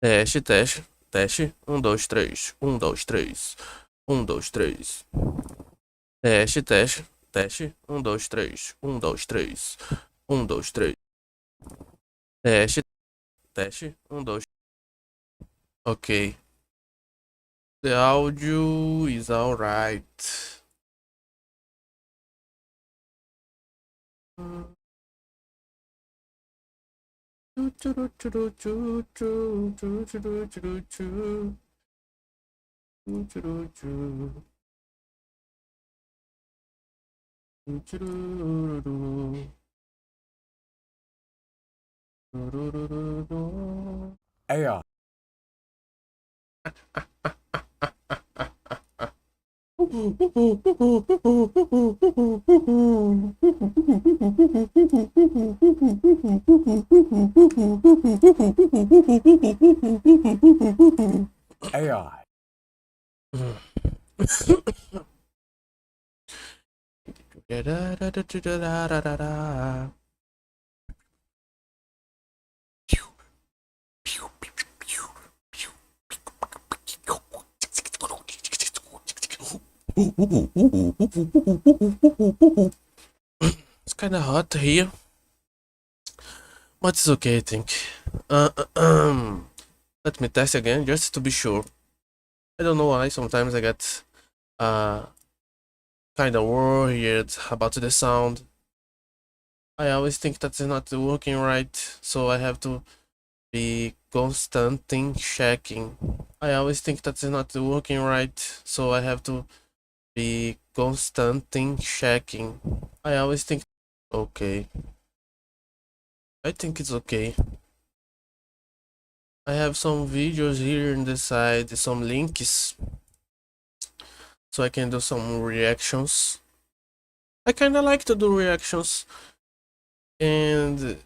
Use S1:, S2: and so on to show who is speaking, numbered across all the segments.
S1: Teste, teste, teste. Um, dois, três. Um, dois, três. Um, dois, três. Teste, teste, teste. Um, dois, três. Um, dois, três. Um, dois, três. Teste, teste. Um, dois. Ok. The audio is alright.
S2: AI. AI.
S1: It's kind of hot here, but it's okay, I think. Let me test again, just to be sure. I don't know why, sometimes I get kind of worried about the sound. I always think that's not working right, so I have to be constantly checking. I always think that's not working right, so I have to be constantly checking. I always think, okay. I think it's okay. I have some videos here in the side, some links, so I can do some reactions. I kinda like to do reactions, and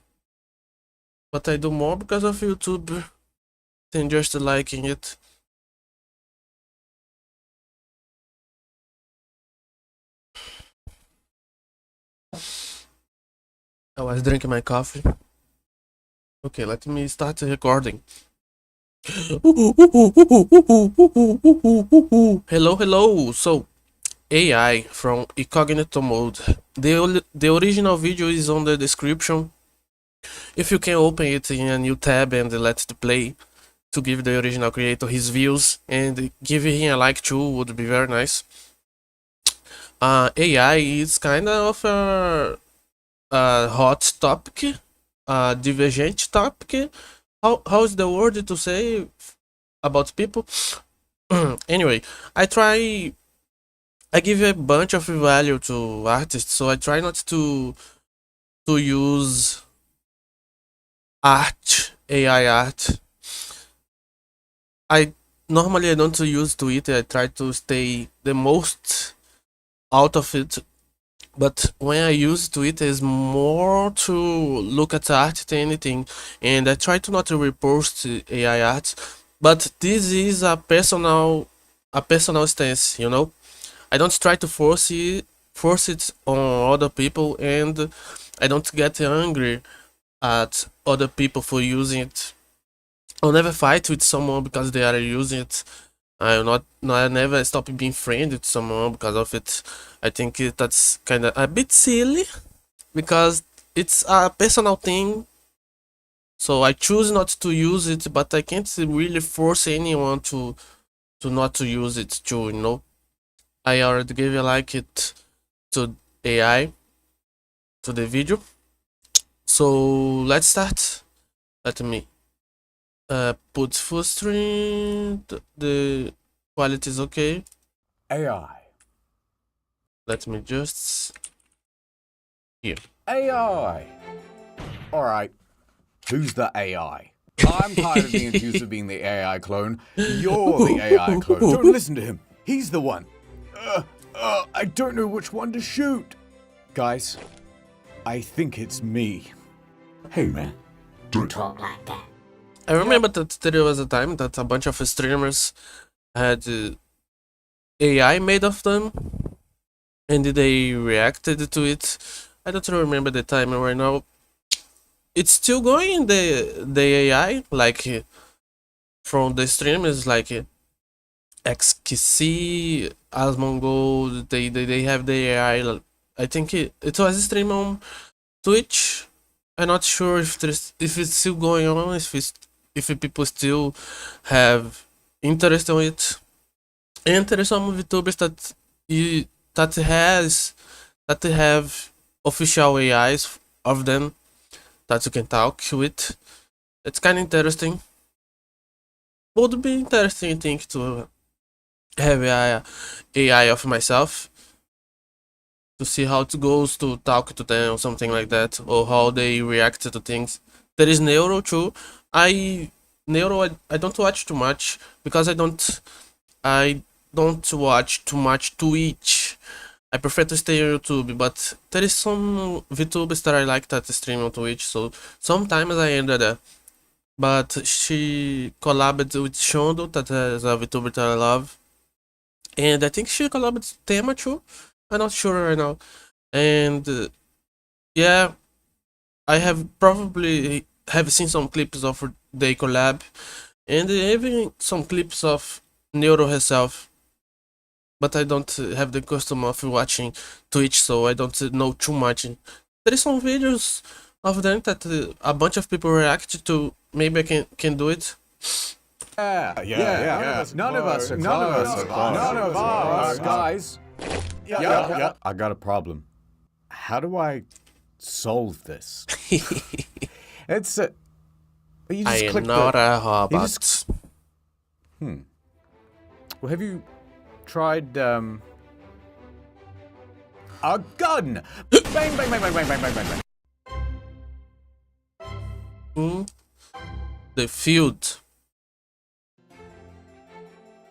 S1: but I do more because of YouTube than just liking it. I was drinking my coffee. Okay, let me start recording. Hello, hello. So, AI from incognito mode. The original video is on the description. If you can open it in a new tab and let it play to give the original creator his views and give him a like too would be very nice. AI is kind of a hot topic, a divergent topic. How is the word to say about people? Anyway, I give a bunch of value to artists, so I try not to use art, AI art. I normally I don't use Twitter. I try to stay the most out of it. But when I use Twitter, is more to look at art than anything, and I try to not to repost AI art. But this is a personal stance, you know. I don't try to force it on other people, and I don't get angry at other people for using it. I'll never fight with someone because they are using it. I'll not, no, I never stop being friends with someone because of it. I think that's kind of a bit silly because it's a personal thing. So I choose not to use it, but I can't really force anyone to not to use it too. You know, I already gave a like it to AI to the video. So let's start. Let me put full screen. The quality is okay.
S2: AI.
S1: Let me just here.
S2: AI. Alright. Who's the AI? I'm tired of being accused of being the AI clone. You're the AI clone. Don't listen to him. He's the one. I don't know which one to shoot. Guys, I think it's me.
S3: Hey man, don't talk like that.
S1: I remember that there was a time that a bunch of streamers had AI made of them, and they reacted to it. I don't remember the time right now. It's still going the AI like from the streamers like XQC, Asmongold. They have the AI. I think it was a stream on Twitch. I'm not sure if it's still going on. If people still have interest in it. And there are some VTubers that have official AIs of them that you can talk with. It's kind of interesting. Would be interesting, I think, to have AI of myself to see how it goes to talk to them or something like that, or how they react to things. There is Neuro too. I don't watch too much because I don't watch too much Twitch. I prefer to stay on YouTube, but there is some VTubers that I like that stream on Twitch, so sometimes I enter there. But she collabed with Shondo, that is a VTuber that I love. And I think she collabed with Tema too. I'm not sure right now. And yeah, I have probably have seen some clips of they collab, and even some clips of Neuro herself. But I don't have the custom of watching Twitch, so I don't know too much. There is some videos of them that a bunch of people react to. Maybe I can do it.
S2: Yeah. None of us guys. Yeah. I got a problem. How do I solve this? It's you just
S1: I am
S2: click
S1: not
S2: the,
S1: a robot.
S2: Well, have you tried a gun? Bang, bang, bang, bang, bang, bang, bang, bang.
S1: The field.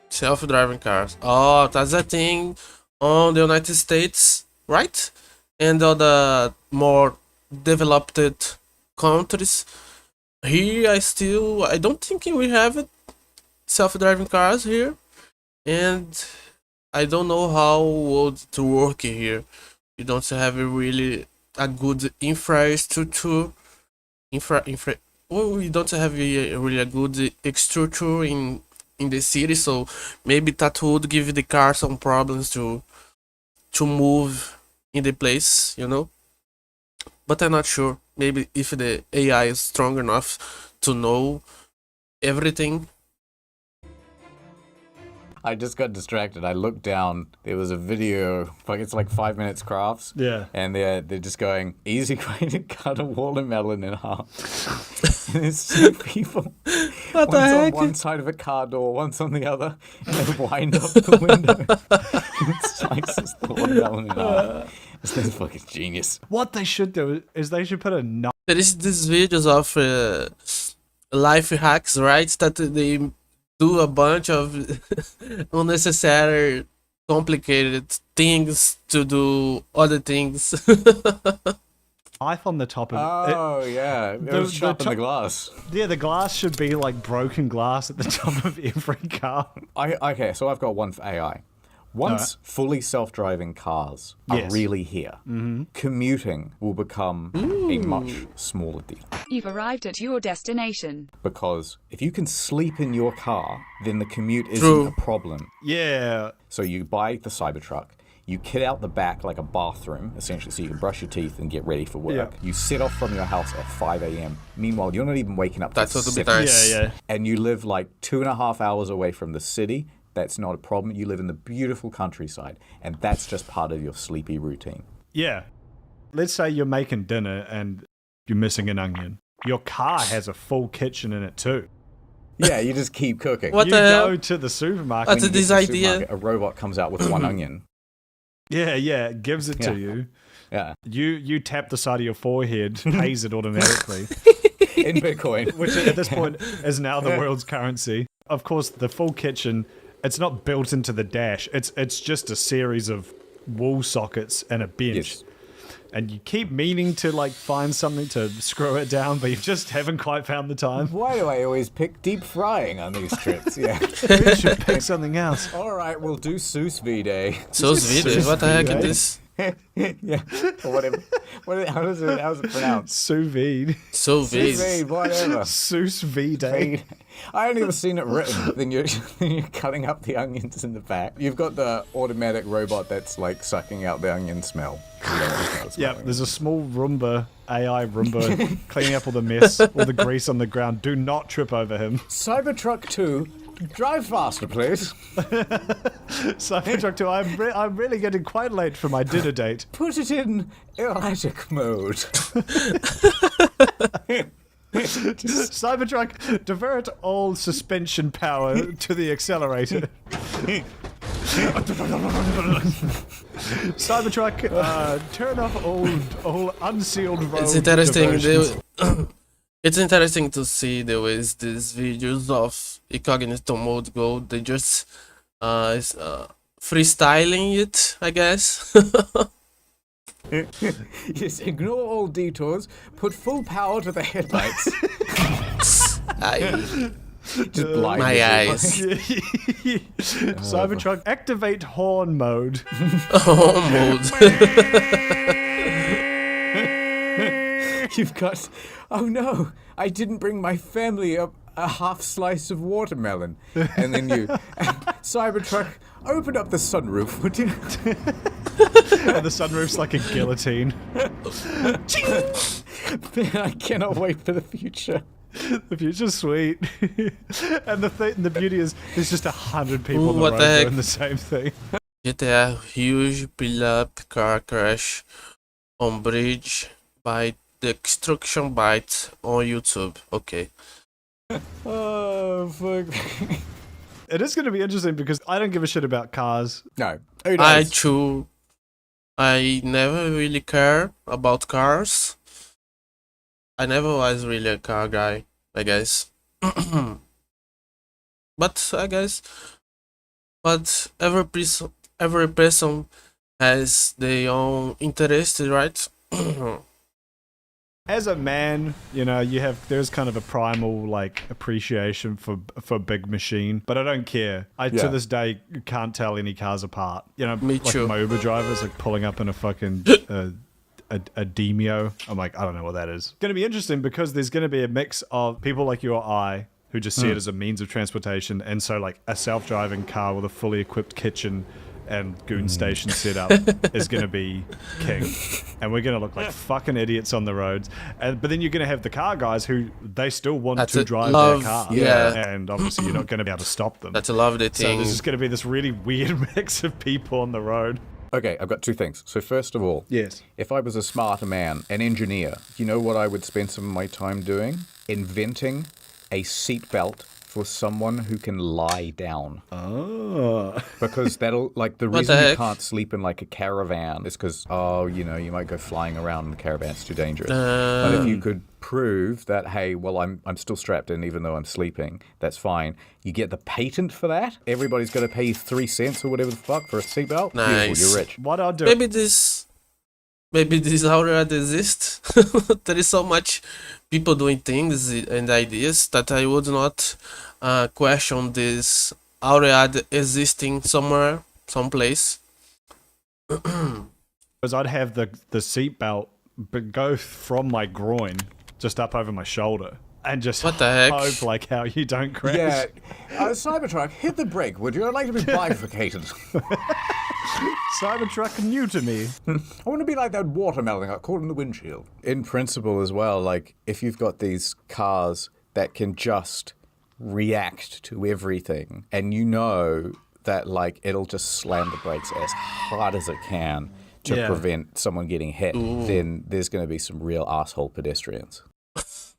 S1: Self-driving cars. Oh, that's a thing on the United States, right? And other more developed countries. Here, I don't think we have self-driving cars here, and I don't know how would to work here. You don't have a good infrastructure. Well, we don't have really a good structure in the city, so maybe that would give the car some problems to move in the place, you know. But I'm not sure. Maybe if the AI is strong enough to know everything.
S2: I just got distracted. I looked down. There was a video. It's like 5 minutes crafts.
S4: Yeah.
S2: And they're just going easy way to cut a watermelon in half. And there's two people.
S1: What the
S2: One's on
S1: heck?
S2: one side of a car door, one's on the other, and they wind up the window. And slices the watermelon in half. This fucking genius.
S4: What they should do is they should put a knife.
S1: There is these videos of life hacks, right? That they do a bunch of unnecessary, complicated things to do other things.
S4: On the top of it.
S2: Oh, yeah. It was sharpen the glass.
S4: Yeah, the glass should be like broken glass at the top of every car.
S2: Okay, so I've got one for AI. Once fully self-driving cars are
S4: Yes.
S2: really here, commuting will become a much smaller deal.
S5: You've arrived at your destination.
S2: Because if you can sleep in your car, then the commute isn't
S1: True.
S2: a problem.
S4: Yeah.
S2: So you buy the Cybertruck, you kit out the back like a bathroom, essentially, so you can brush your teeth and get ready for work.
S4: Yeah.
S2: You set off from your house at 5 a.m. Meanwhile, you're not even waking up
S1: That's
S2: till
S1: what would be
S2: 7.
S1: nice.
S4: Yeah.
S2: And you live like 2.5 hours away from the city. That's not a problem. You live in the beautiful countryside, and that's just part of your sleepy routine.
S4: Yeah. Let's say you're making dinner and you're missing an onion. Your car has a full kitchen in it too.
S2: Yeah, you just keep cooking.
S1: What
S4: you
S1: the
S4: go
S1: hell?
S4: to the supermarket.
S1: That's
S2: When
S1: a
S2: you get to the
S1: this idea.
S2: supermarket, a robot comes out with one onion.
S4: Yeah, it gives it to you.
S2: Yeah.
S4: You tap the side of your forehead, pays it automatically,
S2: In Bitcoin.
S4: which at this point is now the world's currency. Of course, the full kitchen, it's not built into the dash. It's just a series of wall sockets and a bench.
S2: Yes.
S4: And you keep meaning to like find something to screw it down, but you just haven't quite found the time.
S2: Why do I always pick deep frying on these trips? Yeah.
S4: You should pick something else.
S2: All right, we'll do sous vide day.
S1: So videos. What the heck is this?
S2: Yeah, or whatever. How's it pronounced?
S4: Sous vide.
S1: So
S2: Sous
S1: this.
S2: vide, whatever.
S4: Sous vide.
S2: Vide. I only ever seen it written. Then you're cutting up the onions in the back. You've got the automatic robot that's like sucking out the onion smell.
S4: Yeah, there's a small Roomba, AI Roomba, cleaning up all the mess, all the grease on the ground. Do not trip over him.
S2: Cybertruck 2, drive faster, please.
S4: Cybertruck 2, I'm really getting quite late for my dinner date.
S2: Put it in erratic mode.
S4: Cybertruck, divert all suspension power to the accelerator. Cybertruck, turn off all unsealed road
S1: It's interesting.
S4: diversions.
S1: It's interesting to see the ways these videos of incognito mode go. They just freestyling it, I guess.
S2: Yes, ignore all detours. Put full power to the headlights. Just blind
S1: My
S2: everyone.
S1: eyes.
S4: Cybertruck, activate horn mode.
S1: Oh, mode.
S2: You've got. Oh no! I didn't bring my family up a half slice of watermelon. And then you, Cybertruck, open up the sunroof, would you?
S4: And the sunroof's like a guillotine.
S2: I cannot wait for the future.
S4: The future's sweet. And the beauty is there's just 100 people on the
S1: What
S4: road
S1: the heck?
S4: doing the same thing.
S1: GTA huge build-up car crash on bridge by destruction bite on YouTube. Okay.
S2: Oh, fuck.
S4: It is going to be interesting because I don't give a shit about cars.
S2: No. Who does?
S1: I never really care about cars. I never was really a car guy, I guess. But every person has their own interest, right?
S4: As a man, you know, there's kind of a primal like appreciation for big machine, but I don't care. To
S2: Yeah.
S4: this day can't tell any cars apart. You know,
S1: Me
S4: like
S1: too.
S4: my Uber drivers like pulling up in a fucking a Demio. I'm like, I don't know what that is. It's going to be interesting because there's going to be a mix of people like you or I who just see it as a means of transportation, and so like a self-driving car with a fully equipped kitchen and goon station setup is going to be king, and we're going to look like fucking idiots on the roads. But then you're going to have the car guys who they still want
S1: That's
S4: to
S1: a
S4: drive
S1: love-
S4: their car,
S1: yeah.
S4: and obviously you're not going to be able to stop them.
S1: That's a lovely
S4: So
S1: thing.
S4: there's just going to be this really weird mix of people on the road.
S2: Okay, I've got two things. So first of all,
S4: Yes.
S2: if I was a smarter man, an engineer, you know what I would spend some of my time doing? Inventing a seatbelt for someone who can lie down.
S4: Oh.
S2: Because that'll, like, the
S1: What
S2: reason
S1: the
S2: you
S1: heck?
S2: can't sleep in, like, a caravan is because, you might go flying around and the caravan's too dangerous.
S1: Uh.
S2: But if you could prove that, hey, well, I'm still strapped in even though I'm sleeping, that's fine. You get the patent for that. Everybody's got to pay you 3 cents or whatever the fuck for a seatbelt.
S1: Nice.
S2: Beautiful, you're rich.
S4: What I'll do.
S1: Maybe this already exists. There is so much people doing things and ideas that I would not question this already existing somewhere, someplace.
S4: Because I'd have the seatbelt go from my groin just up over my shoulder and just
S1: What the heck?
S4: hope like how you don't crash.
S2: Yeah. Cybertruck, hit the brake, would you? I'd like to be bifurcated.
S4: Cybertruck new to me.
S2: I want to be like that watermelon got caught in the windshield. In principle as well, like, if you've got these cars that can just react to everything, and you know that, like, it'll just slam the brakes as hard as it can to
S4: Yeah.
S2: prevent someone getting hit, then there's going to be some real asshole pedestrians.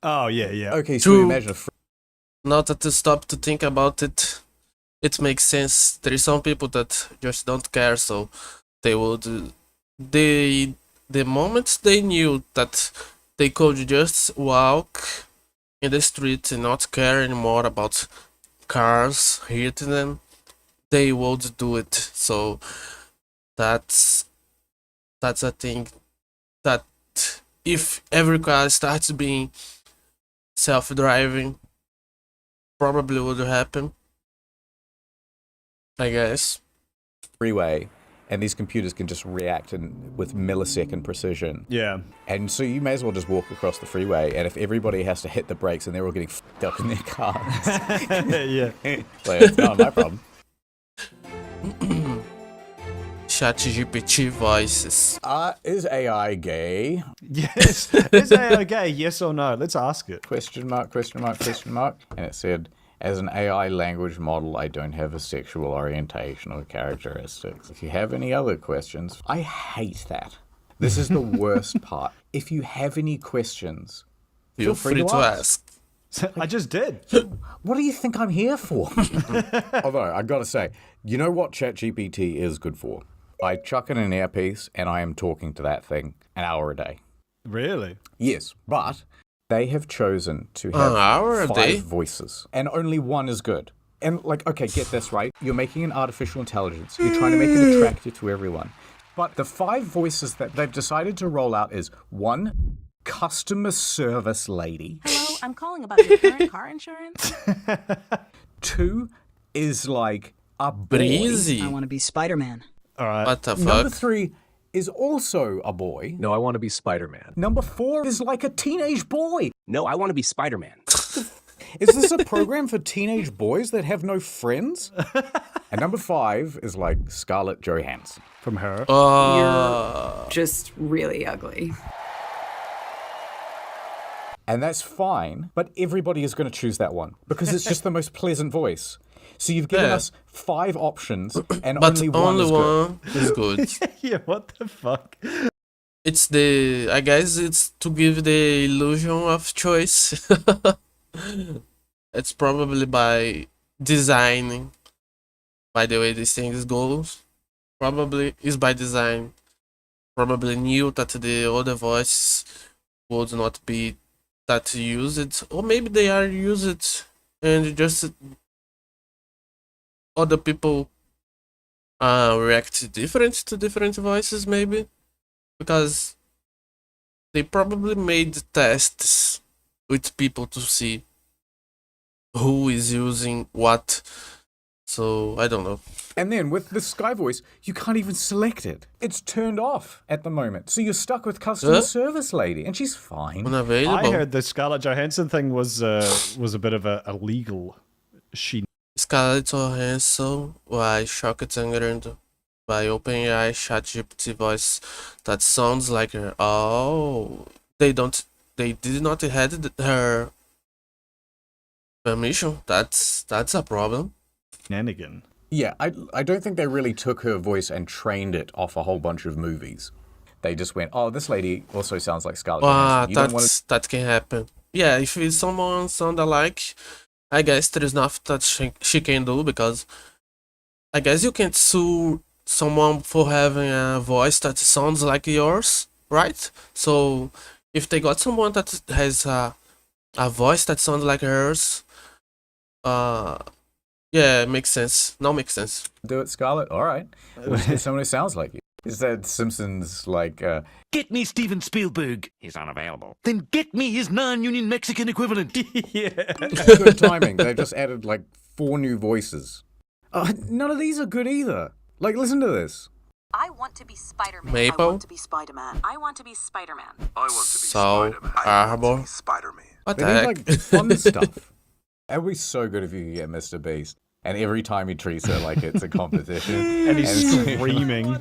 S4: Oh yeah, yeah.
S2: Okay, so
S1: True.
S2: imagine a
S1: Not that to stop to think about it. It makes sense. There is some people that just don't care, so they would. The moment they knew that they could just walk in the street and not care anymore about cars hitting them, they would do it. So that's a thing that if every car starts being self-driving, probably would happen, I guess.
S2: freeway and these computers can just react with millisecond precision.
S4: Yeah.
S2: And so you may as well just walk across the freeway, and if everybody has to hit the brakes and they're all getting f***ed up in their cars,
S4: Yeah.
S2: like, it's not my problem.
S1: ChatGPT voices.
S2: Is AI gay?
S4: Yes. Is AI gay? Yes or no? Let's ask it.
S2: Question mark, question mark, question mark. And it said, as an AI language model, I don't have a sexual orientation or characteristics. If you have any other questions, I hate that. This is the worst part. If you have any questions,
S1: Feel free to ask.
S4: I just did.
S2: What do you think I'm here for? Although, I gotta say, you know what ChatGPT is good for? I chuck in an earpiece and I am talking to that thing an hour a day.
S4: Really?
S2: Yes, but they have chosen to
S1: An
S2: have
S1: hour a
S2: 5
S1: day?
S2: voices, and only one is good. And like, okay, get this right. You're making an artificial intelligence. You're trying to make it attractive to everyone. But the 5 voices that they've decided to roll out is 1, customer service lady.
S6: Hello, I'm calling about your current car insurance.
S2: 2 is like a boy.
S1: Breezy.
S7: I want to be Spider-Man.
S4: All right.
S1: What the
S2: Number
S1: fuck?
S2: 3 is also a boy.
S8: No, I want to be Spider-Man.
S2: Number 4 is like a teenage boy.
S8: No, I want to be Spider-Man.
S2: Is this a program for teenage boys that have no friends? And number 5 is like Scarlett Johansson.
S4: From her.
S9: Just really ugly.
S2: And that's fine, but everybody is going to choose that one because it's just the most pleasant voice. So you've given
S1: Yeah.
S2: us 5 options and
S1: But
S2: only one is good.
S1: is good.
S4: Yeah, what the fuck?
S1: It's I guess it's to give the illusion of choice. It's probably by designing, by the way these things goes. Probably is by design. Probably knew that the other voice would not be that used, or maybe they are used and just other people react different to different voices, maybe because they probably made tests with people to see who is using what. So I don't know.
S2: And then with the Sky Voice, you can't even select it. It's turned off at the moment. So you're stuck with customer
S1: Huh?
S2: service lady, and she's fine.
S1: Unavailable.
S4: I heard the Scarlett Johansson thing was a bit of a legal she.
S1: Scarlett Johansson vai choca sangrando by OpenAI ChatGPT voice that sounds like her. Oh, they did not had her permission. That's a problem.
S4: Shenanigan.
S2: Yeah, I don't think they really took her voice and trained it off a whole bunch of movies. They just went, oh, this lady also sounds like Scarlett Johansson. You don't want to...
S1: That can happen. Yeah, if it's someone sound alike, I guess there is nothing that she can do, because I guess you can't sue someone for having a voice that sounds like yours, right? So if they got someone that has a voice that sounds like hers, yeah, makes sense. Now makes sense.
S2: Do it, Scarlett? All right. We'll just get someone who sounds like you. Is that Simpsons, like,
S10: Get me Steven Spielberg. He's unavailable. Then get me his non-union Mexican equivalent.
S4: Yeah.
S2: good timing? They just added, like, 4 new voices. None of these are good either. Like, listen to this.
S6: I want to be Spider-Man.
S1: Maple?
S6: I want to be Spider-Man. I want to be Spider-Man.
S11: I want to be
S1: So,
S11: Spider-Man. I want to
S1: Arbor.
S11: be Spider-Man.
S1: What
S2: They
S1: the
S2: need,
S1: heck?
S2: like, fun stuff. It would be so good if you could get Mr. Beast. And every time he treats her like it's a competition.
S4: And he's screaming.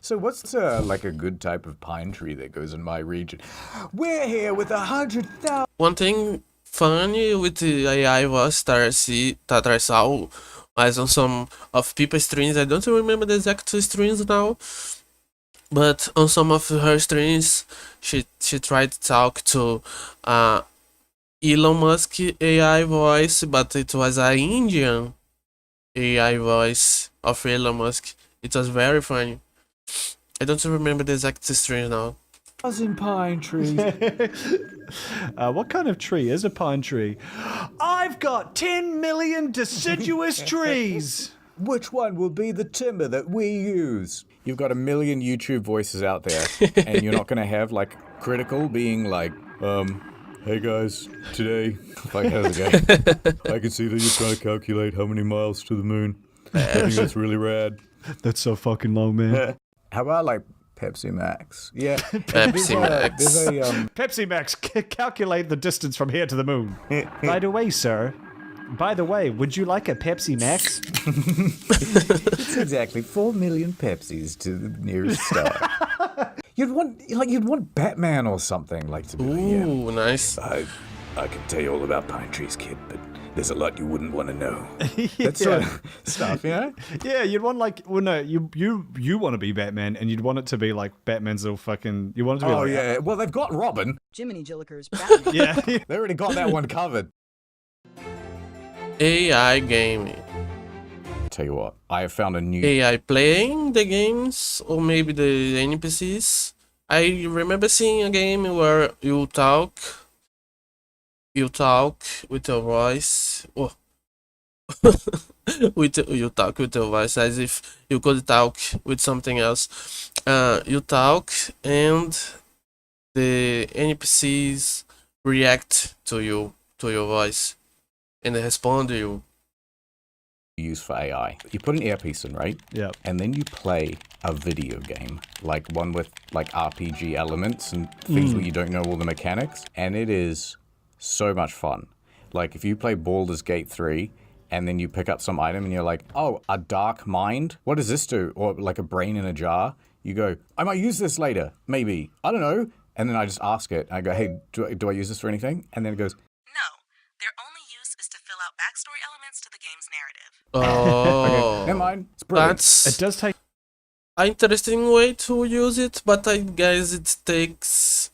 S2: So what's, like, a good type of pine tree that goes in my region? We're here with 100,000...
S1: One thing funny with the AI was that I saw was on some of people's streams. I don't remember the exact streams now, but on some of her streams, she tried to talk to Elon Musk AI voice, but it was an Indian AI voice of Elon Musk. It was very funny. I don't remember the exact stream now.
S2: pine trees.
S4: What kind of tree is a pine tree? I've got 10 million deciduous trees.
S2: Which one will be the timber that we use? You've got 1 million YouTube voices out there, and you're not going to have, like, Critical being like, hey guys, today, like, how's it going? I can see that you're trying to calculate how many miles to the moon. I think that's really rad.
S4: That's so fucking long, man.
S2: How about like Pepsi Max? Yeah.
S1: Pepsi Max.
S2: There's a
S4: Pepsi Max, calculate the distance from here to the moon. By the way, sir. By the way, would you like a Pepsi Max?
S2: It's exactly 4 million Pepsis to the nearest star. You'd want Batman or something like to be like, yeah.
S1: Ooh, nice.
S2: I can tell you all about pine trees, kid, but there's a lot you wouldn't want to know. That sort of stuff, you know?
S4: Yeah, you'd want like, well, no, you want to be Batman, and you'd want it to be like Batman's little fucking. You want it to be.
S2: Oh
S4: like,
S2: yeah. Well, they've got Robin.
S7: Jiminy Jillikers, Batman.
S4: Yeah.
S2: They already got that one covered.
S1: AI gaming.
S2: Tell you what, I have found a new.
S1: AI playing the games, or maybe the NPCs. I remember seeing a game where you talk with your voice. Oh. You talk with your voice as if you could talk with something else. You talk and the NPCs react to your voice and they respond to you.
S2: Use for AI. You put an earpiece in, right?
S4: Yeah.
S2: And then you play a video game, like one with like RPG elements and things where you don't know all the mechanics, and it is so much fun. Like if you play Baldur's Gate 3 and then you pick up some item and you're like, oh, a dark mind? What does this do? Or like a brain in a jar? You go, I might use this later, maybe. I don't know. And then I just ask it. I go, hey, do I use this for anything? And then it goes,
S6: No, their only use is to fill out backstory elements to the game's narrative.
S1: Oh,
S2: never mind. It's brilliant.
S1: that's
S4: It does take.
S1: an interesting way to use it, but I guess it takes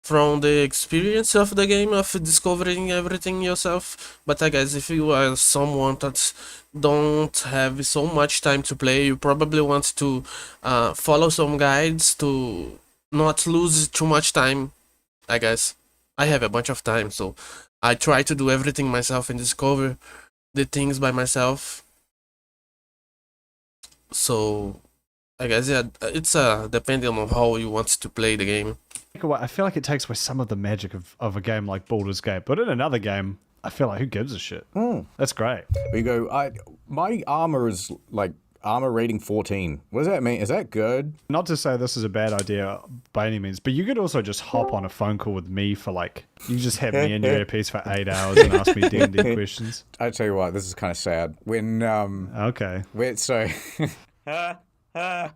S1: from the experience of the game of discovering everything yourself. But I guess if you are someone that don't have so much time to play, you probably want to follow some guides to not lose too much time. I guess I have a bunch of time, so I try to do everything myself and discover the things by myself. So I guess yeah, it's depending on how you want to play the game.
S4: I feel like it takes away some of the magic of a game like Baldur's Gate, but in another game, I feel like who gives a shit? That's great.
S2: You go, my armor is like armor rating 14. What does that mean? Is that good?
S4: Not to say this is a bad idea by any means, but you could also just hop on a phone call with me for like, you just have me in your earpiece for 8 hours and ask me D&D questions.
S2: I tell you what, this is kind of sad. When
S4: Okay.
S2: so I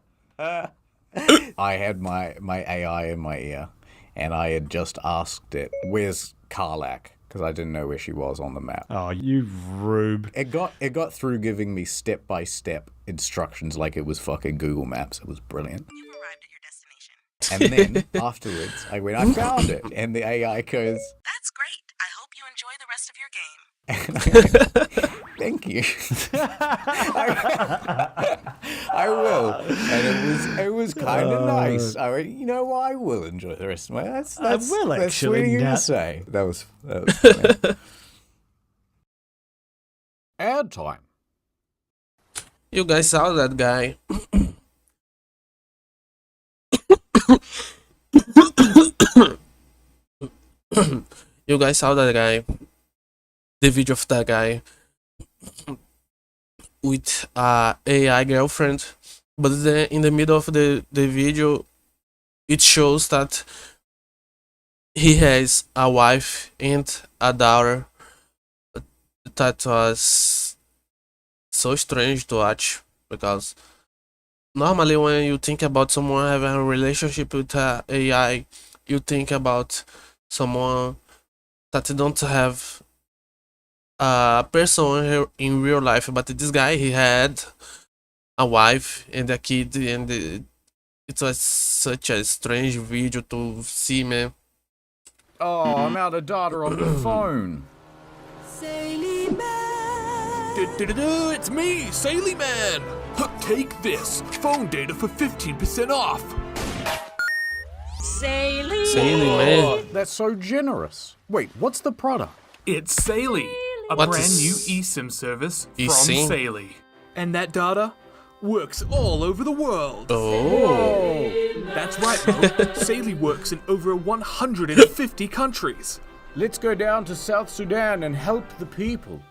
S2: had my AI in my ear, and I had just asked it, "Where's Karlak?" Because I didn't know where she was on the map.
S4: Oh, you rube.
S2: It got through giving me step-by-step instructions like it was fucking Google Maps. It was brilliant.
S6: You've arrived at your destination.
S2: And then afterwards, I found it, and the AI goes,
S6: That's great. I hope you enjoy the rest of your game.
S2: "Thank you." I will, and it was kind of nice. I went, you know what? I will enjoy the rest of my. That's
S4: I will
S2: that's
S4: actually
S2: sweet of you
S4: not.
S2: to say. That was funny. Ad time.
S1: You guys saw that guy. You guys saw that guy. The video of that guy with AI girlfriend, but then in the middle of the video, it shows that he has a wife and a daughter. That was so strange to watch, because normally when you think about someone having a relationship with AI, you think about someone that don't have a person in real life. But this guy, he had a wife and a kid, and it was such a strange video to see, man.
S2: Oh, I'm out of data on the phone.
S10: It's me, Saily Man. Take this phone data for 15% off.
S1: Sailing, man.
S2: Oh, that's so generous. Wait, what's the product?
S11: It's Saily, a
S1: What
S11: brand
S1: is
S11: new eSIM service from
S1: eSIM?
S11: Saily. And that data works all over the world.
S1: Oh,
S11: That's right, Mo. Saily works in over 150 countries.
S2: Let's go down to South Sudan and help the people.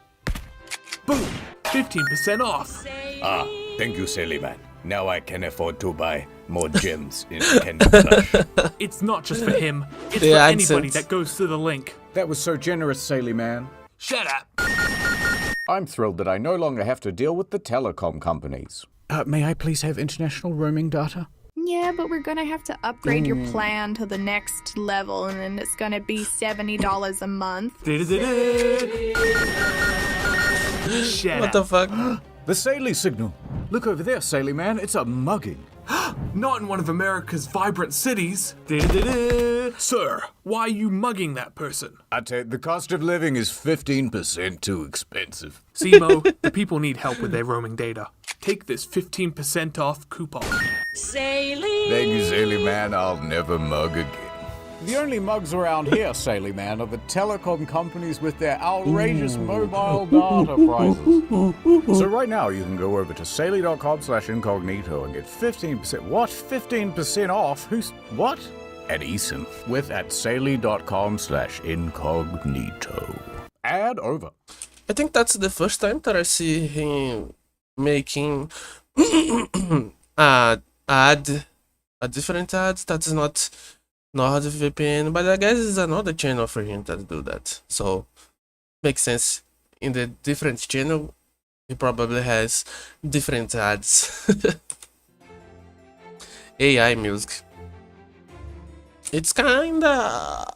S11: Boom, 15% off.
S2: Ah, thank you, Silly Man. Now I can afford to buy more gems in Candy Crush.
S11: It's not just for him, it's
S1: The
S11: for
S1: accent.
S11: anybody that goes through the link.
S2: That was so generous, Saley Man.
S11: Shut up.
S2: I'm thrilled that I no longer have to deal with the telecom companies. May I please have international roaming data?
S7: Yeah, but we're gonna have to upgrade your plan to the next level, and then it's gonna be $70 a month.
S11: Shut
S1: What
S11: up.
S1: the fuck?
S2: The Saley signal. Look over there, Saley Man. It's a mugging.
S11: Not in one of America's vibrant cities. Sir, why are you mugging that person?
S2: I tell you, the cost of living is 15% too expensive.
S11: Simo, the people need help with their roaming data. Take this 15% off coupon.
S2: Thank you, Saley Man. I'll never mug again. The only mugs around here, Saley Man, are the telecom companies with their outrageous mobile data prices. So right now, you can go over to saley.com/incognito and get 15%. What? 15% off? Who's what? At eSIM. With at saley.com/incognito. Add over.
S1: I think that's the first time that I see him making add a different ads that's not NordVPN, but I guess it's another channel for him that do that. So makes sense. In the different channel, he probably has different ads. AI music. It's kinda,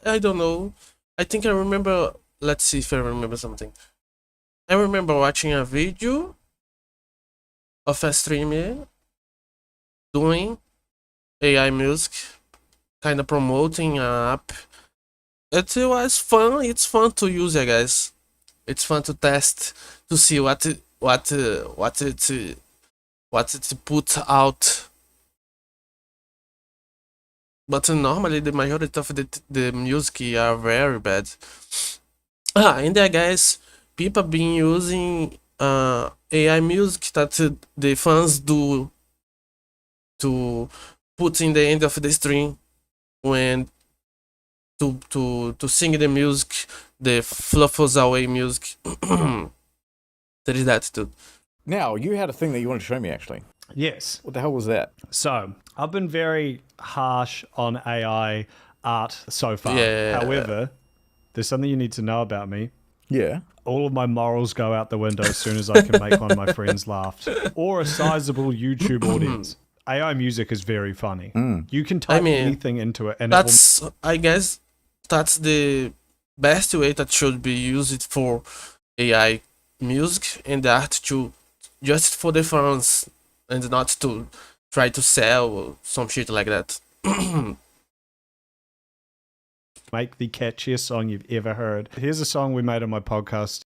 S1: I don't know. I think I remember. Let's see if I remember something. I remember watching a video of a streamer doing AI music, kind of promoting an app. It was fun. It's fun to use, I guess. It's fun to test to see what it put out. But normally the majority of the music are very bad. And I guess people been using AI music that the fans do to put in the end of the stream when to sing the music, the fluffles away music. There is that too.
S2: Now, you had a thing that you wanted to show me, actually.
S4: Yes.
S2: What the hell was that?
S4: So, I've been very harsh on AI art so far.
S1: Yeah.
S4: However, there's something you need to know about me.
S2: Yeah.
S4: All of my morals go out the window as soon as I can make one of my friends laugh. Or a sizable YouTube audience. AI music is very funny. You can type anything into it and
S1: that's, I guess, that's the best way that should be used for AI music and art, to just for the fans and not to try to sell or some shit like that.
S4: make the catchiest song you've ever heard. Here's a song we made on my podcast.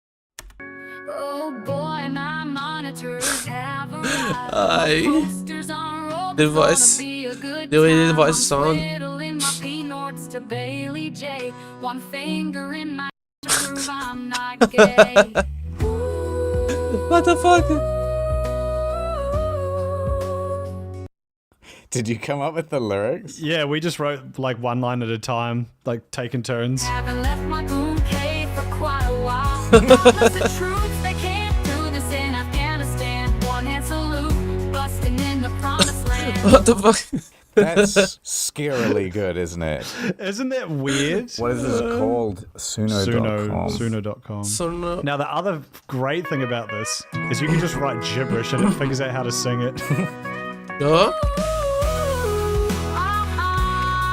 S12: Oh boy, my monitors have
S1: the voice, the way the voice sound.
S12: One finger in my to prove I'm not gay.
S1: What the fuck?
S2: Did you come up with the lyrics?
S4: Yeah, we just wrote like one line at a time, like taking turns.
S12: Haven't left my goon cave for quite a while. The troops, they can't do this in Afghanistan. One hand salute, busting in the promised land.
S1: What the fuck?
S2: That's scarily good, isn't it?
S4: Isn't that weird?
S2: What is this called? Suno.com.
S4: Suno.com.
S1: Suno.
S4: Now, the other great thing about this is you can just write gibberish and it figures out how to sing it.
S1: Huh?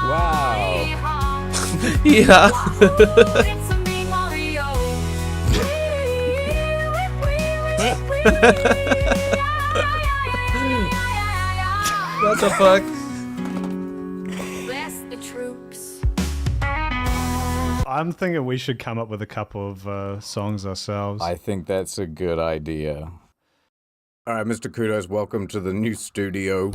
S2: Wow.
S1: Yeah. What the fuck?
S12: Bless the troops.
S4: I'm thinking we should come up with a couple of songs ourselves.
S2: I think that's a good idea. All right, Mr. Kudos, welcome to the new studio.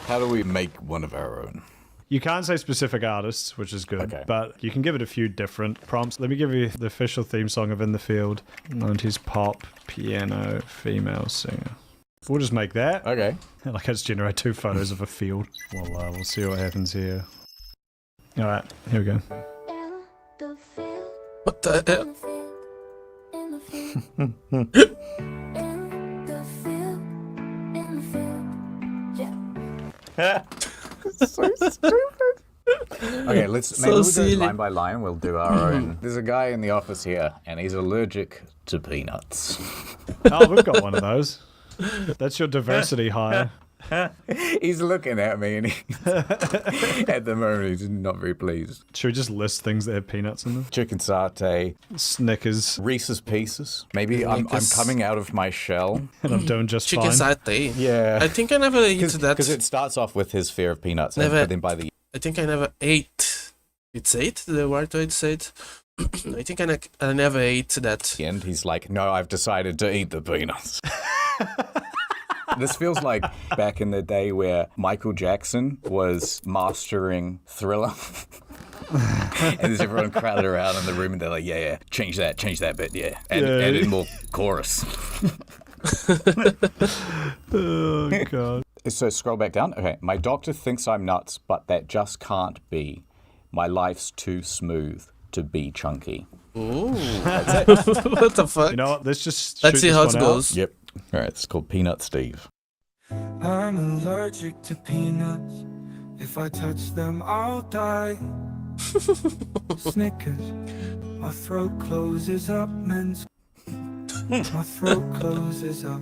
S2: How do we make one of our own?
S4: You can't say specific artists, which is good,
S2: Okay.
S4: but you can give it a few different prompts. Let me give you the official theme song of In the Field. 90s pop, piano, female singer. We'll just make that.
S2: Okay.
S4: Like, let's generate 2 photos of a field. We'll see what happens here. All right, here we go.
S1: What the hell?
S2: So stupid. Okay, let's maybe we'll go line by line. We'll do our own. There's a guy in the office here, and he's allergic to peanuts.
S4: Oh, we've got one of those. That's your diversity hire.
S2: He's looking at me, and at the moment he's not very pleased.
S4: Should we just list things that have peanuts in them?
S2: Chicken satay,
S4: Snickers,
S2: Reese's Pieces. Maybe I'm coming out of my shell,
S4: and I'm doing just
S1: Chicken
S4: fine.
S1: satay.
S2: Yeah,
S1: I think I never ate that.
S2: because it starts off with his fear of peanuts,
S1: Never-
S2: but then by the
S1: I think I never ate. It's ate? The right way to say it? I think I never ate that.
S2: end, he's like, "No, I've decided to eat the peanuts." This feels like back in the day where Michael Jackson was mastering Thriller. And there's everyone crowded around in the room and they're like, yeah, change that bit, yeah. And add in more chorus.
S4: Oh, God.
S2: So scroll back down. Okay, my doctor thinks I'm nuts, but that just can't be. My life's too smooth to be chunky.
S1: Ooh.
S2: That's it.
S1: What the fuck?
S4: You know what? Let's just
S1: Let's
S4: shoot
S1: see
S4: this
S1: how
S4: one
S1: it
S4: out.
S1: goes.
S2: Yep. All right, it's called Peanut Steve.
S13: I'm allergic to peanuts. If I touch them, I'll die. Snickers, my throat closes up, men's. My throat closes up.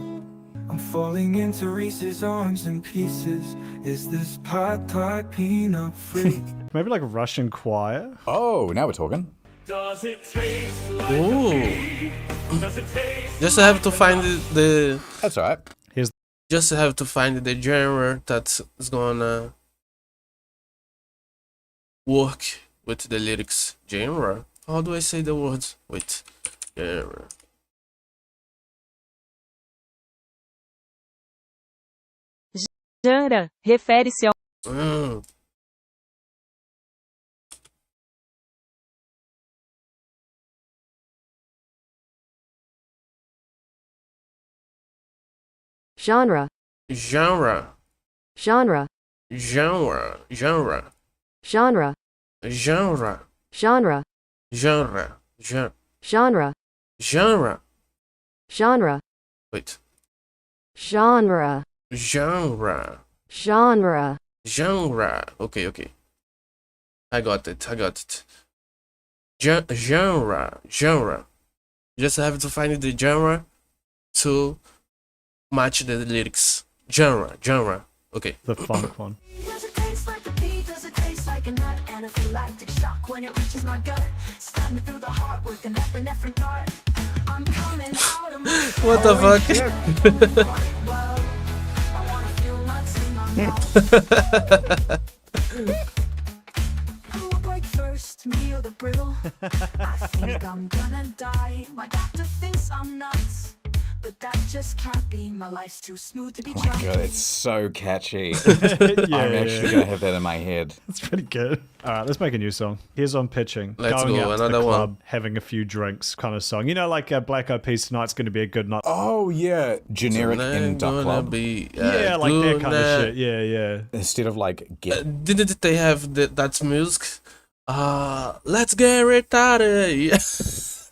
S13: I'm falling into Reese's arms in pieces. Is this pad thai peanut free?
S4: Maybe like Russian choir?
S2: Oh, now we're talking.
S13: Does it taste like
S1: Ooh.
S13: Does it taste
S1: Just have to find the
S2: That's all right.
S1: just have to find the genre that's gonna work with the lyrics. Genre? How do I say the words? Wait. Genre.
S14: Genre refere-se ao
S15: Genre.
S1: Genre.
S15: Genre.
S1: Genre. Genre.
S15: Genre.
S1: Genre.
S15: Genre.
S1: Genre. Genre.
S15: Genre.
S1: Genre.
S15: Genre.
S1: Wait.
S15: Genre.
S1: Genre.
S15: Genre.
S1: Genre. Okay. I got it. Genre. Genre. Just have to find the genre to match the lyrics. Genre. Okay.
S4: The funk one.
S12: Does it taste like a pea? Does it taste like a nut? Anaphylactic shock when it reaches my gut. Stab me through the heart with an epinephrine dart. I'm coming out of my
S1: What the fuck?
S12: I wanna feel nuts in my mouth. Who will break first, me or the brittle? I think I'm gonna die. My doctor thinks I'm nuts, but that just can't be. My life's too smooth to be
S2: Oh my
S12: chunky.
S2: god, it's so catchy.
S4: Yeah,
S2: I'm actually gonna have that in my head.
S4: That's pretty good. All right, let's make a new song. Here's on pitching.
S1: Let's
S4: Going
S1: go,
S4: out to the
S1: another one.
S4: club, having a few drinks kind of song. You know, like Black Eyed Peas Tonight's going to be a good night.
S2: Oh yeah, generic in Duck Club.
S4: Yeah, like that kind of shit. Yeah.
S2: Instead of like get.
S1: Didn't they have that music? Let's get retarded.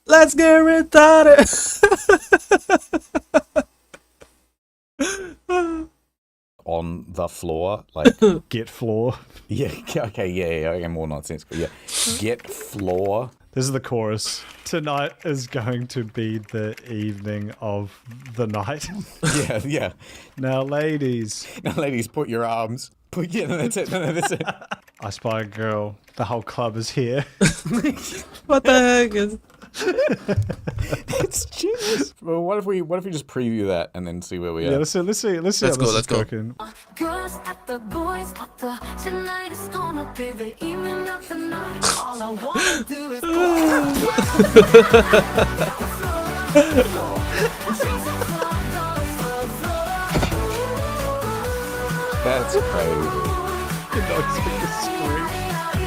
S1: Let's get retarded.
S2: On the floor, like
S4: Get floor.
S2: yeah, okay, more nonsensical. Yeah, get floor.
S4: This is the chorus. Tonight is going to be the evening of the night.
S2: Yeah.
S4: Now, ladies.
S2: Now, ladies, put your arms. That's it. No, that's it.
S4: I spy a girl. The whole club is here.
S1: What the heck is?
S2: It's genius. Well, what if we just preview that and then see where we are?
S4: Yeah, let's see how this is cooking.
S12: Girls at the boys at the tonight is gonna be the evening of the night. All I wanna do is
S2: That's crazy.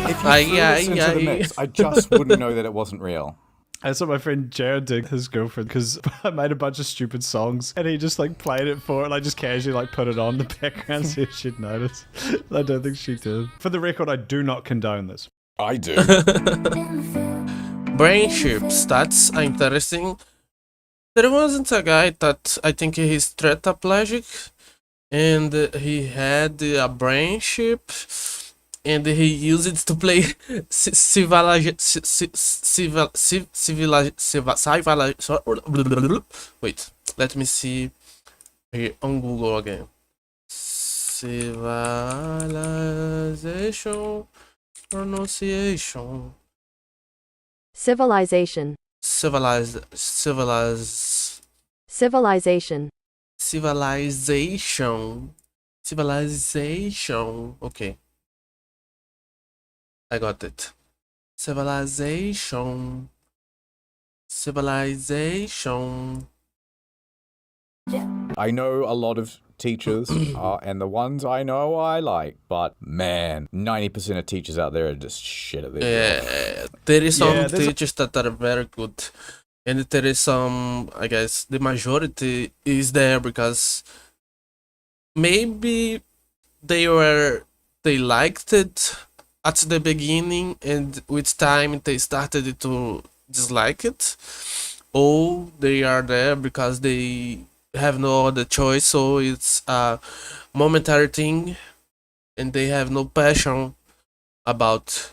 S2: If you threw this into the mix, I just wouldn't know that it wasn't real.
S4: That's what my friend Jared did, his girlfriend, because I made a bunch of stupid songs and he just like played it for her and I just casually like put it on the background, see if she'd notice. I don't think she did. For the record, I do not condone this.
S2: I do.
S1: Brain chips. That's interesting. There wasn't a guy that I think he's tetraplegic, and he had a brain chip, and he used it to play wait, let me see here on Google again. Civilization pronunciation.
S15: Civilization.
S1: Civilization.
S15: Civilization.
S1: Civilization. Okay. I got it. Civilization. Civilization.
S2: I know a lot of teachers, and the ones I know I like, but man, 90% of teachers out there are just shit at their job.
S1: Yeah, there is some teachers that are very good, and there is some, I guess, the majority is there because maybe they liked it at the beginning, and with time they started to dislike it, or they are there because they have no other choice, so it's a momentary thing, and they have no passion about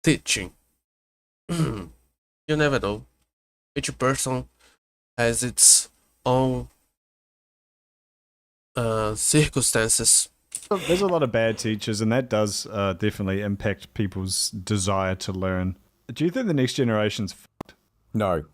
S1: teaching. You never know. Each person has its own circumstances.
S4: There's a lot of bad teachers, and that does definitely impact people's desire to learn. Do you think the next generation's fucked?
S2: No.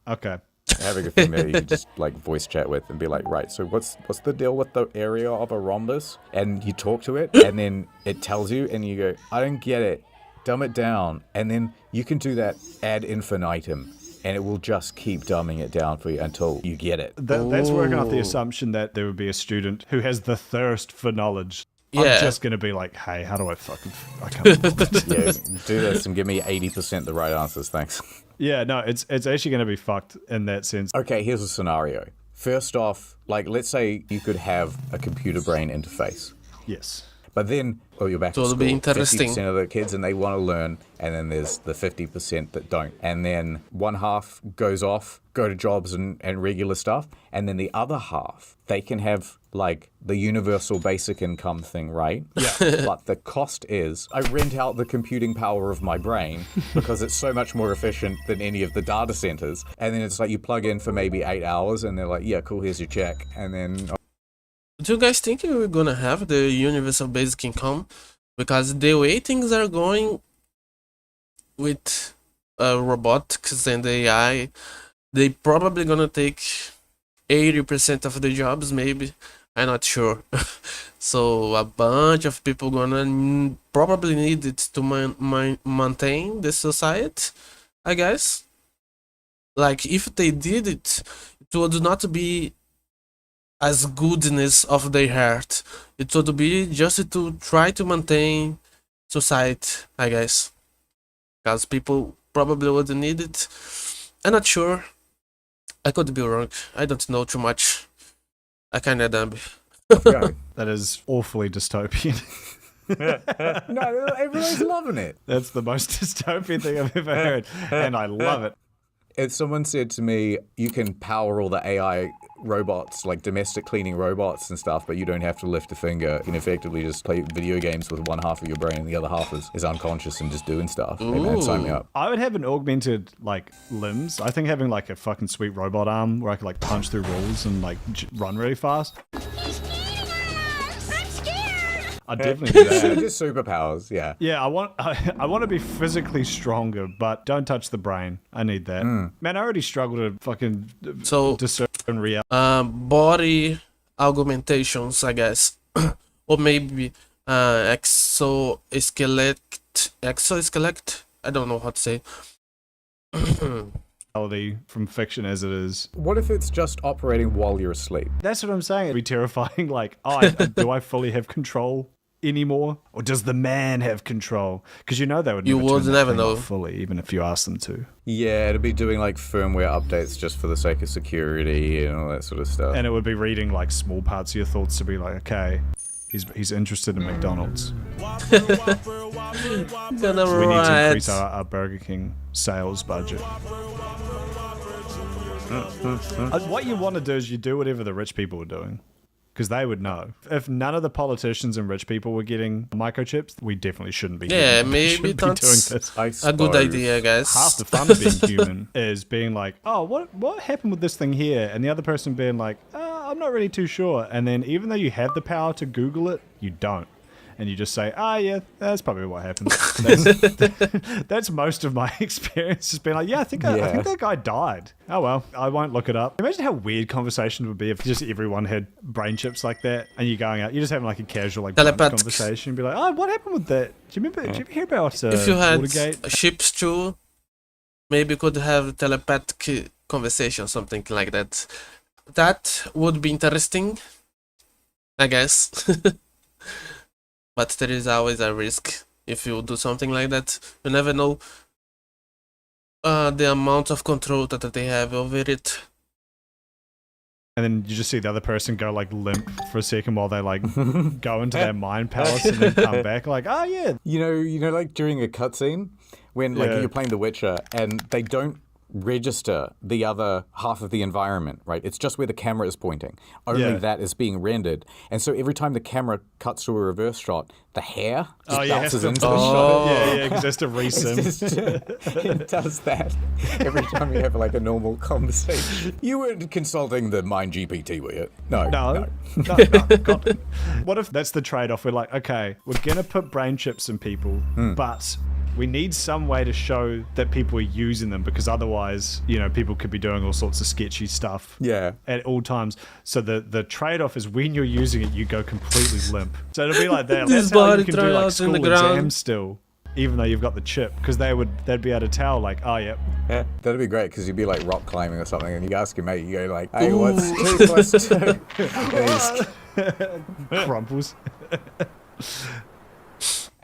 S4: Okay.
S2: Having a thing that you can just like voice chat with and be like, right, so what's the deal with the area of a rhombus? And you talk to it, and then it tells you, and you go, I don't get it. Dumb it down. And then you can do that ad infinitum, and it will just keep dumbing it down for you until you get it.
S4: That's working off the assumption that there would be a student who has the thirst for knowledge.
S1: Yeah.
S4: I'm just going to be like, hey, how do I can't believe it.
S2: Yeah, do this and give me 80% the right answers, thanks.
S4: Yeah, no, it's actually going to be fucked in that sense.
S2: Okay, here's a scenario. First off, like, let's say you could have a computer-brain interface.
S4: Yes.
S2: But then, you're back to
S1: it'll
S2: school.
S1: be interesting.
S2: 50% of the kids, and they want to learn, and then there's the 50% that don't. And then one half goes off, go to jobs and regular stuff, and then the other half, they can have, like, the universal basic income thing, right?
S4: Yeah.
S2: But the cost is, I rent out the computing power of my brain because it's so much more efficient than any of the data centers. And then it's like you plug in for maybe 8 hours, and they're like, yeah, cool, here's your check. And then...
S1: Do you guys think we're gonna have the universal basic income? Because the way things are going with robotics and AI, they probably gonna take 80% of the jobs, maybe. I'm not sure. So a bunch of people gonna probably need it to maintain the society, I guess. Like, if they did it, it would not be as goodness of their heart. It would be just to try to maintain society, I guess. Because people probably would need it. I'm not sure. I could be wrong. I don't know too much. I kinda dumb.
S2: Okay.
S4: That is awfully dystopian.
S2: No, everyone's loving it.
S4: That's the most dystopian thing I've ever heard, and I love it.
S2: If someone said to me, you can power all the AI robots, like domestic cleaning robots and stuff, but you don't have to lift a finger. You can effectively just play video games with one half of your brain and the other half is unconscious and just doing stuff. Hey man, sign me up.
S4: I would have an augmented, like, limbs. I think having, like, a fucking sweet robot arm where I could, like, punch through walls and, like, run really fast. I'd definitely do that.
S2: Just superpowers, yeah.
S4: Yeah, I want to be physically stronger, but don't touch the brain. I need that. Man, I already struggle to fucking discern reality.
S1: Body augmentations, I guess. Or maybe exoskeleton. I don't know how to say.
S4: From fiction as it is.
S2: What if it's just operating while you're asleep?
S4: That's what I'm saying. It'd be terrifying. Like, do I fully have control anymore, or does the man have control? Because you know they would.
S1: You
S4: never
S1: would
S4: turn that
S1: never
S4: thing
S1: know
S4: off fully, even if you ask them to.
S2: Yeah, it'd be doing like firmware updates just for the sake of security and all that sort of stuff.
S4: And it would be reading like small parts of your thoughts to be like, okay, he's interested in McDonald's. We need to increase our Burger King sales budget. What you want to do is you do whatever the rich people are doing. Because they would know. If none of the politicians and rich people were getting microchips, we definitely shouldn't be
S1: maybe
S4: doing
S1: that's
S4: this.
S1: a good idea, guys.
S4: Half the fun of being human is being like, oh, what happened with this thing here? And the other person being like, I'm not really too sure. And then even though you have the power to Google it, you don't. And you just say, yeah, that's probably what happened. That's most of my experience. Has been like, I think that guy died. Oh well, I won't look it up. Imagine how weird conversations would be if just everyone had brain chips like that, and you're going out, you're just having like a casual like conversation, and be like, what happened with that? Do you remember? Did you ever hear about
S1: if you had
S4: Watergate?
S1: ships too, maybe you could have telepathic conversation, something like that. That would be interesting, I guess. But there is always a risk if you do something like that. You never know the amount of control that they have over it.
S4: And then you just see the other person go like limp for a second while they like go into their mind palace and then come back like, yeah.
S2: You know, like during a cutscene when like you're playing The Witcher and they don't register the other half of the environment, right? It's just where the camera is pointing. Only that is being rendered. And so every time the camera cuts to a reverse shot, the hair just bounces into the shot.
S4: Yeah, because it has to resim.
S2: It does that every time you have like a normal conversation. You weren't consulting the Mind GPT, were you? No.
S4: God. What if that's the trade-off? We're like, okay, we're going to put brain chips in people, but we need some way to show that people are using them, because otherwise, people could be doing all sorts of sketchy stuff at all times. So the trade-off is when you're using it, you go completely limp. So it'll be like that. That's how you can do like school exams still, even though you've got the chip, because they'd be able to tell like, yeah,
S2: that'd be great, because you'd be like rock climbing or something, and you ask your mate, you go like, hey, what's 2 plus 2?
S4: Crumples.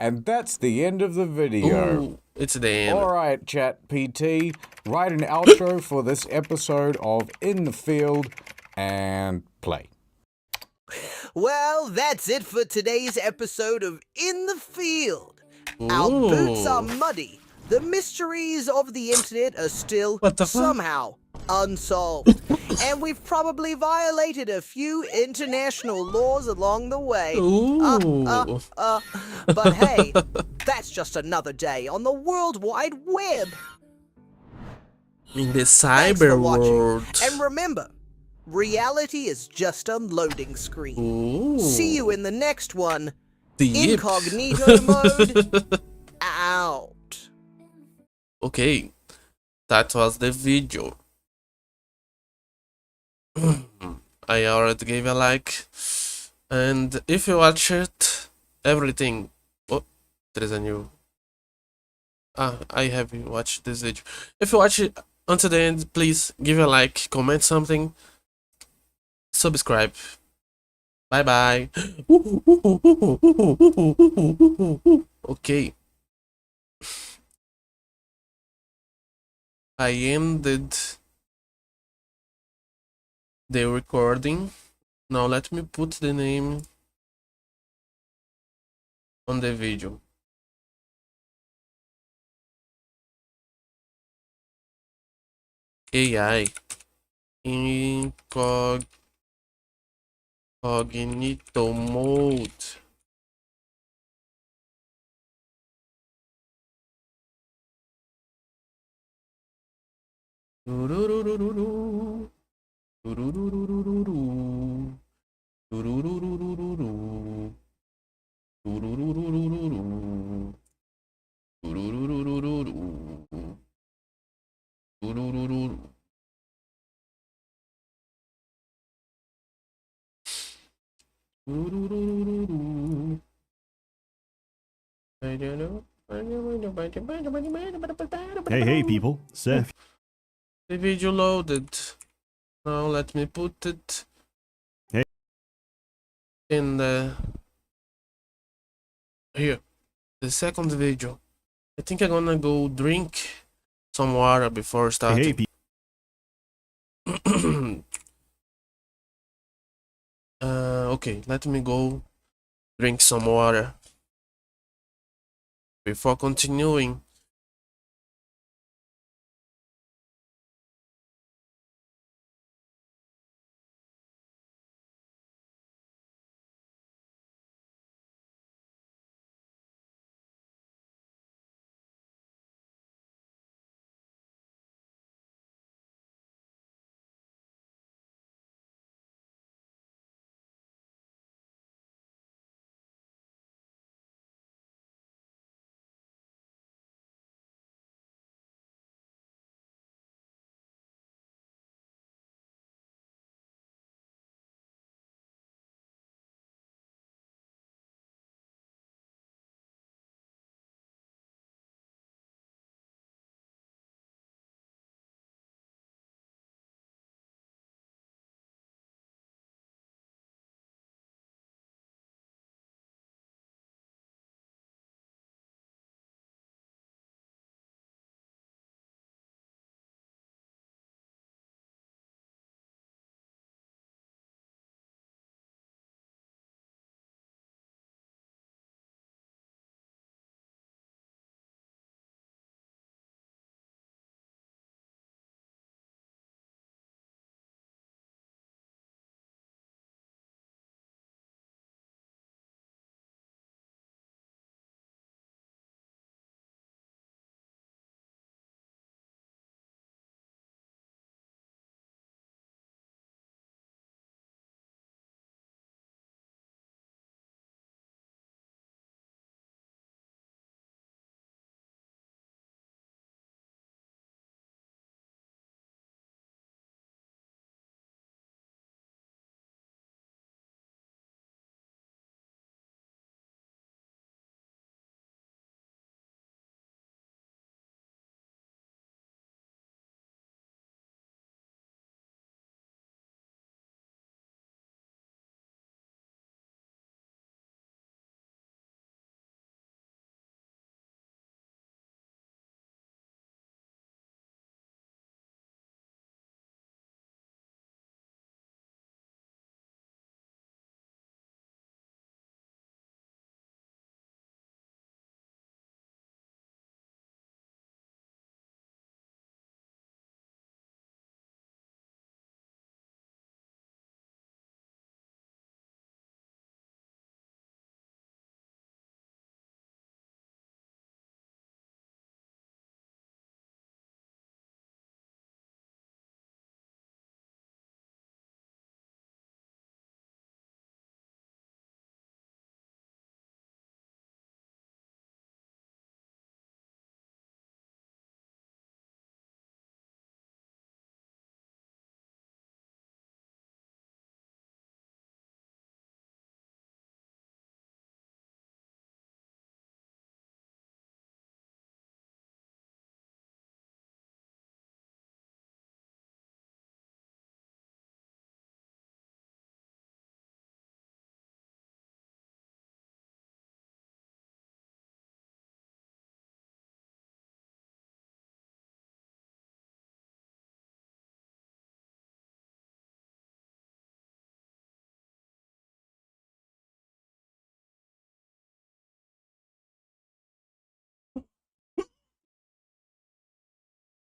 S2: And that's the end of the video.
S1: Ooh, it's the end.
S2: All right, Chat PT, write an outro for this episode of In the Field and play.
S14: Well, that's it for today's episode of In the Field. Our boots are muddy. The mysteries of the internet are still somehow unsolved. And we've probably violated a few international laws along the way. But hey, that's just another day on the World Wide Web.
S1: In the cyber world.
S14: And remember, reality is just a loading screen. See you in the next one. Incognito mode out.
S1: Okay, that was the video. I already gave a like, and if you watch it, everything. Oh, there is a new. I have watched this video. If you watch it until the end, please give a like, comment something, subscribe. Bye bye. Okay. I ended the recording. Now let me put the name on the video. AI incognito mode.
S4: Hey people, Seth.
S1: The video loaded. Now let me put it in the here, the second video. I think I'm gonna go drink some water before starting. Okay, let me go drink some water before continuing.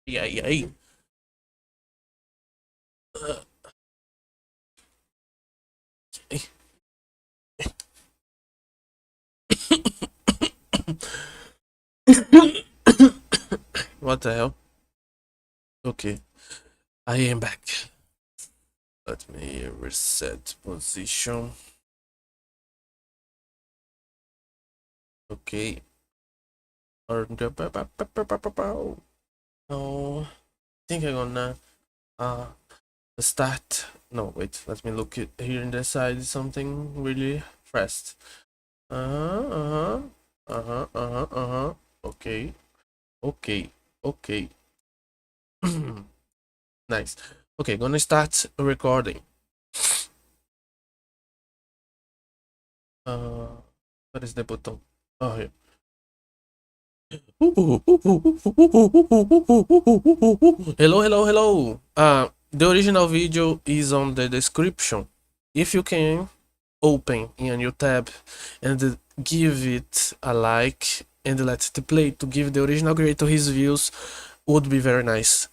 S1: Yeah, yeah. What the hell? Okay, I am back. Let me reset position. Okay. No, I think I'm gonna start. No, wait. Let me look it here in the side. Something really fast. Okay, okay, okay. Nice. Okay, gonna start recording. What is the button? Oh, here. Hello, hello, hello. The original video is on the description. If you can open in a new tab and give it a like and let it play to give the original creator his views, would be very nice.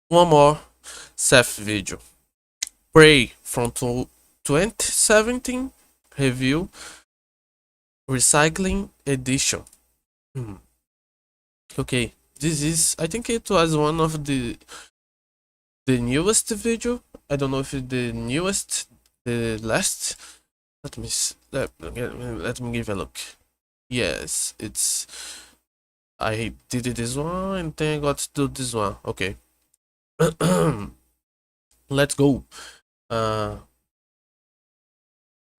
S1: One more Seth video. Prey from 2017 review recycling edition. Okay, this is, I think it was one of the newest video. I don't know if it's the newest, the last. Let me let me give a look. Yes, it's, I did this one and then I got to do this one. Okay. Let's go.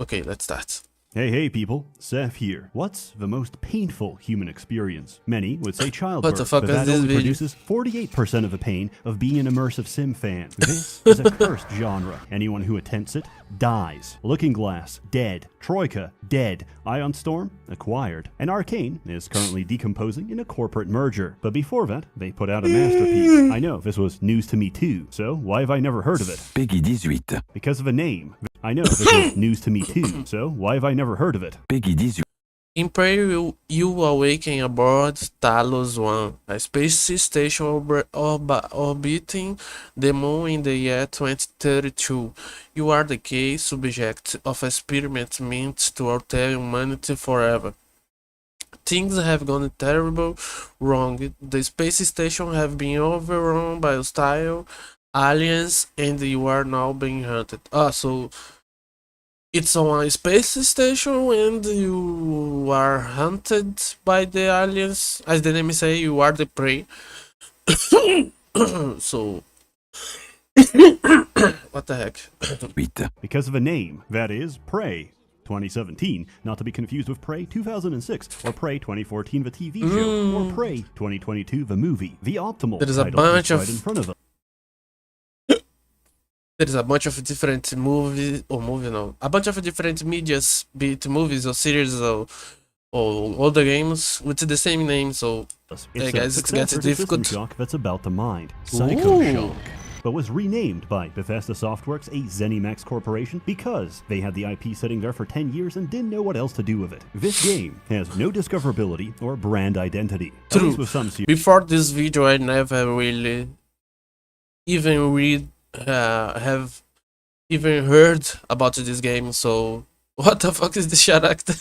S1: Okay, let's start.
S16: Hey people, Seth here. What's the most painful human experience? Many would say childbirth,
S1: What the fuck
S16: but
S1: is
S16: that
S1: this
S16: only
S1: video?
S16: produces 48% of the pain of being an immersive sim fan. This is a cursed genre. Anyone who attempts it dies. Looking Glass, dead. Troika, dead. Ion Storm, acquired. And Arcane is currently decomposing in a corporate merger. But before that, they put out a masterpiece. I know, this was news to me too, so why have I never heard of it?
S17: Peggy 18.
S16: Because of a name. I know, this was news to me too, so why have I never heard of it?
S17: Peggy 18.
S1: In Prey, you awaken aboard Talos 1, a space station orbiting the moon in the year 2032. You are the key subject of an experiment meant to alter humanity forever. Things have gone terribly wrong. The space station have been overrun by hostile aliens and you are now being hunted. So it's on a space station and you are hunted by the aliens. As the name say, you are the prey. So what the heck?
S16: Because of a name, that is Prey 2017, not to be confused with Prey 2006 or Prey 2014 the TV show or Prey 2022 the movie. The optimal
S1: There is a
S16: title
S1: bunch
S16: is
S1: of
S16: right in front of us.
S1: There's a bunch of different movies, a bunch of different medias, be it movies or series or other games with the same name. So, hey guys, it gets difficult.
S16: Shock that's about the mind. Psycho Shock. But was renamed by Bethesda Softworks, a ZeniMax corporation, because they had the IP sitting there for 10 years and didn't know what else to do with it. This game has no discoverability or brand identity. At
S1: True.
S16: least with some
S1: Before this video, I never really even have even heard about this game. So what the fuck is this character?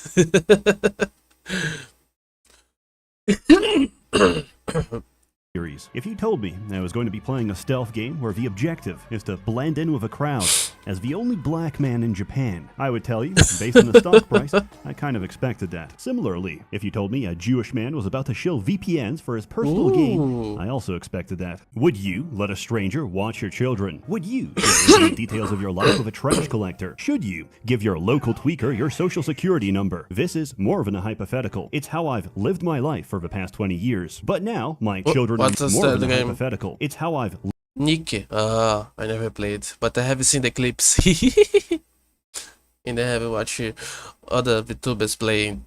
S16: series. If you told me I was going to be playing a stealth game where the objective is to blend in with a crowd as the only black man in Japan, I would tell you, based on the stock price, I kind of expected that. Similarly, if you told me a Jewish man was about to shill VPNs for his personal gain, I also expected that. Would you let a stranger watch your children? Would you share intimate details of your life with a trash collector? Should you give your local tweaker your social security number? This is more than a hypothetical. It's how I've lived my life for the past 20 years. But now, my children are more than a hypothetical. It's how I've...
S1: Nick. I never played, but I have seen the clips. And I have watched other VTubers playing.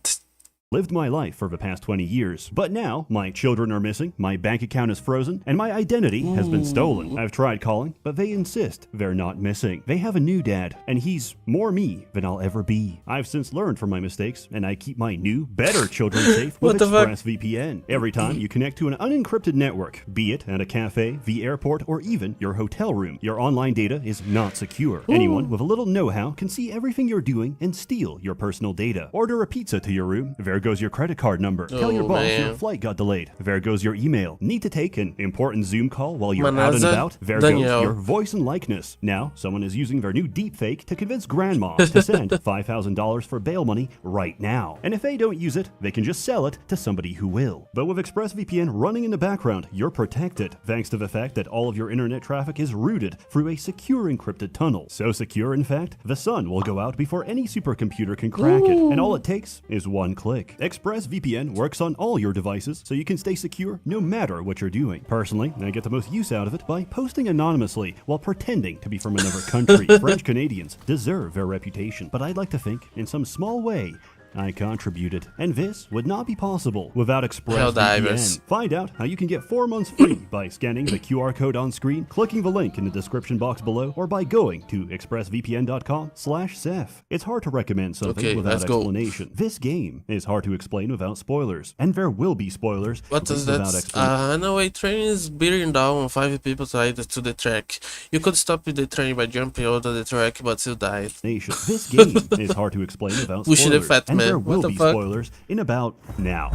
S16: lived my life for the past 20 years, but now my children are missing, my bank account is frozen, and my identity has been stolen. I've tried calling, but they insist they're not missing. They have a new dad, and he's more me than I'll ever be. I've since learned from my mistakes, and I keep my new, better children safe with ExpressVPN. Every time you connect to an unencrypted network, be it at a cafe, the airport, or even your hotel room, your online data is not secure. Anyone with a little know-how can see everything you're doing and steal your personal data. Order a pizza to your room, there goes your credit card number. Tell your boss your flight got delayed. There goes your email. Need to take an important Zoom call while you're out and about. There goes your voice and likeness. Now, someone is using their new deepfake to convince grandma to send $5,000 for bail money right now. And if they don't use it, they can just sell it to somebody who will. But with ExpressVPN running in the background, you're protected, thanks to the fact that all of your internet traffic is routed through a secure encrypted tunnel. So secure, in fact, the sun will go out before any supercomputer can crack it. And all it takes is one click. ExpressVPN works on all your devices, so you can stay secure no matter what you're doing. Personally, I get the most use out of it by posting anonymously while pretending to be from another country. French Canadians deserve their reputation, but I'd like to think, in some small way, I contributed. And this would not be possible without ExpressVPN. Find out how you can get 4 months free by scanning the QR code on screen, clicking the link in the description box below, or by going to expressvpn.com/Seth. It's hard to recommend something without explanation. This game is hard to explain without spoilers, and there will be spoilers
S1: without explanation. Anyway, train is beating down 5 people tied to the track. You could stop the train by jumping out of the track, but you died.
S16: This game is hard to explain without spoilers. There will be spoilers in about now.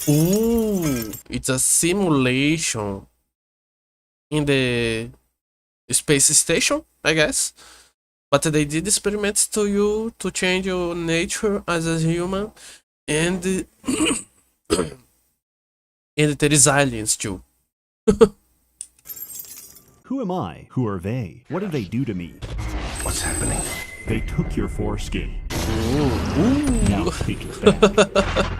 S1: Ooh, it's a simulation in the space station, I guess. But they did experiments to you to change your nature as a human, and and there is aliens too.
S16: Who am I? Who are they? What did they do to me?
S3: What's happening?
S16: They took your foreskin.
S1: Ooh.
S16: Now take it back.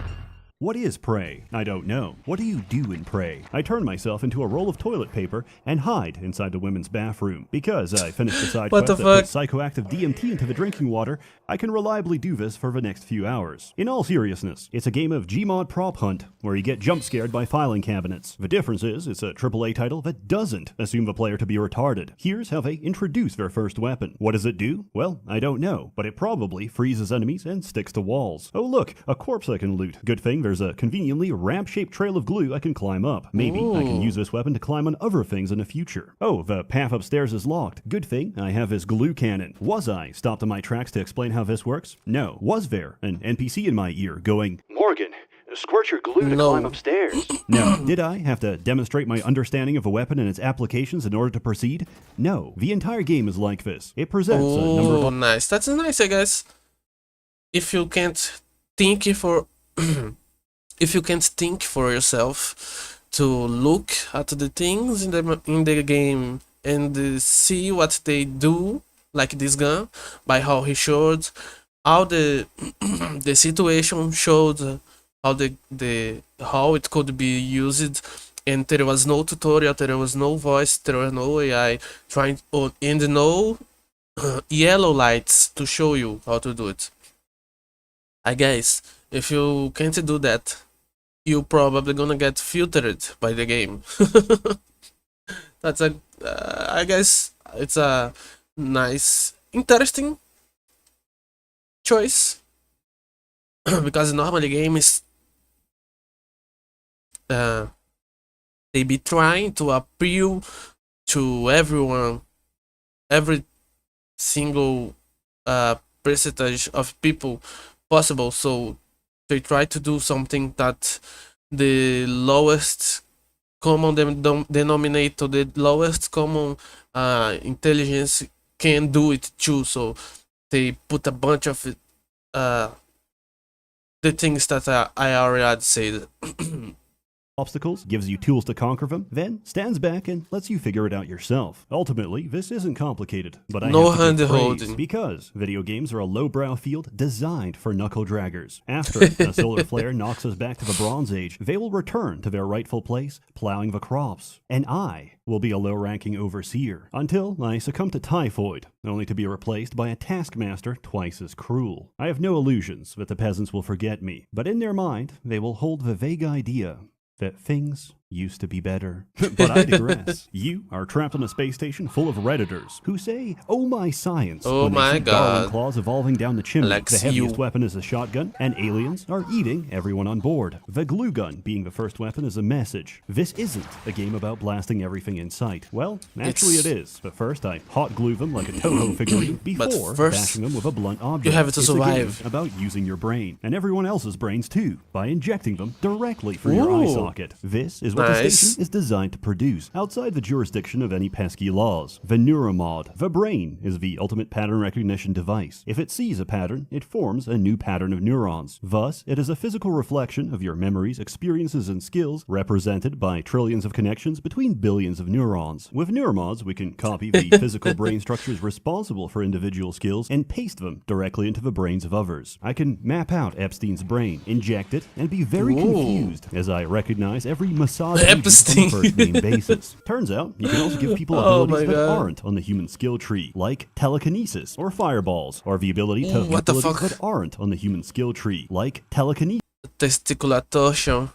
S16: What is Prey? I don't know. What do you do in Prey? I turn myself into a roll of toilet paper and hide inside the women's bathroom. Because I finished the side quest that puts psychoactive DMT into the drinking water, I can reliably do this for the next few hours. In all seriousness, it's a game of Gmod prop hunt, where you get jump scared by filing cabinets. The difference is, it's a AAA title that doesn't assume the player to be retarded. Here's how they introduce their first weapon. What does it do? Well, I don't know, but it probably freezes enemies and sticks to walls. Oh look, a corpse I can loot. Good thing there's a conveniently ramp-shaped trail of glue I can climb up. Maybe I can use this weapon to climb on other things in the future. Oh, the path upstairs is locked. Good thing I have this glue cannon. Was I stopped in my tracks to explain how this works? No. Was there an NPC in my ear going, "Morgan, squirt your glue to climb upstairs"? No. Did I have to demonstrate my understanding of a weapon and its applications in order to proceed? No. The entire game is like this. It presents a number of...
S1: nice. That's nice, I guess. If you can't think for... if you can't think for yourself to look at the things in the game and see what they do, like this gun, by how he showed, how the the situation showed, how it could be used, and there was no tutorial, there was no voice, there was no AI trying, and no yellow lights to show you how to do it. I guess if you can't do that, you're probably gonna get filtered by the game. That's a, I guess it's a nice, interesting choice. Because normally games, they be trying to appeal to everyone, every single percentage of people possible, so they try to do something that the lowest common denominator, the lowest common intelligence can do it too. So they put a bunch of the things that I already said.
S16: obstacles, gives you tools to conquer them, then stands back and lets you figure it out yourself. Ultimately, this isn't complicated, but I
S1: No
S16: have to give
S1: hand-holding.
S16: praise because video games are a lowbrow field designed for knuckle draggers. After a solar flare knocks us back to the Bronze Age, they will return to their rightful place, plowing the crops. And I will be a low-ranking overseer until I succumb to typhoid, only to be replaced by a taskmaster twice as cruel. I have no illusions that the peasants will forget me, but in their mind, they will hold the vague idea that things used to be better. But I digress. You are trapped on a space station full of Redditors who say, "Oh my science,"
S1: Oh
S16: when they
S1: my
S16: see Darwin
S1: God.
S16: claws evolving down the chimney.
S1: Alex,
S16: The heaviest
S1: you-
S16: weapon is a shotgun, and aliens are eating everyone on board. The glue gun being the first weapon is a message. This isn't a game about blasting everything in sight. Well, actually it is. But first I hot glue them like a Toho figurine before
S1: first,
S16: bashing them with a blunt object.
S1: you have to
S16: It's a game
S1: survive.
S16: about using your brain, and everyone else's brains too, by injecting them directly through your eye
S1: Ooh.
S16: socket. This is what the
S1: Nice.
S16: station is designed to produce, outside the jurisdiction of any pesky laws. The neuromod. The brain is the ultimate pattern recognition device. If it sees a pattern, it forms a new pattern of neurons. Thus, it is a physical reflection of your memories, experiences, and skills, represented by trillions of connections between billions of neurons. With neuromods, we can copy the physical brain structures responsible for individual skills and paste them directly into the brains of others. I can map out Epstein's brain, inject it, and be very
S1: Ooh.
S16: confused as I recognize every massage agent
S1: Epstein.
S16: on a first name basis. Turns out, you can also give people
S1: Oh
S16: abilities
S1: my
S16: that
S1: God.
S16: aren't on the human skill tree, like telekinesis or fireballs, or the ability to
S1: Ooh, what the
S16: abilities
S1: fuck?
S16: that aren't on the human skill tree, like telekinesis.
S1: Testiculation.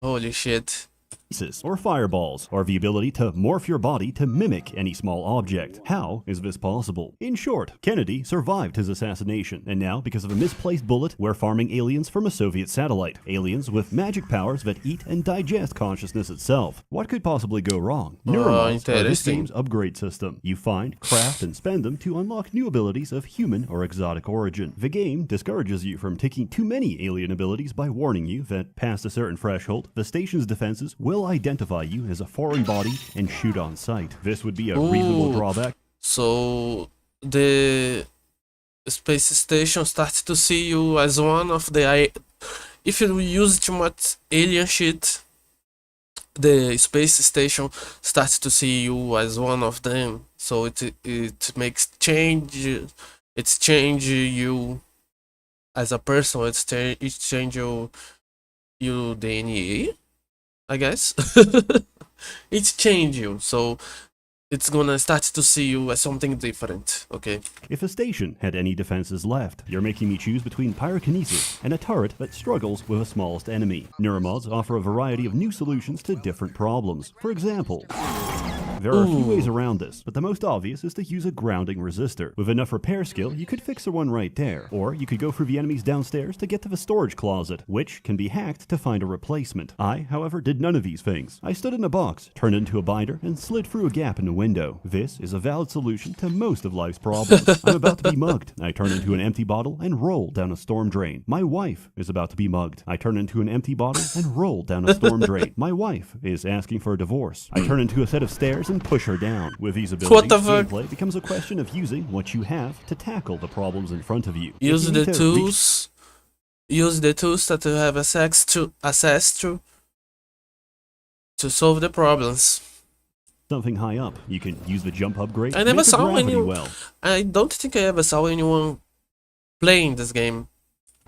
S1: Holy shit.
S16: Or fireballs, or the ability to morph your body to mimic any small object. How is this possible? In short, Kennedy survived his assassination, and now, because of a misplaced bullet, we're farming aliens from a Soviet satellite. Aliens with magic powers that eat and digest consciousness itself. What could possibly go wrong? Neuromods are this
S1: interesting.
S16: game's upgrade system. You find, craft, and spend them to unlock new abilities of human or exotic origin. The game discourages you from taking too many alien abilities by warning you that past a certain threshold, the station's defenses will identify you as a foreign body and shoot on sight. This would be a reasonable
S1: Ooh.
S16: drawback.
S1: So the space station starts to see you as one of the. If you use too much alien shit, the space station starts to see you as one of them. So it makes change. It's change you as a person. It's change you DNA, I guess. It's change you. So it's gonna start to see you as something different, okay?
S16: If a station had any defenses left, you're making me choose between pyrokinesis and a turret that struggles with the smallest enemy. Neuromods offer a variety of new solutions to different problems. For example, there are a few ways around this, but the most obvious is to use a grounding resistor. With enough repair skill, you could fix the one right there. Or you could go through the enemies downstairs to get to the storage closet, which can be hacked to find a replacement. I, however, did none of these things. I stood in a box, turned into a binder, and slid through a gap in the window. This is a valid solution to most of life's problems. I'm about to be mugged. I turn into an empty bottle and roll down a storm drain. My wife is about to be mugged. I turn into an empty bottle and roll down a storm drain. My wife is asking for a divorce. I turn into a set of stairs and push her down. With these abilities,
S1: What the fuck?
S16: gameplay becomes a question of using what you have to tackle the problems in front of you. If
S1: Use
S16: you
S1: the
S16: need to reach
S1: tools. Use the tools that you have access to solve the problems.
S16: something high up, you can use the jump upgrade.
S1: I never
S16: make the
S1: saw
S16: gravity
S1: anyone.
S16: well.
S1: I don't think I ever saw anyone playing this game.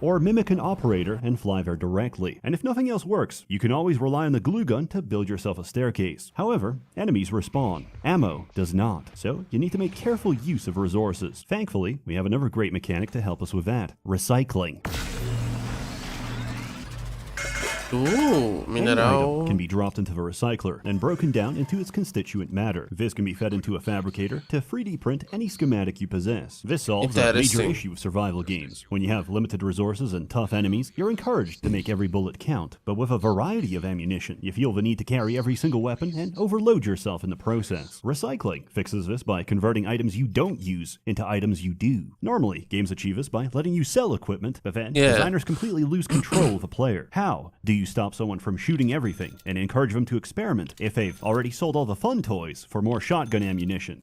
S16: Or mimic an operator and fly there directly. And if nothing else works, you can always rely on the glue gun to build yourself a staircase. However, enemies respawn. Ammo does not. So you need to make careful use of resources. Thankfully, we have another great mechanic to help us with that. Recycling.
S1: Ooh,
S16: Any
S1: mineral.
S16: item can be dropped into the recycler and broken down into its constituent matter. This can be fed into a fabricator to 3D print any schematic you possess. This solves a major
S1: Interesting.
S16: issue with survival games. When you have limited resources and tough enemies, you're encouraged to make every bullet count. But with a variety of ammunition, you feel the need to carry every single weapon and overload yourself in the process. Recycling fixes this by converting items you don't use into items you do. Normally, games achieve this by letting you sell equipment, but then designers completely lose control of the player. How do you stop someone from shooting everything and encourage them to experiment if they've already sold all the fun toys for more shotgun ammunition?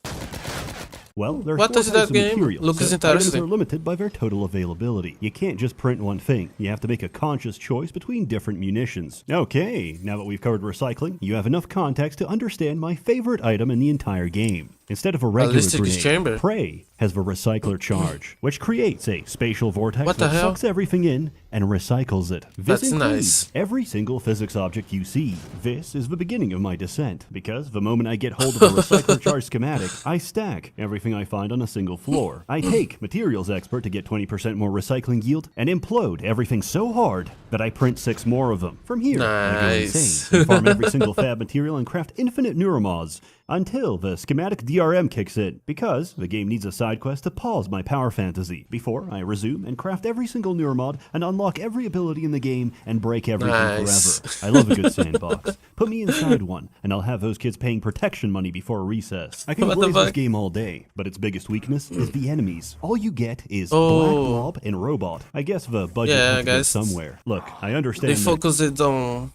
S16: Well, there are
S1: What
S16: four
S1: is
S16: types
S1: that
S16: of
S1: game?
S16: materials,
S1: Looks
S16: so items
S1: interesting.
S16: are limited by their total availability. You can't just print one thing. You have to make a conscious choice between different munitions. Okay, now that we've covered recycling, you have enough context to understand my favorite item in the entire game. Instead of a regular
S1: Ballistic
S16: grenade,
S1: chamber.
S16: Prey has the recycler charge, which creates a spatial vortex
S1: What the
S16: that
S1: hell?
S16: sucks everything in and recycles it. This
S1: That's
S16: includes
S1: nice.
S16: every single physics object you see. This is the beginning of my descent, because the moment I get hold of a recycler charge schematic, I stack everything I find on a single floor. I take Materials Expert to get 20% more recycling yield, and implode everything so hard that I print 6 more of them. From here, I go
S1: Nice.
S16: insane and farm every single fab material and craft infinite neuromods until the schematic DRM kicks in, because the game needs a side quest to pause my power fantasy before I resume and craft every single neuromod and unlock every ability in the game and break everything
S1: Nice.
S16: forever. I love a good sandbox. Put me inside one, and I'll have those kids paying protection money before recess. I can
S1: What the
S16: blaze this
S1: fuck?
S16: game all day, but its biggest weakness is the enemies. All you get is Black
S1: Oh.
S16: Blob and Robot. I guess the budget
S1: Yeah,
S16: had to go
S1: guys.
S16: somewhere. Look, I
S1: They
S16: understand that
S1: focus it on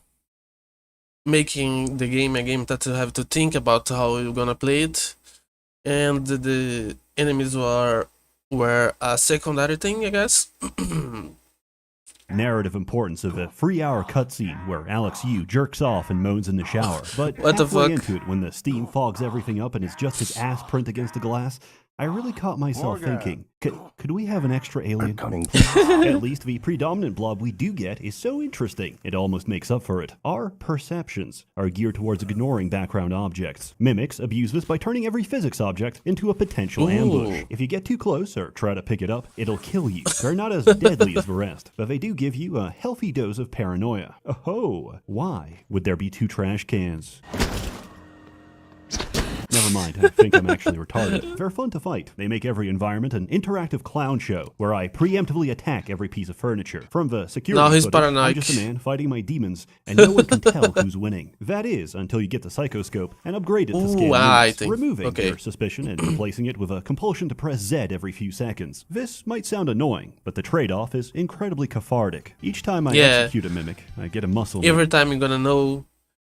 S1: making the game a game that you have to think about how you're gonna play it, and the enemies were a secondary thing, I guess.
S16: narrative importance of a 3-hour cutscene where Alex Yu jerks off and moans in the shower. But
S1: What the
S16: halfway
S1: fuck?
S16: into it, when the steam fogs everything up and it's just his ass print against the glass, I really caught myself thinking, could we have an extra alien? At least the predominant blob we do get is so interesting, it almost makes up for it. Our perceptions are geared towards ignoring background objects. Mimics abuse this by turning every physics object into a potential ambush. If you get too close or try to pick it up, it'll kill you. They're not as deadly as the rest, but they do give you a healthy dose of paranoia. Oh, why would there be 2 trash cans? Never mind, I think I'm actually retarded. They're fun to fight. They make every environment an interactive clown show, where I preemptively attack every piece of furniture. From the security
S1: Now he's
S16: footage, I'm
S1: paranoid.
S16: just a man fighting my demons, and no one can tell who's winning. That is, until you get the psychoscope and upgrade it to
S1: Ooh,
S16: scan
S1: I
S16: units,
S1: think-
S16: removing
S1: okay.
S16: their suspicion and replacing it with a compulsion to press Z every few seconds. This might sound annoying, but the trade-off is incredibly cathartic. Each time I
S1: Yeah.
S16: execute a mimic, I get a muscle
S1: Every time you're gonna know,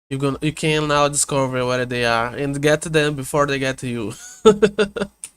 S1: you can now discover where they are and get to them before they get to you.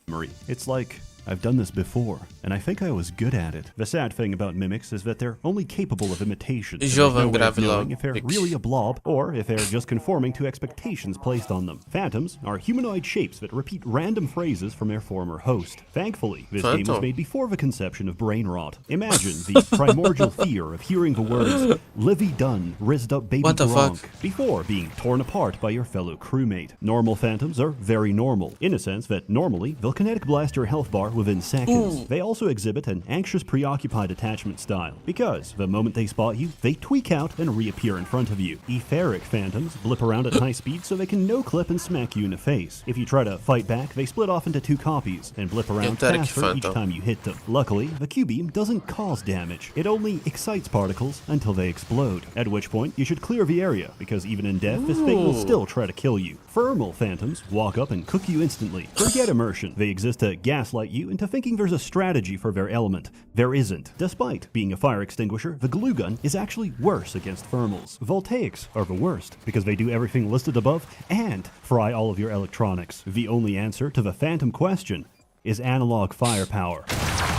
S16: memory. It's like I've done this before, and I think I was good at it. The sad thing about mimics is that they're only capable of imitation. So there's no way of knowing if they're really a blob, or if they're just conforming to expectations placed on them. Phantoms are humanoid shapes that repeat random phrases from their former host. Thankfully, this game was
S1: Phantom.
S16: made before the conception of brain rot. Imagine the primordial fear of hearing the words, "Livy Dunn, rizzed up baby
S1: What the
S16: Gronk,"
S1: fuck?
S16: before being torn apart by your fellow crewmate. Normal phantoms are very normal, in a sense that normally they'll kinetic blast your health bar within seconds.
S1: Ooh.
S16: They also exhibit an anxious, preoccupied attachment style, because the moment they spot you, they tweak out and reappear in front of you. Etheric phantoms blip around at high speed so they can no-clip and smack you in the face. If you try to fight back, they split off into 2 copies and blip around
S1: Etheric
S16: faster each
S1: phantom.
S16: time you hit them. Luckily, the Q-beam doesn't cause damage. It only excites particles until they explode, at which point you should clear the area, because even in death, this thing will
S1: Ooh.
S16: still try to kill you. Thermal phantoms walk up and cook you instantly. Forget immersion. They exist to gaslight you into thinking there's a strategy for their element. There isn't. Despite being a fire extinguisher, the glue gun is actually worse against thermals. Voltaics are the worst, because they do everything listed above and fry all of your electronics. The only answer to the phantom question is analog firepower.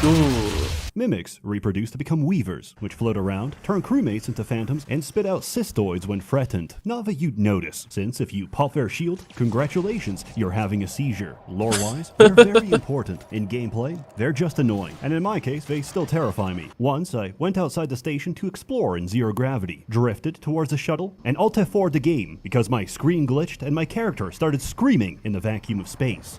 S1: Ooh.
S16: Mimics reproduce to become weavers, which float around, turn crewmates into phantoms, and spit out cystoids when threatened. Not that you'd notice, since if you pop their shield, congratulations, you're having a seizure. Lore-wise, they're very important. In gameplay, they're just annoying, and in my case, they still terrify me. Once, I went outside the station to explore in zero gravity, drifted towards the shuttle, and alt-F4'd the game because my screen glitched and my character started screaming in the vacuum of space.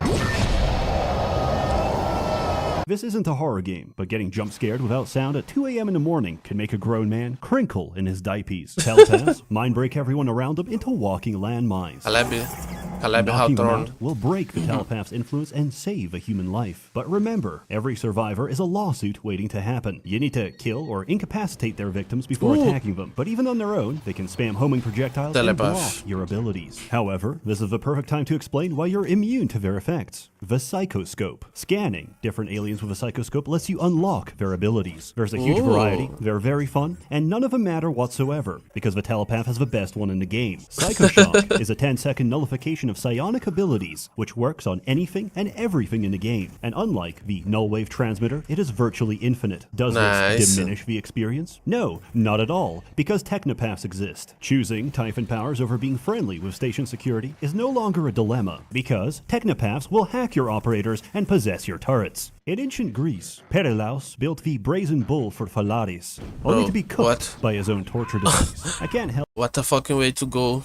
S16: This isn't a horror game, but getting jump scared without sound at 2 a.m. in the morning can make a grown man crinkle in his diapers. Telepaths mind break everyone around them into walking landmines.
S1: Caleb
S16: Knocking them
S1: Hawthorne.
S16: out will break the telepath's influence and save a human life. But remember, every survivor is a lawsuit waiting to happen. You need to kill or incapacitate their victims before
S1: Ooh.
S16: attacking them. But even on their own, they can spam homing projectiles and block
S1: Telepath.
S16: your abilities. However, this is the perfect time to explain why you're immune to their effects. The psychoscope. Scanning different aliens with a psychoscope lets you unlock their abilities. There's a huge
S1: Ooh.
S16: variety, they're very fun, and none of them matter whatsoever, because the telepath has the best one in the game. Psychoshock is a 10-second nullification of psionic abilities, which works on anything and everything in the game. And unlike the null wave transmitter, it is virtually infinite. Does this diminish the experience? No, not at all, because technopaths exist. Choosing Typhon powers over being friendly with station security is no longer a dilemma, because technopaths will hack your operators and possess your turrets. In ancient Greece, Perilaus built the brazen bull for Phalaris, only to be cooked by his own torture device. I can't help
S1: what a fucking way to go.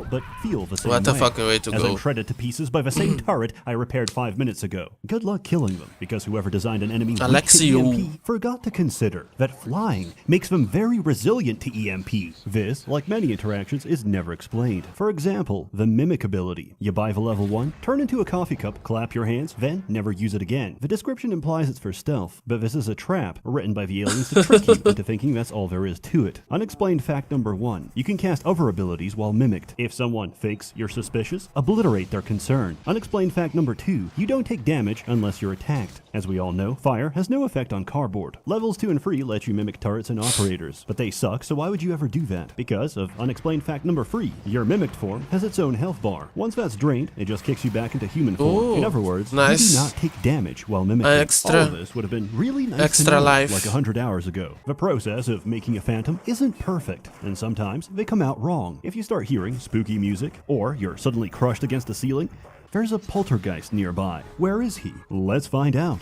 S16: But feel the same
S1: what a fucking way to
S16: as
S1: go.
S16: I'm shredded to pieces by the same turret I repaired 5 minutes ago. Good luck killing them, because whoever designed an enemy weak to EMP forgot to consider that flying makes them very resilient to EMP. This, like many interactions, is never explained. For example, the mimic ability. You buy the level 1, turn into a coffee cup, clap your hands, then never use it again. The description implies it's for stealth, but this is a trap written by the aliens to trick you into thinking that's all there is to it. Unexplained fact number 1. You can cast other abilities while mimicked. If someone thinks you're suspicious, obliterate their concern. Unexplained fact number 2. You don't take damage unless you're attacked. As we all know, fire has no effect on cardboard. Levels 2 and 3 let you mimic turrets and operators, but they suck, so why would you ever do that? Because of unexplained fact number 3. Your mimicked form has its own health bar. Once that's drained, it just kicks you back into human form. In other words, you do not take damage while mimicking. All of this would have been really nice to know, like 100 hours ago. The process of making a phantom isn't perfect, and sometimes they come out wrong. If you start hearing spooky music, or you're suddenly crushed against the ceiling, there's a poltergeist nearby. Where is he? Let's find out.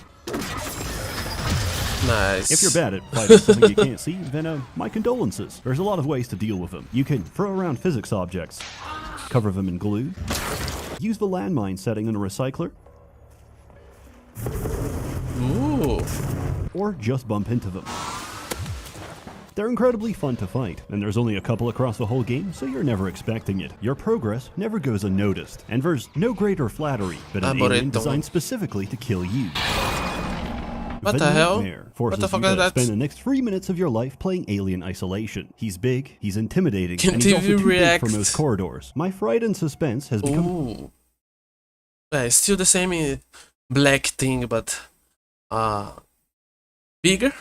S1: Nice.
S16: If you're bad at fighting something you can't see, then my condolences. There's a lot of ways to deal with them. You can throw around physics objects, cover them in glue, use the landmine setting on a recycler, or just bump into them. They're incredibly fun to fight, and there's only a couple across the whole game, so you're never expecting it. Your progress never goes unnoticed, and there's no greater flattery than an alien designed specifically to kill you.
S1: What the hell?
S16: Forces
S1: What the fuck
S16: you
S1: is
S16: to
S1: that?
S16: spend the next 3 minutes of your life playing Alien Isolation. He's big, he's intimidating,
S1: Can
S16: and he's also
S1: TV
S16: too big
S1: react?
S16: for most corridors. My fright and suspense has become...
S1: Ooh. It's still the same black thing, but bigger?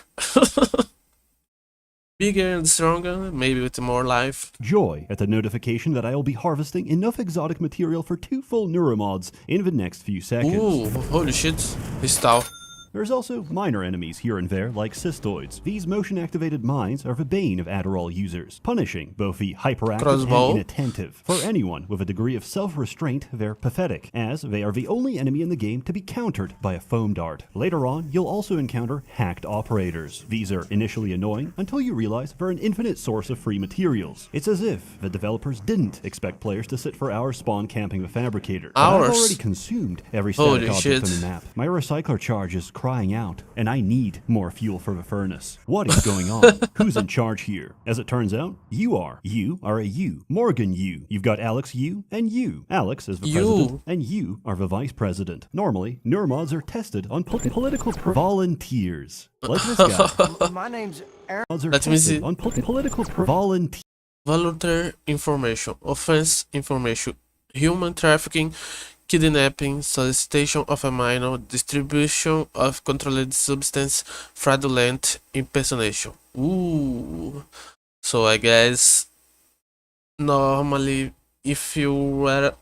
S1: Bigger and stronger, maybe with more life.
S16: joy at the notification that I will be harvesting enough exotic material for 2 full neuromods in the next few seconds.
S1: Ooh, holy shit. His style.
S16: There's also minor enemies here and there, like cystoids. These motion-activated mines are the bane of Adderall users, punishing both the hyperactive and inattentive. For anyone with a degree of self-restraint, they're pathetic, as they are the only enemy in the game to be countered by a foam dart. Later on, you'll also encounter hacked operators. These are initially annoying until you realize they're an infinite source of free materials. It's as if the developers didn't expect players to sit for hours spawn camping the fabricator.
S1: Hours?
S16: I've already consumed every
S1: Holy
S16: static object
S1: shit.
S16: on the map. My recycler charge is crying out, and I need more fuel for the furnace. What is going on? Who's in charge here? As it turns out, you are. You are a you. Morgan you. You've got Alex you and you. Alex is the president, and you are the vice president. Normally, neuromods are tested on political volunteers. Like this guy.
S17: My name's Aaron.
S1: Let me see.
S16: On political volunteers.
S1: Volunteer information, offense information, human trafficking, kidnapping, solicitation of a minor, distribution of controlled substance, fraudulent impersonation. Ooh. So I guess normally if you were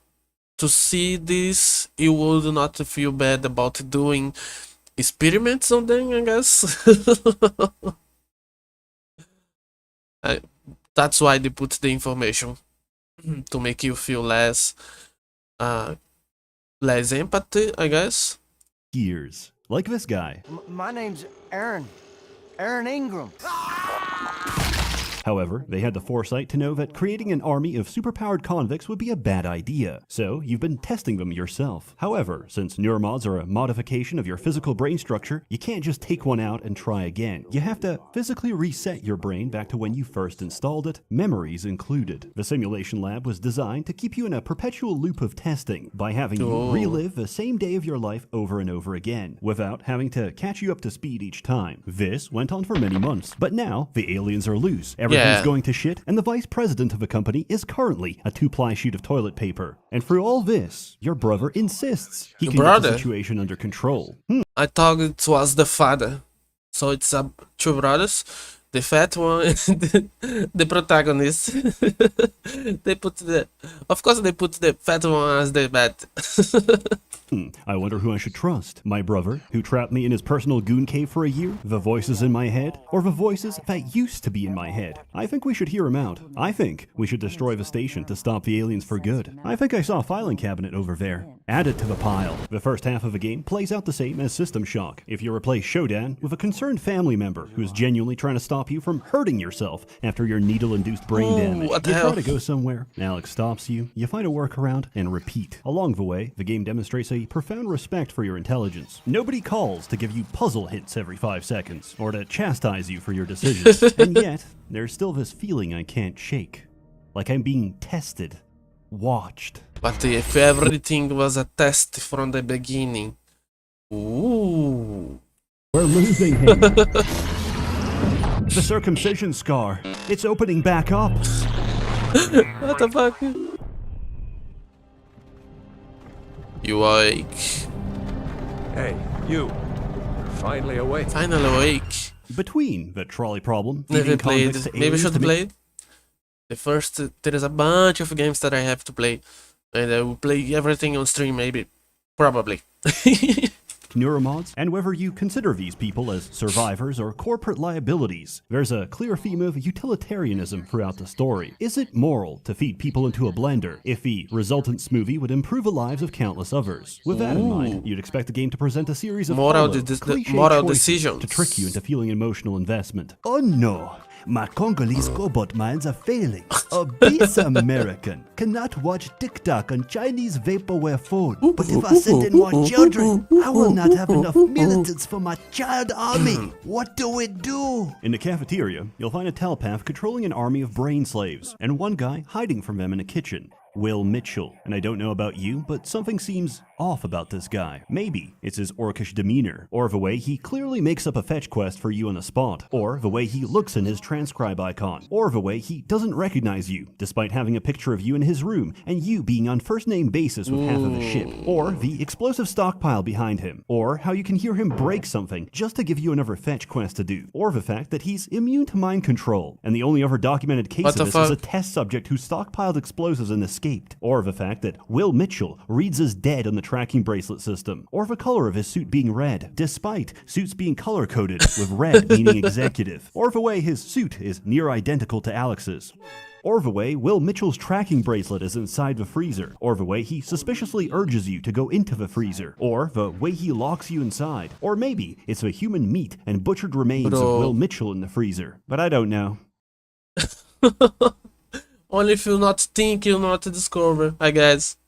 S1: to see this, you would not feel bad about doing experiments on them, I guess. That's why they put the information to make you feel less empathy, I guess.
S16: Years. Like this guy.
S17: My name's Aaron. Aaron Ingram.
S16: However, they had the foresight to know that creating an army of superpowered convicts would be a bad idea, so you've been testing them yourself. However, since neuromods are a modification of your physical brain structure, you can't just take one out and try again. You have to physically reset your brain back to when you first installed it, memories included. The simulation lab was designed to keep you in a perpetual loop of testing by having you relive the same day of your life over and over again, without having to catch you up to speed each time. This went on for many months, but now the aliens are loose. Everything's going to shit, and the vice president of the company is currently a 2-ply sheet of toilet paper. And through all this, your brother insists he can get the situation under control.
S1: I thought it was the father. So it's two brothers. The fat one is the protagonist. Of course they put the fat one as the bad.
S16: I wonder who I should trust. My brother, who trapped me in his personal goon cave for a year? The voices in my head? Or the voices that used to be in my head? I think we should hear him out. I think we should destroy the station to stop the aliens for good. I think I saw a filing cabinet over there. Add it to the pile. The first half of the game plays out the same as System Shock. If you replace Shodan with a concerned family member who's genuinely trying to stop you from hurting yourself after your needle-induced brain damage,
S1: what the
S16: you
S1: hell?
S16: try to go somewhere, Alex stops you, you find a workaround, and repeat. Along the way, the game demonstrates a profound respect for your intelligence. Nobody calls to give you puzzle hints every 5 seconds, or to chastise you for your decisions. And yet, there's still this feeling I can't shake. Like I'm being tested. Watched.
S1: But if everything was a test from the beginning. Ooh.
S16: We're losing him. The circumcision scar. It's opening back up.
S1: What the fuck? You awake.
S8: Hey, you. You're finally awake.
S1: Finally awake.
S16: Between the trolley problem,
S1: Never
S16: feeding
S1: played.
S16: convicts to
S1: Maybe I
S16: aliens
S1: should
S16: to
S1: play. The first, there is a bunch of games that I have to play, and I will play everything on stream. Maybe, probably.
S16: neuromods, and whether you consider these people as survivors or corporate liabilities. There's a clear theme of utilitarianism throughout the story. Is it moral to feed people into a blender if the resultant smoothie would improve the lives of countless others? With that in mind, you'd expect the game to present a series of
S1: moral
S16: choices
S1: decisions
S16: to trick you into feeling emotional investment. Oh no! My Congolese cobalt minds are failing. A base American cannot watch TikTok on Chinese vaporware phone. But if I send in more children, I will not have enough militants for my child army. What do we do? In the cafeteria, you'll find a telepath controlling an army of brain slaves, and one guy hiding from them in a kitchen. Will Mitchell. And I don't know about you, but something seems off about this guy. Maybe it's his orcish demeanor, or the way he clearly makes up a fetch quest for you on the spot, or the way he looks in his transcribe icon, or the way he doesn't recognize you, despite having a picture of you in his room, and you being on first name basis with half of the ship, or the explosive stockpile behind him, or how you can hear him break something just to give you another fetch quest to do, or the fact that he's immune to mind control, and the only other documented case of this is a test subject who stockpiled explosives and escaped, or the fact that Will Mitchell reads as dead on the tracking bracelet system, or the color of his suit being red, despite suits being color-coded with red meaning executive, or the way his suit is near identical to Alex's. Or the way Will Mitchell's tracking bracelet is inside the freezer, or the way he suspiciously urges you to go into the freezer, or the way he locks you inside, or maybe it's the human meat and butchered remains of Will Mitchell in the freezer. But I don't know.
S1: Only if you not think, you not discover, I guess.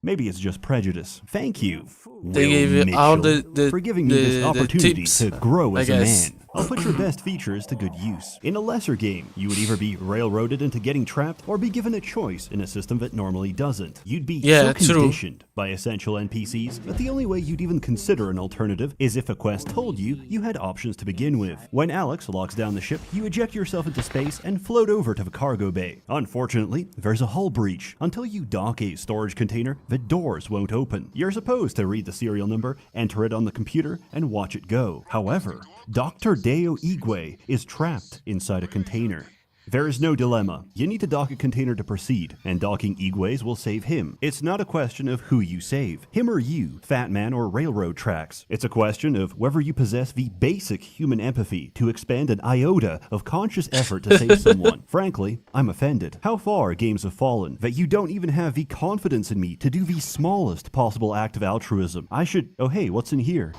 S16: Maybe it's just prejudice. Thank you,
S1: They
S16: Will
S1: gave you
S16: Mitchell,
S1: all the
S16: for giving me this opportunity
S1: tips,
S16: to grow
S1: I
S16: as a
S1: guess.
S16: man. I'll put your best features to good use. In a lesser game, you would either be railroaded into getting trapped or be given a choice in a system that normally doesn't. You'd be so conditioned by essential NPCs that the only way you'd even consider an alternative is if a quest told you you had options to begin with. When Alex locks down the ship, you eject yourself into space and float over to the cargo bay. Unfortunately, there's a hull breach. Until you dock a storage container, the doors won't open. You're supposed to read the serial number, enter it on the computer, and watch it go. However, Dr. Deo Igwe is trapped inside a container. There is no dilemma. You need to dock a container to proceed, and docking Igwe's will save him. It's not a question of who you save, him or you, Fat Man or railroad tracks. It's a question of whether you possess the basic human empathy to expand an iota of conscious effort to save someone. Frankly, I'm offended. How far games have fallen that you don't even have the confidence in me to do the smallest possible act of altruism. I should... Oh hey, what's in here?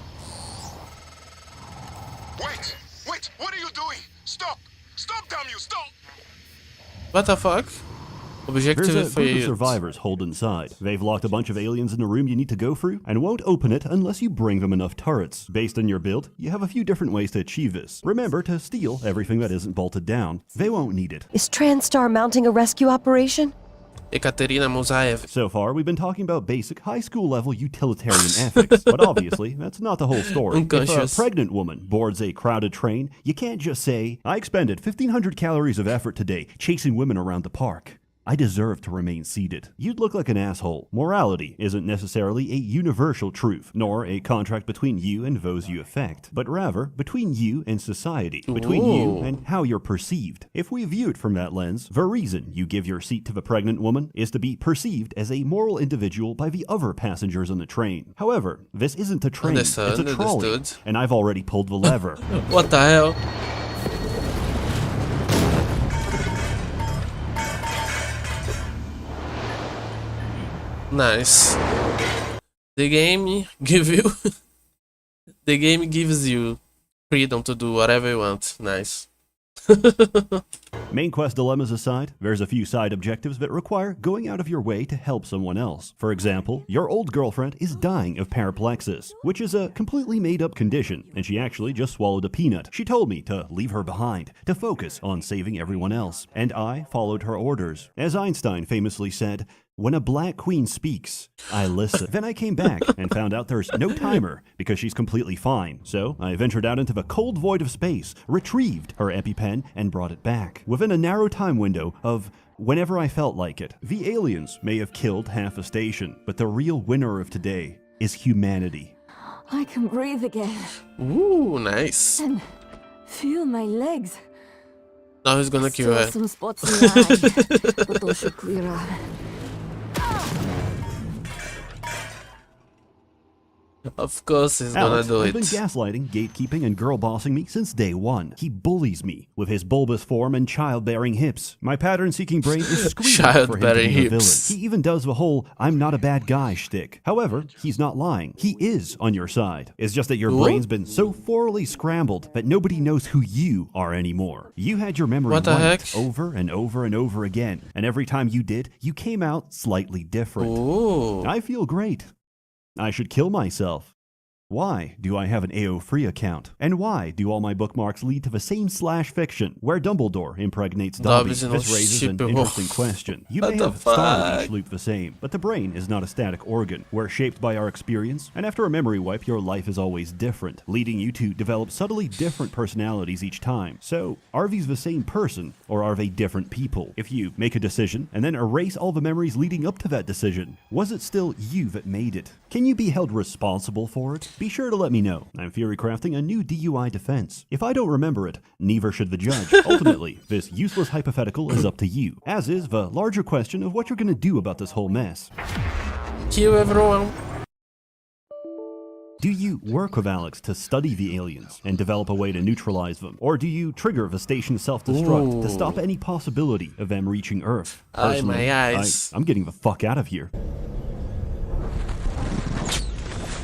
S18: Wait, what are you doing? Stop! Stop, damn you, stop!
S1: What the fuck? Objective
S16: There's a group of
S1: failed.
S16: survivors holed inside. They've locked a bunch of aliens in the room you need to go through, and won't open it unless you bring them enough turrets. Based on your build, you have a few different ways to achieve this. Remember to steal everything that isn't bolted down. They won't need it.
S19: Is TranStar mounting a rescue operation?
S1: Ekaterina Mozaev.
S16: So far, we've been talking about basic high school level utilitarian ethics, but obviously, that's not the whole story. If a pregnant woman boards a crowded train, you can't just say, I expended 1,500 calories of effort today chasing women around the park. I deserve to remain seated. You'd look like an asshole. Morality isn't necessarily a universal truth, nor a contract between you and those you affect, but rather between you and society, between you and how you're perceived. If we view it from that lens, the reason you give your seat to the pregnant woman is to be perceived as a moral individual by the other passengers on the train. However, this isn't a train, it's a trolley, and I've already pulled the lever.
S1: What the hell? Nice. The game gives you freedom to do whatever you want. Nice.
S16: Main quest dilemmas aside, there's a few side objectives that require going out of your way to help someone else. For example, your old girlfriend is dying of paraplexis, which is a completely made-up condition, and she actually just swallowed a peanut. She told me to leave her behind, to focus on saving everyone else, and I followed her orders. As Einstein famously said, "When a black queen speaks, I listen." Then I came back and found out there's no timer because she's completely fine. So I ventured out into the cold void of space, retrieved her EpiPen, and brought it back. Within a narrow time window of whenever I felt like it. The aliens may have killed half a station, but the real winner of today is humanity.
S12: I can breathe again.
S1: Ooh, nice.
S12: And feel my legs.
S1: Now he's gonna kill her.
S12: Some spots in the eye, but those should clear up.
S1: Of course he's gonna do
S16: has
S1: it.
S16: been gaslighting, gatekeeping, and girl bossing me since day one. He bullies me with his bulbous form and childbearing hips. My pattern-seeking brain is screaming for him to be the villain. He even does the whole "I'm not a bad guy" shtick. However, he's not lying. He is on your side. It's just that your brain's been so thoroughly scrambled that nobody knows who you are anymore. You had your memory wiped over and over and over again, and every time you did, you came out slightly different. I feel great. I should kill myself. Why do I have an AO free account? And why do all my bookmarks lead to the same slash fiction where Dumbledore impregnates Dobby? This raises an interesting question. You may have started each loop the same, but the brain is not a static organ. We're shaped by our experience, and after a memory wipe, your life is always different, leading you to develop subtly different personalities each time. So, are these the same person, or are they different people? If you make a decision, and then erase all the memories leading up to that decision, was it still you that made it? Can you be held responsible for it? Be sure to let me know. I'm theory crafting a new DUI defense. If I don't remember it, neither should the judge. Ultimately, this useless hypothetical is up to you, as is the larger question of what you're gonna do about this whole mess.
S1: Kill everyone.
S16: Do you work with Alex to study the aliens and develop a way to neutralize them? Or do you trigger the station's self-destruct to stop any possibility of them reaching Earth? Personally, I'm getting the fuck out of here.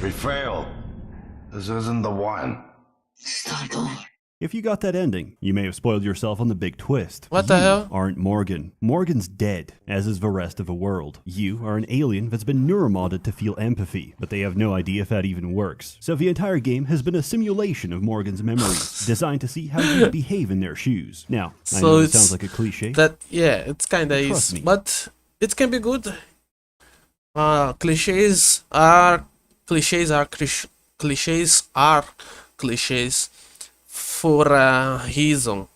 S18: We failed. This isn't the one.
S16: If you got that ending, you may have spoiled yourself on the big twist.
S1: What the hell?
S16: You aren't Morgan. Morgan's dead, as is the rest of the world. You are an alien that's been neuromodded to feel empathy, but they have no idea if that even works. So the entire game has been a simulation of Morgan's memories, designed to see how you behave in their shoes. Now, I know it sounds like a cliche.
S1: It's kinda is, but it can be good. Cliches are cliches for a reason.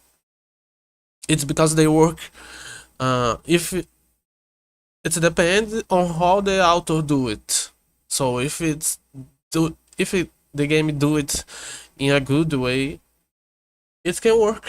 S1: It's because they work. If it depends on how the author do it. So if the game do it in a good way, it can work.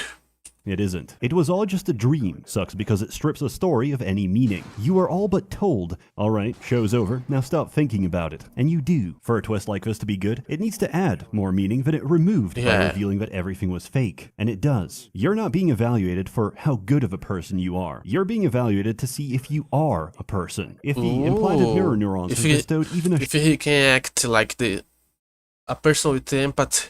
S16: It isn't. It was all just a dream. Sucks because it strips a story of any meaning. You are all but told, alright, show's over, now stop thinking about it. And you do. For a twist like this to be good, it needs to add more meaning than it removed by revealing that everything was fake. And it does. You're not being evaluated for how good of a person you are. You're being evaluated to see if you are a person. If the implanted mirror neurons have bestowed even a...
S1: If he can act like a person with empathy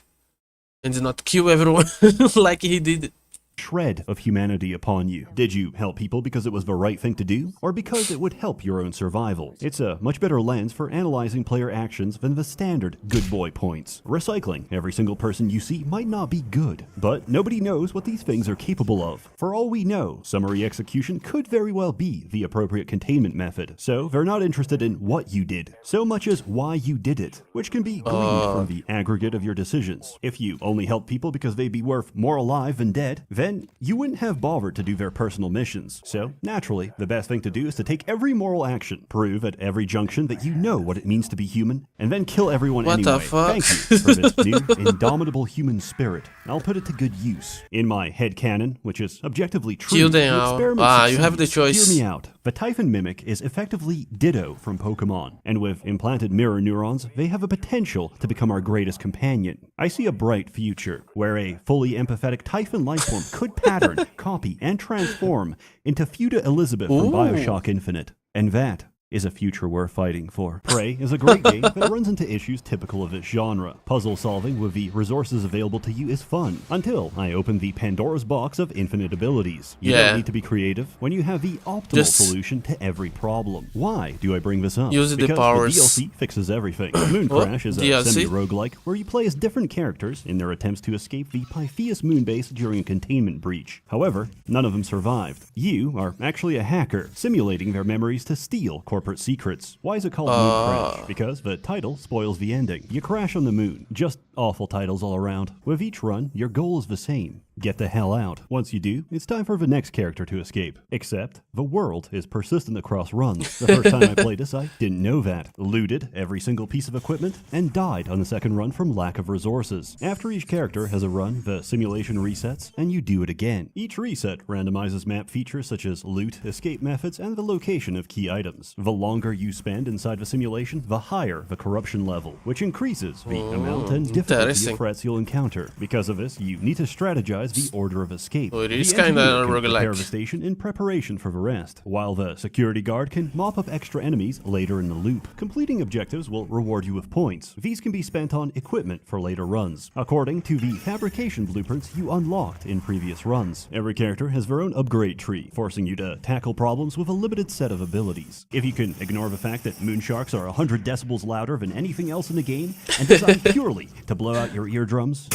S1: and not kill everyone like he did.
S16: Shred of humanity upon you. Did you help people because it was the right thing to do, or because it would help your own survival? It's a much better lens for analyzing player actions than the standard good boy points. Recycling. Every single person you see might not be good, but nobody knows what these things are capable of. For all we know, summary execution could very well be the appropriate containment method, so they're not interested in what you did, so much as why you did it, which can be gleaned from the aggregate of your decisions. If you only help people because they'd be worth more alive than dead, then then you wouldn't have bothered to do their personal missions. So, naturally, the best thing to do is to take every moral action, prove at every junction that you know what it means to be human, and then kill everyone
S1: What
S16: anyway.
S1: the fuck?
S16: Thank you for this new, indomitable human spirit. I'll put it to good use. In my headcanon, which is objectively true,
S1: Kill them
S16: the
S1: all.
S16: experiment
S1: You have the
S16: succeeds.
S1: choice.
S16: Hear me out. The Typhon Mimic is effectively Ditto from Pokemon, and with implanted mirror neurons, they have a potential to become our greatest companion. I see a bright future, where a fully empathetic Typhon lifeform could pattern, copy, and transform into Fuda Elizabeth from Bioshock Infinite. And that is a future worth fighting for. Prey is a great game that runs into issues typical of its genre. Puzzle solving with the resources available to you is fun, until I open the Pandora's box of infinite abilities. You don't need to be creative when you have the optimal solution to every problem. Why do I bring this up?
S1: Use the
S16: Because
S1: powers.
S16: the DLC fixes everything. Moon Crash is a
S1: DLC?
S16: semi-roguelike where you play as different characters in their attempts to escape the Pythias moonbase during a containment breach. However, none of them survived. You are actually a hacker, simulating their memories to steal corporate secrets. Why is it called Moon Crash? Because the title spoils the ending. You crash on the moon. Just awful titles all around. With each run, your goal is the same. Get the hell out. Once you do, it's time for the next character to escape. Except, the world is persistent across runs. The first time I played this, I didn't know that. Looted every single piece of equipment, and died on the second run from lack of resources. After each character has a run, the simulation resets, and you do it again. Each reset randomizes map features such as loot, escape methods, and the location of key items. The longer you spend inside the simulation, the higher the corruption level, which increases the amount and difficulty of threats you'll encounter. Because of this, you need to strategize the order of escape.
S1: So it is
S16: The
S1: kinda
S16: engineer can
S1: roguelike.
S16: prepare the station in preparation for the rest, while the security guard can mop up extra enemies later in the loop. Completing objectives will reward you with points. These can be spent on equipment for later runs, according to the fabrication blueprints you unlocked in previous runs. Every character has their own upgrade tree, forcing you to tackle problems with a limited set of abilities. If you can ignore the fact that moonsharks are 100 decibels louder than anything else in the game, and designed purely to blow out your eardrums,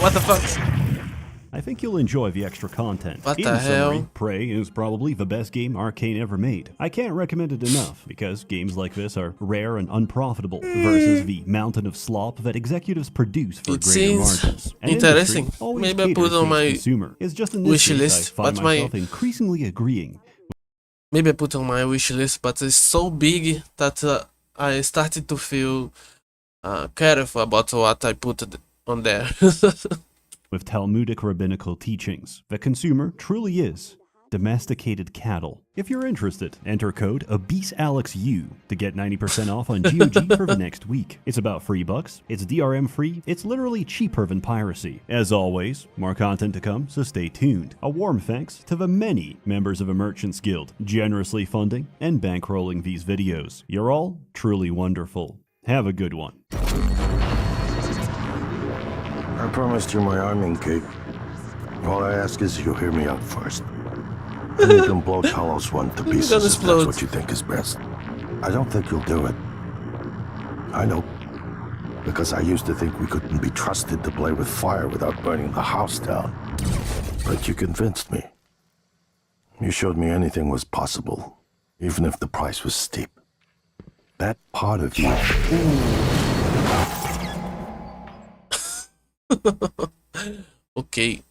S1: what the fuck?
S16: I think you'll enjoy the extra content.
S1: What
S16: In
S1: the
S16: summary,
S1: hell?
S16: Prey is probably the best game Arcane ever made. I can't recommend it enough, because games like this are rare and unprofitable, versus the mountain of slop that executives produce for
S1: It
S16: greater
S1: seems
S16: margins. An
S1: interesting.
S16: industry always
S1: Maybe I put
S16: caters
S1: on
S16: to
S1: my
S16: its consumer. It's just in this
S1: wish
S16: case
S1: list,
S16: I find
S1: but my-
S16: myself increasingly agreeing.
S1: Maybe I put on my wish list, but it's so big that I started to feel careful about what I put on there.
S16: With Talmudic rabbinical teachings, the consumer truly is domesticated cattle. If you're interested, enter code ABYSSALEXU to get 90% off on GOG for the next week. It's about $3, it's DRM free, it's literally cheaper than piracy. As always, more content to come, so stay tuned. A warm thanks to the many members of the Merchants Guild, generously funding and bankrolling these videos. You're all truly wonderful. Have a good one.
S3: I promised you my arming cake. All I ask is you hear me out first. And you can blow Talos one to pieces if that's what you think is best. I don't think you'll do it. I know. Because I used to think we couldn't be trusted to play with fire without burning the house down. But you convinced me. You showed me anything was possible, even if the price was steep. That part of you...
S1: Okay.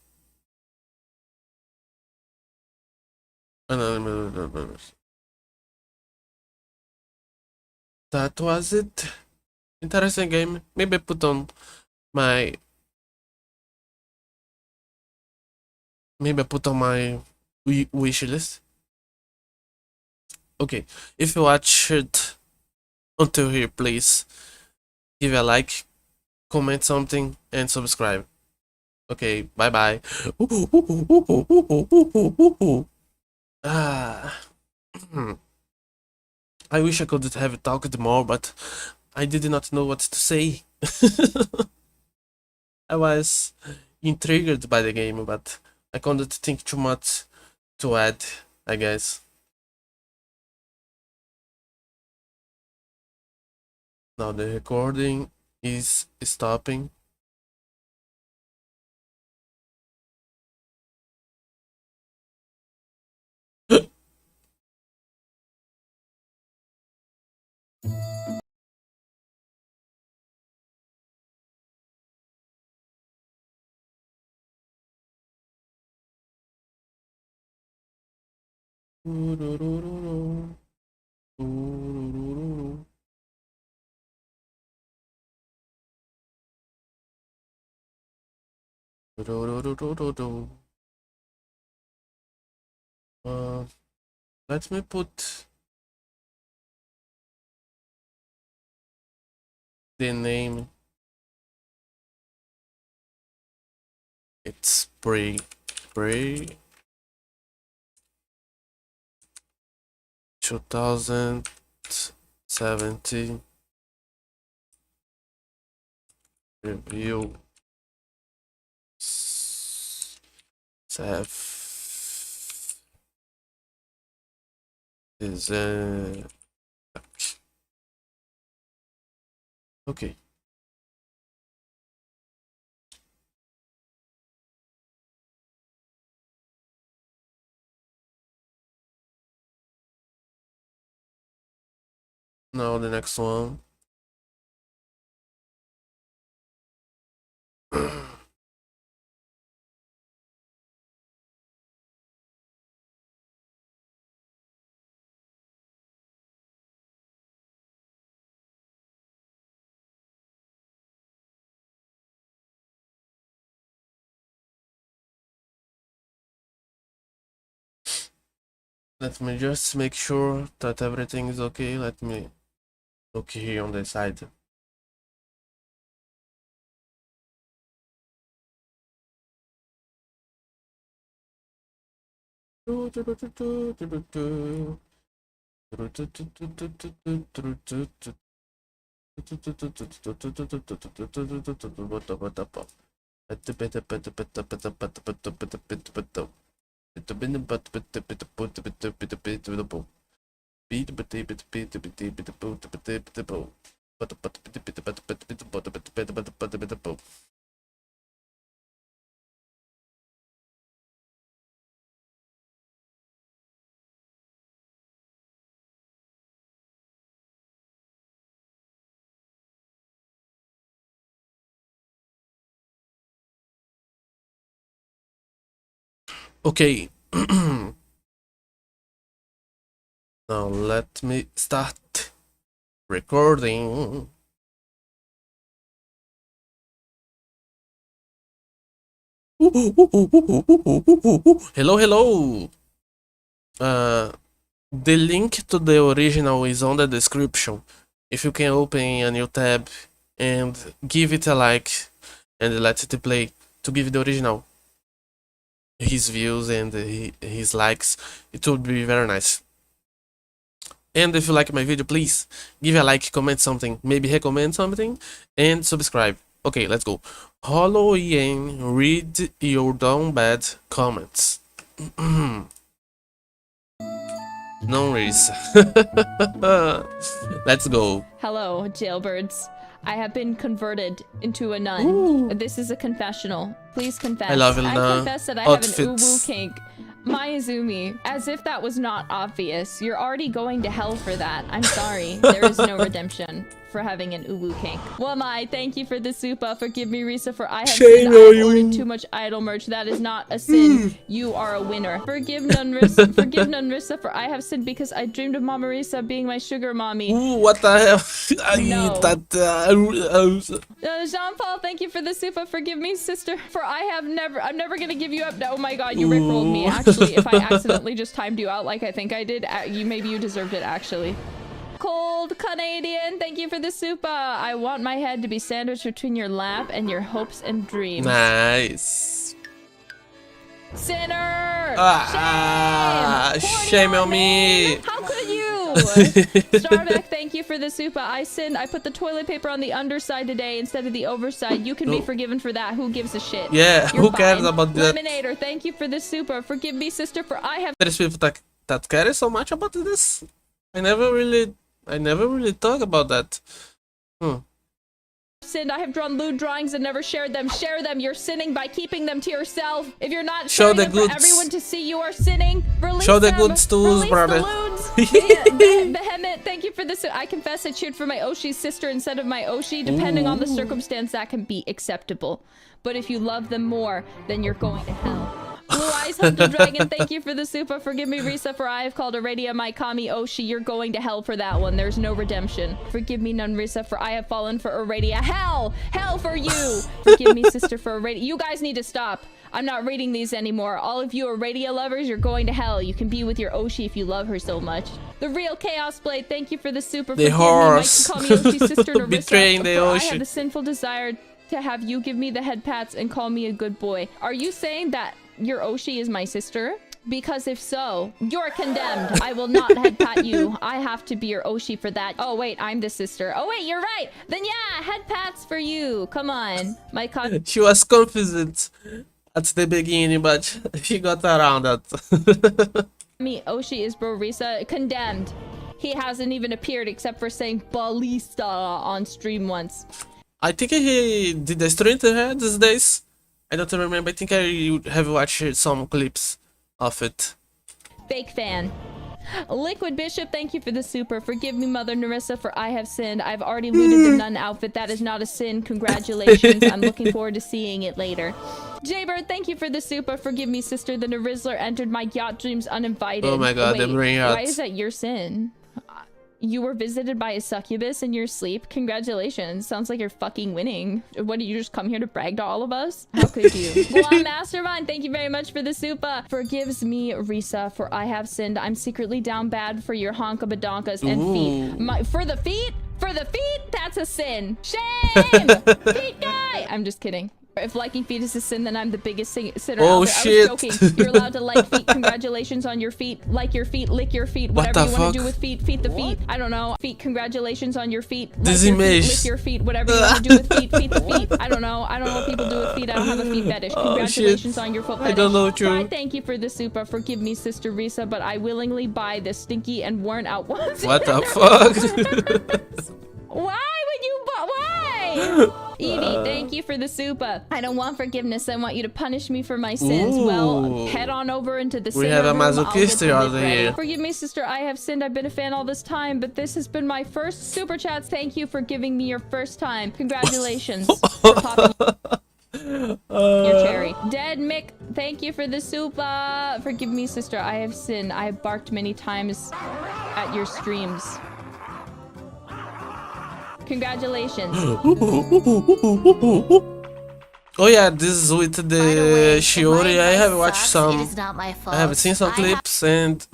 S1: That was it. Interesting game. Maybe I put on my... Maybe I put on my wish list. Okay. If you watched it until here, please give a like, comment something, and subscribe. Okay, bye bye. I wish I could have talked more, but I did not know what to say. I was intrigued by the game, but I couldn't think too much to add, I guess. Now the recording is stopping. Let me put the name. It's spray 2017 review is okay. Now the next one. Let me just make sure that everything is okay. Let me look here on the side. Okay. Now let me start recording. Hello, hello. The link to the original is on the description. If you can open a new tab and give it a like and let it play to give the original his views and his likes, it would be very nice. And if you like my video, please give a like, comment something, maybe recommend something, and subscribe. Okay, let's go. Hollow Ian, read your down bad comments. No worries. Let's go.
S20: Hello, jailbirds. I have been converted into a nun.
S1: Ooh.
S20: This is a confessional. Please confess.
S1: I love
S20: I confess that I have an uwu kink. Mayazumi, as if that was not obvious. You're already going to hell for that. I'm sorry. There is no redemption for having an uwu kink. Wamai, thank you for the supa. Forgive me, Risa, for I have sinned. I ordered too much idol merch. That is not a sin. You are a winner. Forgive Nunrisa. Forgive Nunrisa, for I have sinned because I dreamed of Mama Risa being my sugar mommy.
S1: Ooh, what the hell?
S20: Jean-Paul, thank you for the supa. Forgive me, sister, for I'm never gonna give you up. Oh my god, you rickrolled me. Actually, if I accidentally just timed you out like I think I did, maybe you deserved it, actually. Cold Canadian, thank you for the supa. I want my head to be sandwiched between your lap and your hopes and dreams.
S1: Nice.
S20: Sinner!
S1: Shame on me!
S20: How could you? Starback, thank you for the supa. I sinned. I put the toilet paper on the underside today instead of the overside. You can be forgiven for that. Who gives a shit?
S1: Yeah, who cares about that?
S20: Lemonator, thank you for the supa. Forgive me, sister, for I have...
S1: There's people that care so much about this. I never really thought about that.
S20: Sinned. I have drawn lewd drawings and never shared them. Share them. You're sinning by keeping them to yourself. If you're not
S1: show
S20: sharing
S1: the
S20: them
S1: goods
S20: for everyone to see, you are sinning. Release
S1: show the
S20: them.
S1: goods to us, brother.
S20: Behemoth, thank you for this. I confess I cheered for my Oshi's sister instead of my Oshi. Depending on the circumstance, that can be acceptable. But if you love them more, then you're going to hell. Blue Eyes Ice Hunter Dragon, thank you for the super. Forgive me, Risa, for I have called Aradia my Kami Oshi. You're going to hell for that one. There's no redemption. Forgive me, Nun Risa, for I have fallen for Aradia. Hell! Hell for you! Forgive me, sister, for Aradia. You guys need to stop. I'm not reading these anymore. All of you Aradia lovers, you're going to hell. You can be with your Oshi if you love her so much. The real Chaos Blade, thank you for the super.
S1: The
S20: Forgive
S1: horse.
S20: me, my Kami Oshi sister Narissa,
S1: Betraying the
S20: for I
S1: Oshi.
S20: have the sinful desire to have you give me the head pats and call me a good boy. Are you saying that your Oshi is my sister? Because if so, you're condemned. I will not head pat you. I have to be your Oshi for that. Oh wait, I'm the sister. Oh wait, you're right. Then yeah, head pats for you. Come on. My
S1: She was confused at the beginning, but she got around that.
S20: me Oshi is bro Risa. Condemned. He hasn't even appeared except for saying Ballista on stream once.
S1: I think he did the stream these days. I don't remember. I think I have watched some clips of it.
S20: Fake fan. Liquid Bishop, thank you for the super. Forgive me, Mother Narissa, for I have sinned. I've already looted the nun outfit. That is not a sin. Congratulations. I'm looking forward to seeing it later. Jaybird, thank you for the super. Forgive me, sister. The Narizzler entered my yacht dreams uninvited.
S1: Oh my god,
S20: wait,
S1: the brain yacht.
S20: why is that your sin? You were visited by a succubus in your sleep? Congratulations. Sounds like you're fucking winning. What, did you just come here to brag to all of us? How could you? Well, Mastermind, thank you very much for the super. Forgives me, Risa, for I have sinned. I'm secretly down bad for your honkabadonkas and feet. For the feet? For the feet? That's a sin. Shame! Feet guy! I'm just kidding. If liking feet is a sin, then I'm the biggest sinner
S1: oh,
S20: out there.
S1: shit.
S20: I was joking. You're allowed to like feet. Congratulations on your feet. Like your feet, lick your feet. Whatever you want to do with feet, feet the feet. I don't know. Feet, congratulations on your feet. Like
S1: this
S20: your
S1: image.
S20: Feet, lick your feet. Whatever you want to do with feet, feet the feet. I don't know. I don't know what people do with feet. I don't have a feet fetish. Congratulations on your foot fetish.
S1: I don't know, true.
S20: Fry, thank you for the super. Forgive me, Sister Risa, but I willingly buy the stinky and worn out ones.
S1: What the fuck?
S20: Why would you buy? Why? Evie, thank you for the super. I don't want forgiveness. I want you to punish me for my sins.
S1: Ooh.
S20: Well, head on over into the
S1: We have a masochistic out
S20: ready.
S1: here.
S20: Forgive me, sister. I have sinned. I've been a fan all this time, but this has been my first super chats. Thank you for giving me your first time. Congratulations for popping your cherry. Dead Mick, thank you for the super. Forgive me, sister. I have sinned. I have barked many times at your streams. Congratulations.
S1: Oh yeah, this is with the Shiori. I have watched some.
S12: It is not my fault.
S1: I have seen some clips, and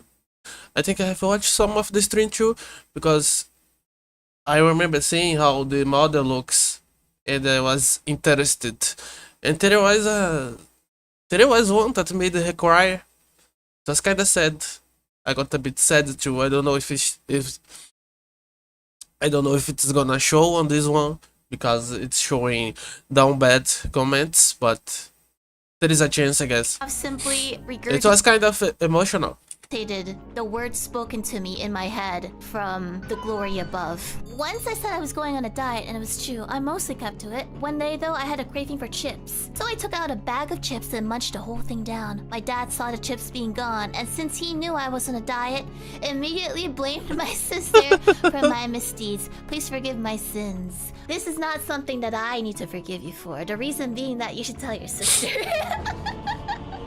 S1: I think I have watched some of the stream too, because I remember seeing how the model looks, and I was interested. And there was one that made her cry. It was kind of sad. I got a bit sad too. I don't know if it's gonna show on this one because it's showing down bad comments, but there is a chance, I guess.
S12: I've simply
S1: It was kind of emotional.
S12: the words spoken to me in my head from the glory above. Once I said I was going on a diet, and it was true. I mostly kept to it. One day, though, I had a craving for chips. So I took out a bag of chips and munched the whole thing down. My dad saw the chips being gone, and since he knew I was on a diet, immediately blamed my sister for my misdeeds. Please forgive my sins. This is not something that I need to forgive you for. The reason being that you should tell your sister.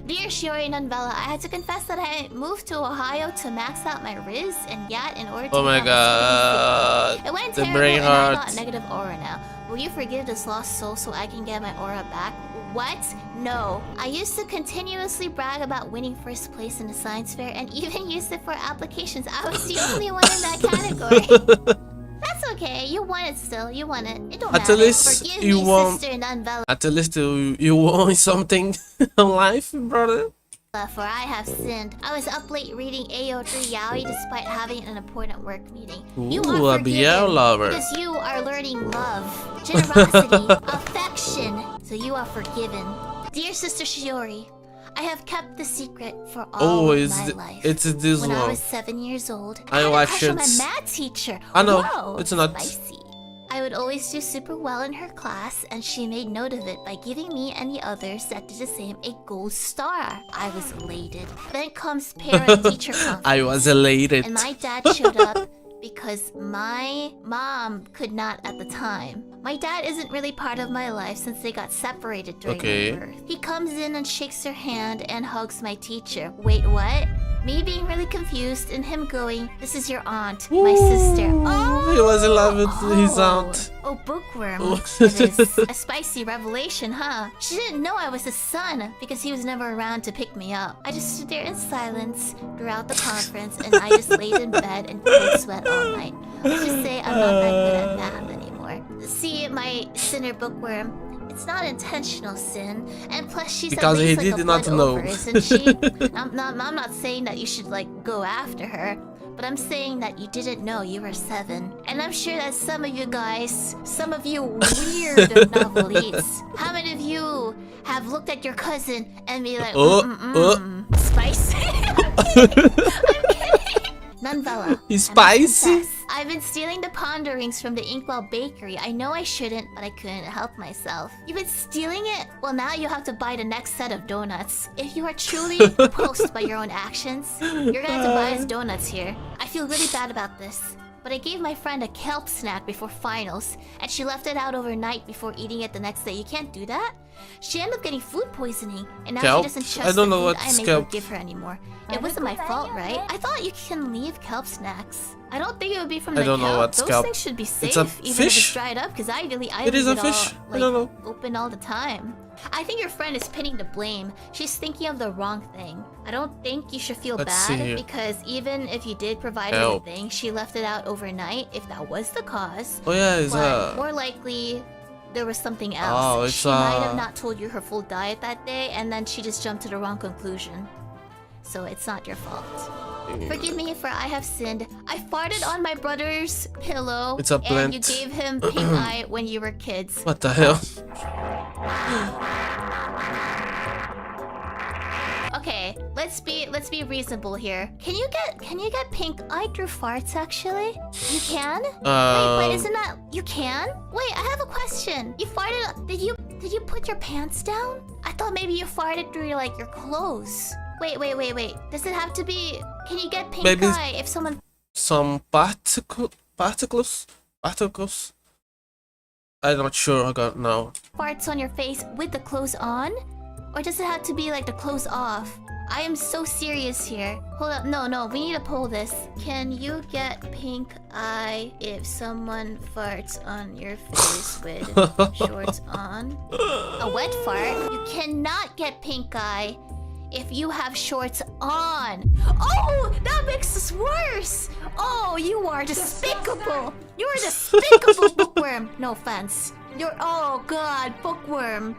S12: Dear Shiori and Unvella, I had to confess that I moved to Ohio to max out my Riz and Yacht in order to
S1: Oh my
S12: become a
S1: god.
S12: student. It went
S1: The
S12: terrible
S1: brain
S12: and I
S1: heart.
S12: got negative aura now. Will you forgive this lost soul so I can get my aura back? What? No. I used to continuously brag about winning first place in the science fair and even used it for applications. I was the only one in that category. That's okay. You won it still. You won it. It don't
S1: At
S12: matter.
S1: least
S12: Forgive
S1: you
S12: me,
S1: won.
S12: sister and Unvella.
S1: At least you won something in life, brother.
S12: For I have sinned. I was up late reading AO3 Yaoi despite having an important work meeting. You
S1: Ooh,
S12: are
S1: a BL
S12: forgiven
S1: lover.
S12: because you are learning love, generosity, affection. So you are forgiven. Dear Sister Shiori, I have kept the secret for all of my life.
S1: It's this
S12: when
S1: one.
S12: I was 7 years old,
S1: I
S12: had a
S1: watched
S12: crush on
S1: it.
S12: my math teacher.
S1: I know,
S12: Whoa,
S1: it's not.
S12: spicy. I would always do super well in her class, and she made note of it by giving me and the others that did the same a gold star. I was elated. Then comes parent-teacher conference.
S1: I was elated.
S12: And my dad showed up because my mom could not at the time. My dad isn't really part of my life since they got separated during my birth. He comes in and shakes her hand and hugs my teacher. Wait, what? Me being really confused and him going, "This is your aunt, my sister." Oh,
S1: he was in love with his aunt.
S12: Oh, bookworm. That is a spicy revelation, huh? She didn't know I was his son because he was never around to pick me up. I just stood there in silence throughout the conference and I just laid in bed in cold sweat all night. Let's just say I'm not that good at math anymore. See, my sinner bookworm, it's not intentional sin, and plus she's
S1: because
S12: at least
S1: he
S12: like
S1: did
S12: a
S1: not
S12: blood
S1: know.
S12: over, isn't she? I'm not saying that you should like go after her, but I'm saying that you didn't know you were 7. And I'm sure that some of you guys, some of you weird novelites, how many of you have looked at your cousin and be like, spicy? I'm kidding. Nunvella.
S1: He's spicy?
S12: I've been stealing the ponderings from the Inkwell Bakery. I know I shouldn't, but I couldn't help myself. You've been stealing it? Well, now you have to buy the next set of donuts. If you are truly repulsed by your own actions, you're gonna have to buy us donuts here. I feel really bad about this, but I gave my friend a kelp snack before finals, and she left it out overnight before eating it the next day. You can't do that? She ended up getting food poisoning, and now
S1: Kelp?
S12: she doesn't
S1: I
S12: trust
S1: don't
S12: the
S1: know
S12: food
S1: what's
S12: I make
S1: kelp.
S12: or give her anymore. It wasn't my fault, right? I thought you can leave kelp snacks. I don't think it would be from
S1: I
S12: the
S1: don't know
S12: kelp.
S1: what's
S12: Those
S1: kelp.
S12: things should be safe,
S1: It's a
S12: even if
S1: fish?
S12: it's dried up, because I
S1: It
S12: leave
S1: is a
S12: it
S1: fish.
S12: all,
S1: I don't know.
S12: open all the time. I think your friend is pinning the blame. She's thinking of the wrong thing. I don't think you should feel
S1: Let's see
S12: bad
S1: here.
S12: because even if you did provide her
S1: Help.
S12: the thing, she left it out overnight if that was the cause.
S1: Oh yeah, it's
S12: But more likely, there was something else.
S1: Oh, it's
S12: she might have not told you her full diet that day, and then she just jumped to the wrong conclusion. So it's not your fault. Forgive me for I have sinned. I farted on my brother's pillow,
S1: It's a
S12: and you
S1: plant.
S12: gave him pink eye when you were kids.
S1: What the hell?
S12: Okay, let's be reasonable here. Can you get pink eye through farts actually? You can? Wait, isn't that you can? Wait, I have a question. You farted did you put your pants down? I thought maybe you farted through like your clothes. Wait. Does it have to be can you get pink
S1: Maybe
S12: eye if someone
S1: some particles? I'm not sure. I got now.
S12: farts on your face with the clothes on? Or does it have to be like the clothes off? I am so serious here. Hold up, no, we need to pull this. Can you get pink eye if someone farts on your face with shorts on? A wet fart? You cannot get pink eye if you have shorts on. Oh, that makes this worse. Oh, you are despicable. You're a despicable bookworm. No offense. Oh god, bookworm.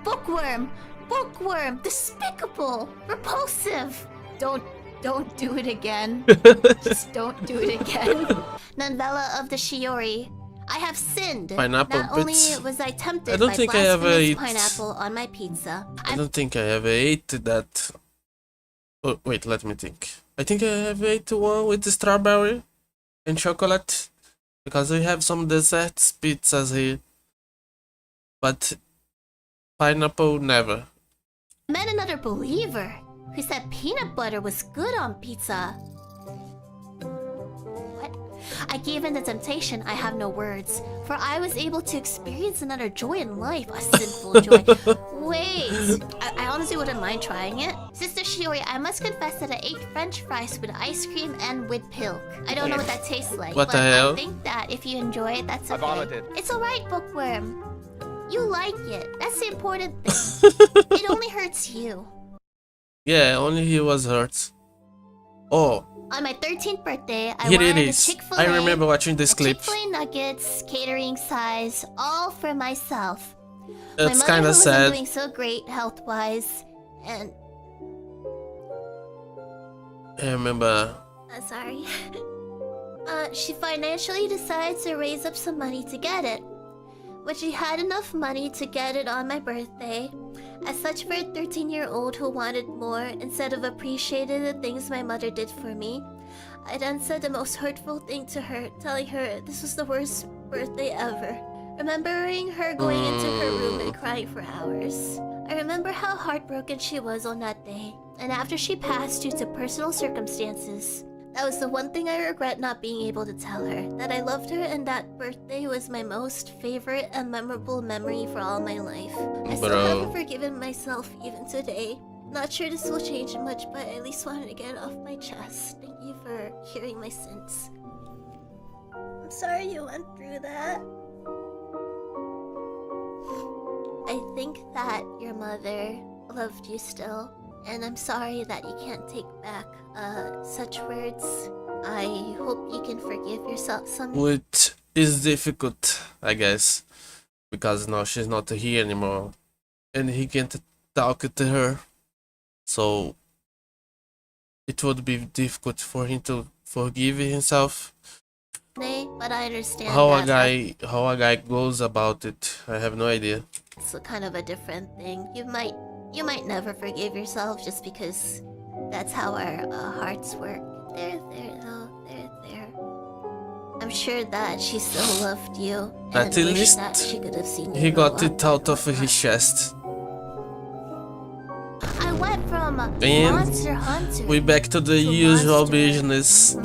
S12: Despicable. Repulsive. Don't do it again. Just don't do it again. Nunvella of the Shiori. I have sinned.
S1: Pineapple
S12: Not only
S1: bits.
S12: was I tempted
S1: I don't
S12: by
S1: think I ever
S12: blasphemous
S1: ate-
S12: pineapple on my pizza.
S1: I don't think I ever ate that. Oh, wait, let me think. I think I have ate one with the strawberry and chocolate because we have some desserts pizzas here. But pineapple never.
S12: I met another believer who said peanut butter was good on pizza. What? I gave in to temptation, I have no words, for I was able to experience another joy in life, a sinful joy. Wait, I honestly wouldn't mind trying it. Sister Shiori, I must confess that I ate french fries with ice cream and with milk. I don't know what that tastes like,
S1: What
S12: but
S1: the hell?
S12: I think that if you enjoy it, that's okay.
S1: vomited.
S12: It's alright, bookworm. You like it. That's the important thing. It only hurts you.
S1: Yeah, only he was hurt. Oh,
S12: On my 13th birthday, I
S1: here it
S12: wanted a
S1: is.
S12: Chick-fil-A,
S1: I remember watching this clip.
S12: Chick-fil-A nuggets, catering size, all for myself.
S1: It's
S12: my mother,
S1: kind
S12: who
S1: of
S12: wasn't
S1: sad.
S12: doing so great health-wise, and
S1: I remember.
S12: sorry. She financially decided to raise up some money to get it. When she had enough money to get it on my birthday, as such for a 13-year-old who wanted more instead of appreciating the things my mother did for me, I then said the most hurtful thing to her, telling her this was the worst birthday ever. Remembering her going into her room and crying for hours. I remember how heartbroken she was on that day, and after she passed due to personal circumstances, That was the one thing I regret not being able to tell her. That I loved her and that birthday was my most favorite and memorable memory for all my life. I still haven't forgiven myself even today. Not sure this will change much, but I at least wanted to get it off my chest. Thank you for hearing my sins. I'm sorry you went through that. I think that your mother loved you still, and I'm sorry that you can't take back such words. I hope you can forgive yourself some.
S1: Which is difficult, I guess, because now she's not here anymore, and he can't talk to her, so it would be difficult for him to forgive himself.
S12: But I understand
S1: How
S12: that
S1: a guy goes about it, I have no idea.
S12: it's kind of a different thing. You might never forgive yourself just because that's how our hearts work. They're there. I'm sure that she still loved you.
S1: At
S12: And wish
S1: least
S12: that she could have seen you
S1: he
S12: grow
S1: got it out of his chest.
S12: I went from
S1: And
S12: Monster Hunter.
S1: we back to the usual business.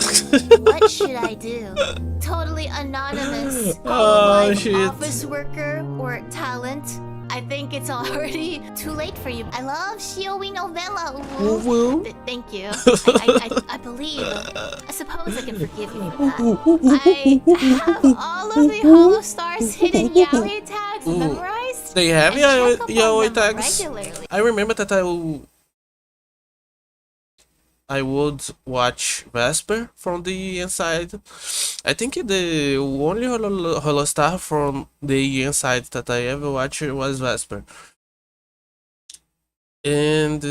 S12: What should I do? Totally anonymous.
S1: Oh,
S12: Like
S1: shit.
S12: office worker or talent. I think it's already too late for you. I love Shioi novella.
S1: Woo-woo.
S12: Thank you. I believe. I suppose I can forgive you for that. I have all of the Hollow Stars hidden yaoi tags memorized.
S1: They have
S12: and check up on
S1: yaoi
S12: them
S1: tags.
S12: regularly.
S1: I remember that I would watch Vesper from the inside. I think the only Hollow Star from the inside that I ever watched was Vesper. And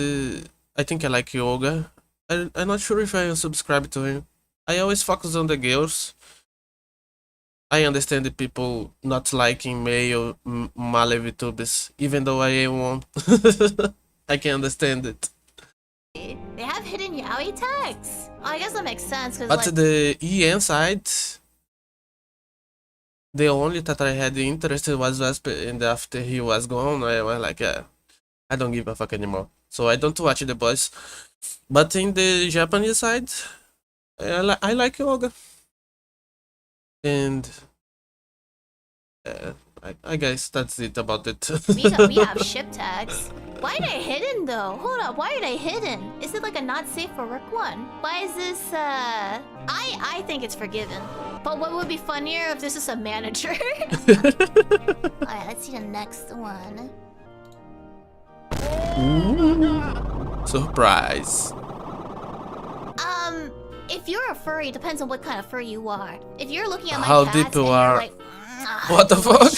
S1: I think I like Yoga. I'm not sure if I subscribe to him. I always focus on the girls. I understand the people not liking male male VTubers, even though I am one. I can understand it.
S12: They have hidden yaoi tags. Oh, I guess that makes sense because
S1: But
S12: like
S1: the EN side, the only that I had interest in was Vesper, and after he was gone, I was like, yeah, I don't give a fuck anymore. So I don't watch the boys. But in the Japanese side, I like Yoga. And I guess that's it about it.
S12: we have ship tags. Why are they hidden though? Hold up, why are they hidden? Is it like a not safe for work one? Why is this I think it's forgiven. But what would be funnier if this is a manager? Alright, let's see the next one.
S1: Surprise.
S12: If you're a furry, it depends on what kind of furry you are. If you're looking at my
S1: How
S12: cats
S1: deep
S12: and
S1: you
S12: you're
S1: are.
S12: like,
S1: What the fuck?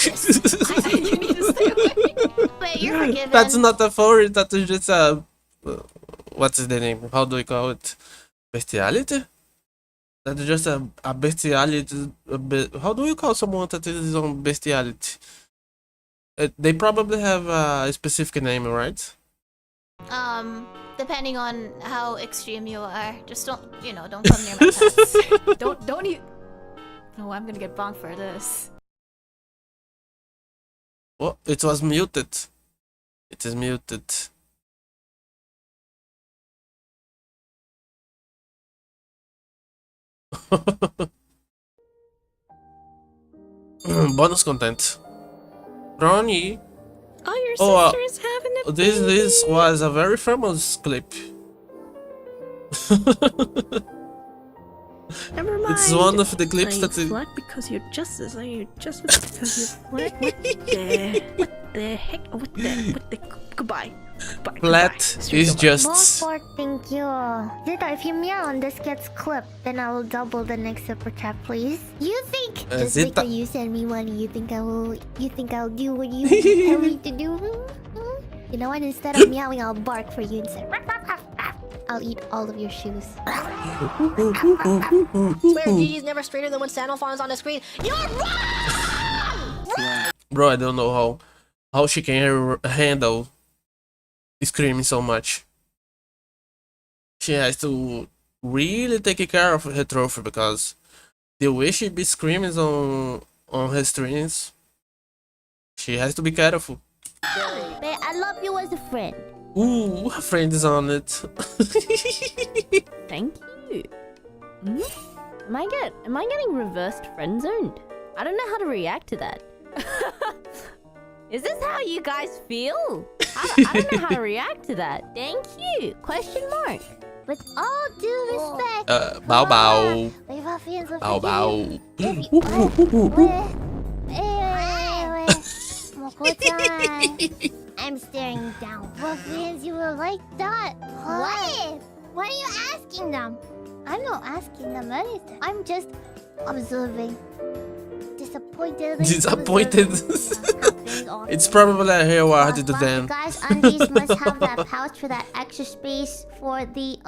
S12: you need to stay away. But you're forgiven.
S1: That's not a furry, that is just a... What is the name? How do we call it? Bestiality? That's just a bestiality... How do you call someone that is on bestiality? They probably have a specific name, right?
S12: Depending on how extreme you are. Just don't come near my pets. don't eat. Oh, I'm gonna get bonked for this.
S1: Oh, it was muted. It is muted. Bonus content. Ronnie.
S21: Oh, your
S1: Oh,
S21: sister's having a
S1: this was a very famous clip.
S21: Never mind.
S1: It's one of the clips that
S21: you flirt because you're just as you just because you flirt. What the heck? What the goodbye.
S1: Flat is just...
S22: Ballpark, thank you. Zeta, if you meow and this gets clipped, then I will double the next super chat, please. You think just
S1: Zeta.
S22: because you send me money, you think I'll do what you tell me to do? You know what? Instead of meowing, I'll bark for you instead. I'll eat all of your shoes.
S23: Swear Gigi's never straighter than when Sanalphon's on the screen. You're wrong!
S1: Bro, I don't know how she can handle screaming so much. She has to really take care of her trophy because the way she be screaming on her streams, she has to be careful.
S22: Babe, I love you as a friend.
S1: Ooh, her friend is on it.
S21: Thank you.
S5: Am I getting reversed friend zoned? I don't know how to react to that. Is this how you guys feel? I don't know how to react to that. Thank you. Question mark.
S22: With all due respect.
S1: Bow bow.
S22: Wait, ruffians, if
S1: Bow
S22: I
S1: bow.
S22: give you... Wait. I'm staring down. Ruffians, you were like that. What? What are you asking them? I'm not asking them anything. I'm just observing. Disappointed.
S1: It's probably a hayward to them.
S22: Guys, undies must have that pouch for that extra space for the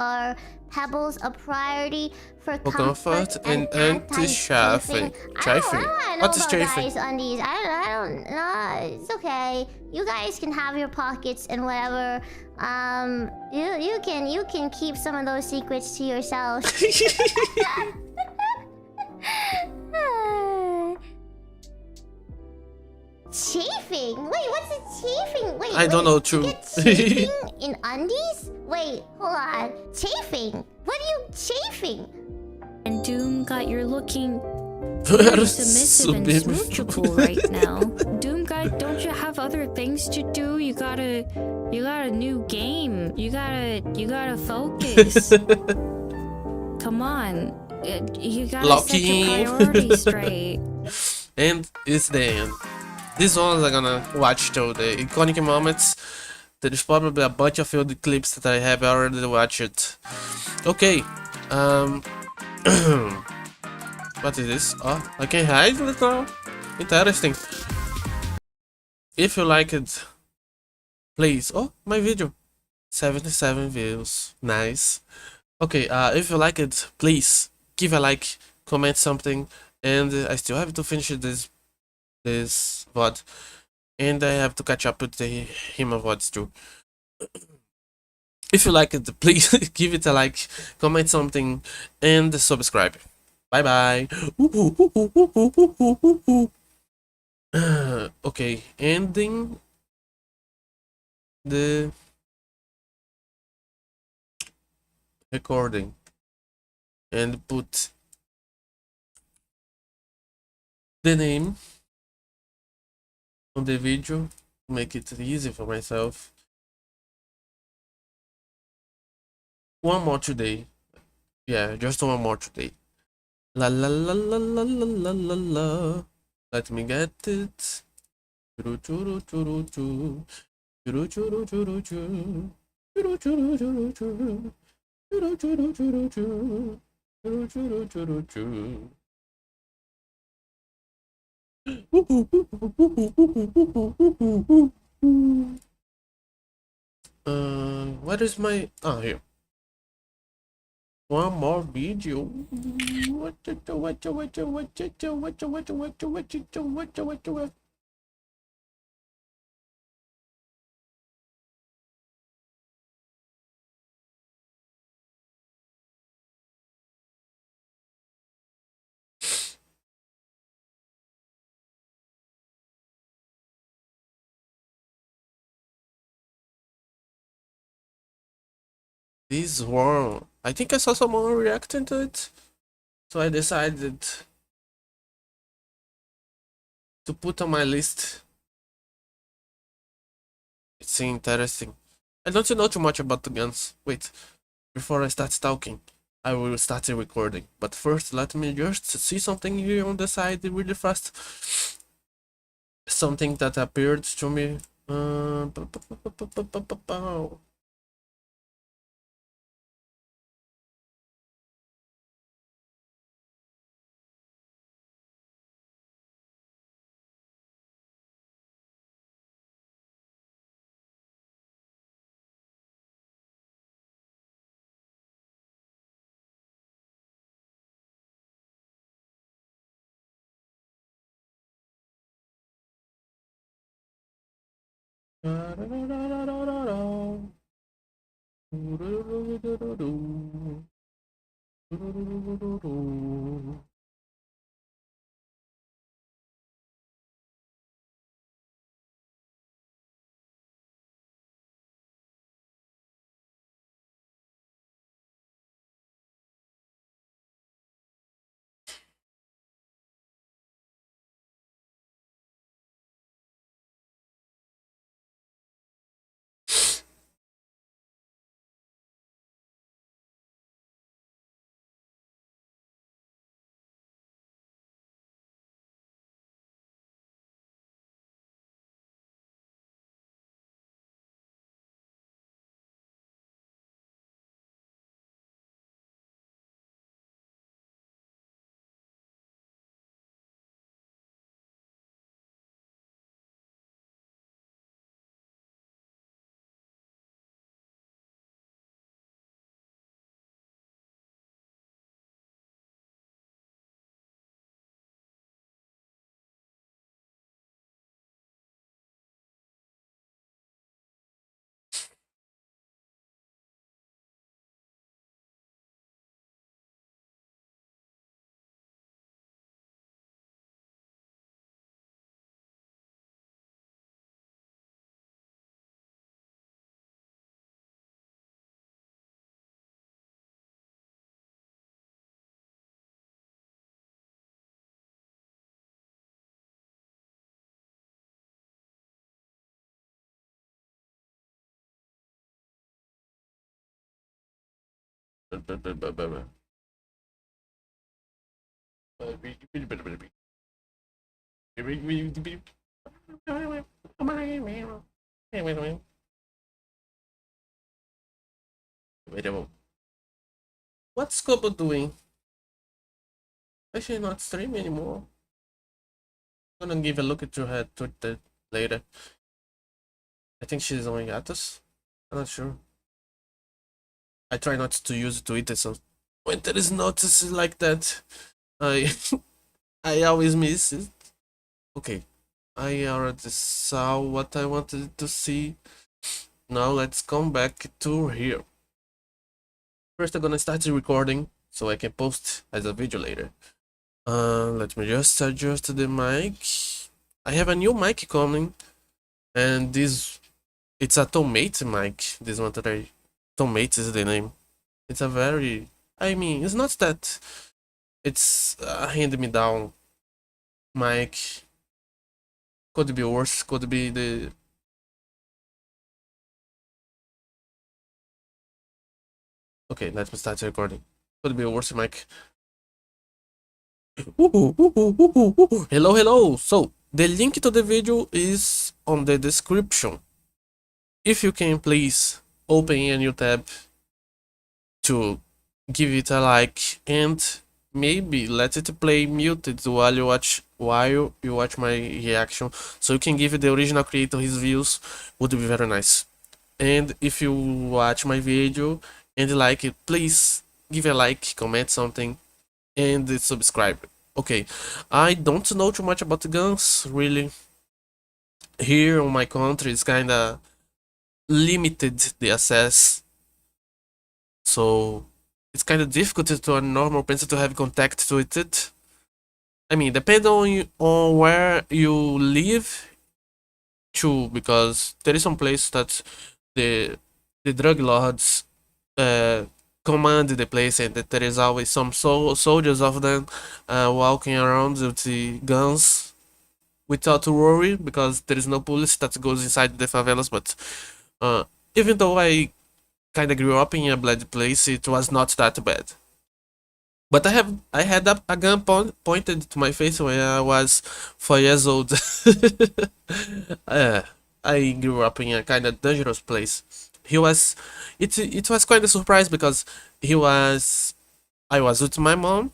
S22: pebbles, a priority for comfort and anti-chafing.
S1: Chafing. What is chafing?
S22: Guys, undies. I don't know. It's okay. You guys can have your pockets and whatever. You can keep some of those secrets to yourselves. Chafing? Wait, what's a chafing? Wait,
S1: I don't know, too.
S22: Chafing in undies? Wait, hold on. Chafing? What are you chafing?
S21: And Doom you're looking very submissive and smoochable right now. Doom don't you have other things to do? You got a new game. You gotta focus. Come on. You gotta set your priorities straight.
S1: And it's the end. These ones are gonna watch till the iconic moments. There's probably a bunch of field clips that I have already watched. Okay. What is this? Oh, I can hide it now. Interesting. If you like it, please. Oh, my video. 77 views. Nice. Okay, if you like it, please give a like, comment something, and I still have to finish this VOD, and I have to catch up with the Hima VODs too. If you like it, please give it a like, comment something, and subscribe. Bye bye. Okay, ending the recording and put the name on the video to make it easy for myself. One more today. Yeah, just one more today. La la la la la la la la la. Let me get it. Churu churu churu churu. Churu churu churu churu. Churu churu churu churu. Churu churu churu churu. Churu churu churu churu. Where is my... Ah, here. One more video. What? This one, I think I saw someone reacting to it, so I decided to put on my list. It's interesting. I don't know too much about the guns. Wait, before I start talking, I will start the recording. But first, let me just see something here on the side really fast. Something that appeared to me. What's Kobo doing? Why she not stream anymore? I'm gonna give a look at her Twitter later. I think she's on hiatus. I'm not sure. I try not to use Twitter, so when there is notices like that, I I always miss it. Okay, I already saw what I wanted to see. Now let's come back to here. First, I'm gonna start the recording so I can post as a video later. Let me just adjust the mic. I have a new mic coming, and it's a tomate mic. This one that tomate is the name. It's a very, I mean, it's not that. It's a hand-me-down mic. Could be worse. Could be the. Okay, let me start recording. Could be a worse mic. Hello, hello. So the link to the video is on the description. If you can please open a new tab to give it a like and maybe let it play muted while you watch my reaction, so you can give the original creator his views, would be very nice. And if you watch my video and like it, please give a like, comment something, and subscribe. Okay, I don't know too much about guns really. Here in my country it's kinda limited the access, so it's kind of difficult to a normal person to have contact with it. I mean, depending on where you live too, because there is some place that the drug lords command the place, and that there is always some soldiers of them walking around with the guns without worry, because there is no police that goes inside the favelas. But even though I kind of grew up in a bad place, it was not that bad. But I had a gun pointed to my face when I was 4 years old. I grew up in a kind of dangerous place. It was quite a surprise, because I was with my mom,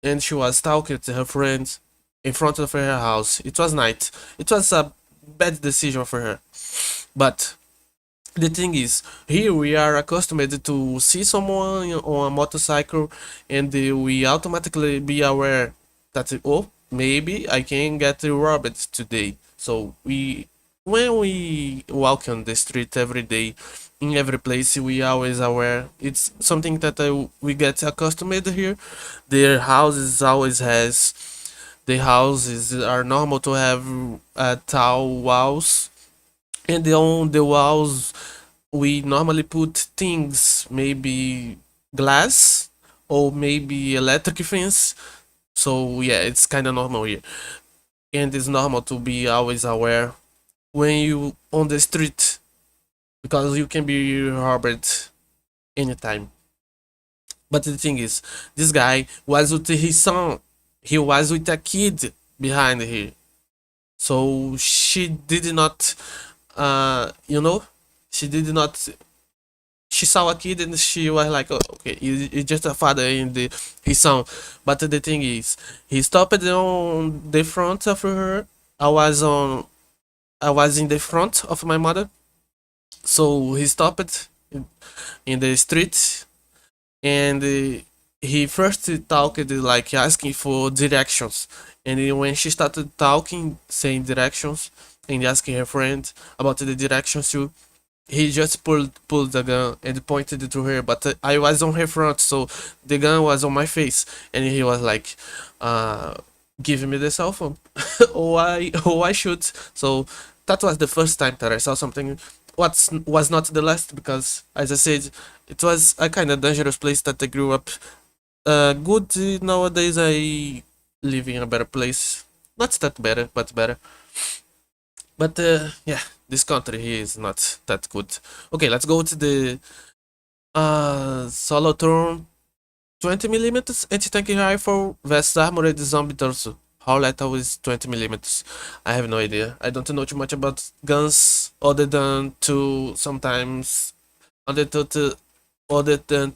S1: and she was talking to her friends in front of her house. It was night. It was a bad decision for her, but the thing is, here we are accustomed to see someone on a motorcycle, and we automatically be aware that, oh, maybe I can get robbed today. So when we walk on the street every day, in every place, we always aware. It's something that we get accustomed here. The houses always has. The houses are normal to have tall walls, and on the walls we normally put things, maybe glass or maybe electric fence. So yeah, it's kind of normal here, and it's normal to be always aware when you on the street, because you can be robbed anytime. But the thing is, this guy was with his son. He was with a kid behind here, so she did not she did not. She saw a kid and she was like, oh, okay, it's just a father and his son. But the thing is, he stopped on the front of her. I was in the front of my mother, so he stopped in the street, and he first talked like asking for directions. And then when she started talking, saying directions and asking her friend about the directions too, he just pulled the gun and pointed it to her. But I was on her front, so the gun was on my face, and he was like, "Give me the cell phone, or I shoot." So that was the first time that I saw something. What was not the last, because as I said, it was a kind of dangerous place that I grew up. Good nowadays. I live in a better place. Not that better, but better. But yeah, this country here is not that good. Okay, let's go to Solo turn 20mm anti-tank rifle vs armored zombie torso. How lethal is 20mm? I have no idea. I don't know too much about guns other than to sometimes other than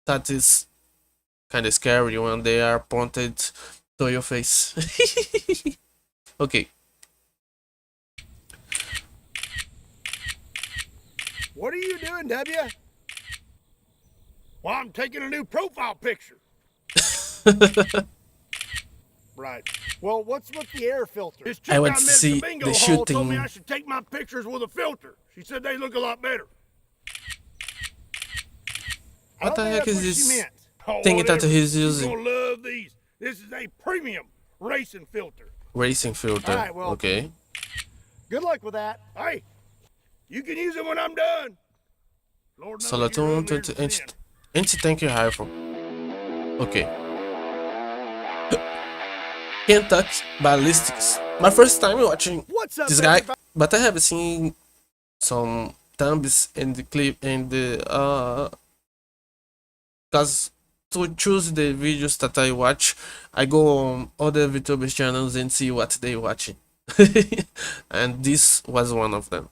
S1: that is kind of scary when they are pointed to your face. Okay.
S6: What are you doing, W? Well, I'm taking a new profile picture. Right. Well, what's with the air filter? This chick
S1: I want
S6: I
S1: to
S6: met at
S1: see
S6: bingo
S1: the
S6: hall told me
S1: shooting.
S6: I should take my pictures with a filter. She said they look a lot better.
S1: What the heck is this
S6: Oh,
S1: thing that
S6: whatever.
S1: he's
S6: You're
S1: using?
S6: gonna love these. This is a premium racing filter.
S1: Racing filter.
S6: All right, well,
S1: Okay.
S6: Good luck with that. Hey, you can use it when I'm done. Lord knows
S1: Solo
S6: you're
S1: turn
S6: uglier
S1: 20
S6: than sin.
S1: anti-tank rifle. Okay. Can't touch ballistics. My first time watching
S6: What's up,
S1: this guy,
S6: everybody?
S1: but I have seen some thumbs in the clip and the because to choose the videos that I watch, I go on other VTubers channels and see what they watching. And this was one of them.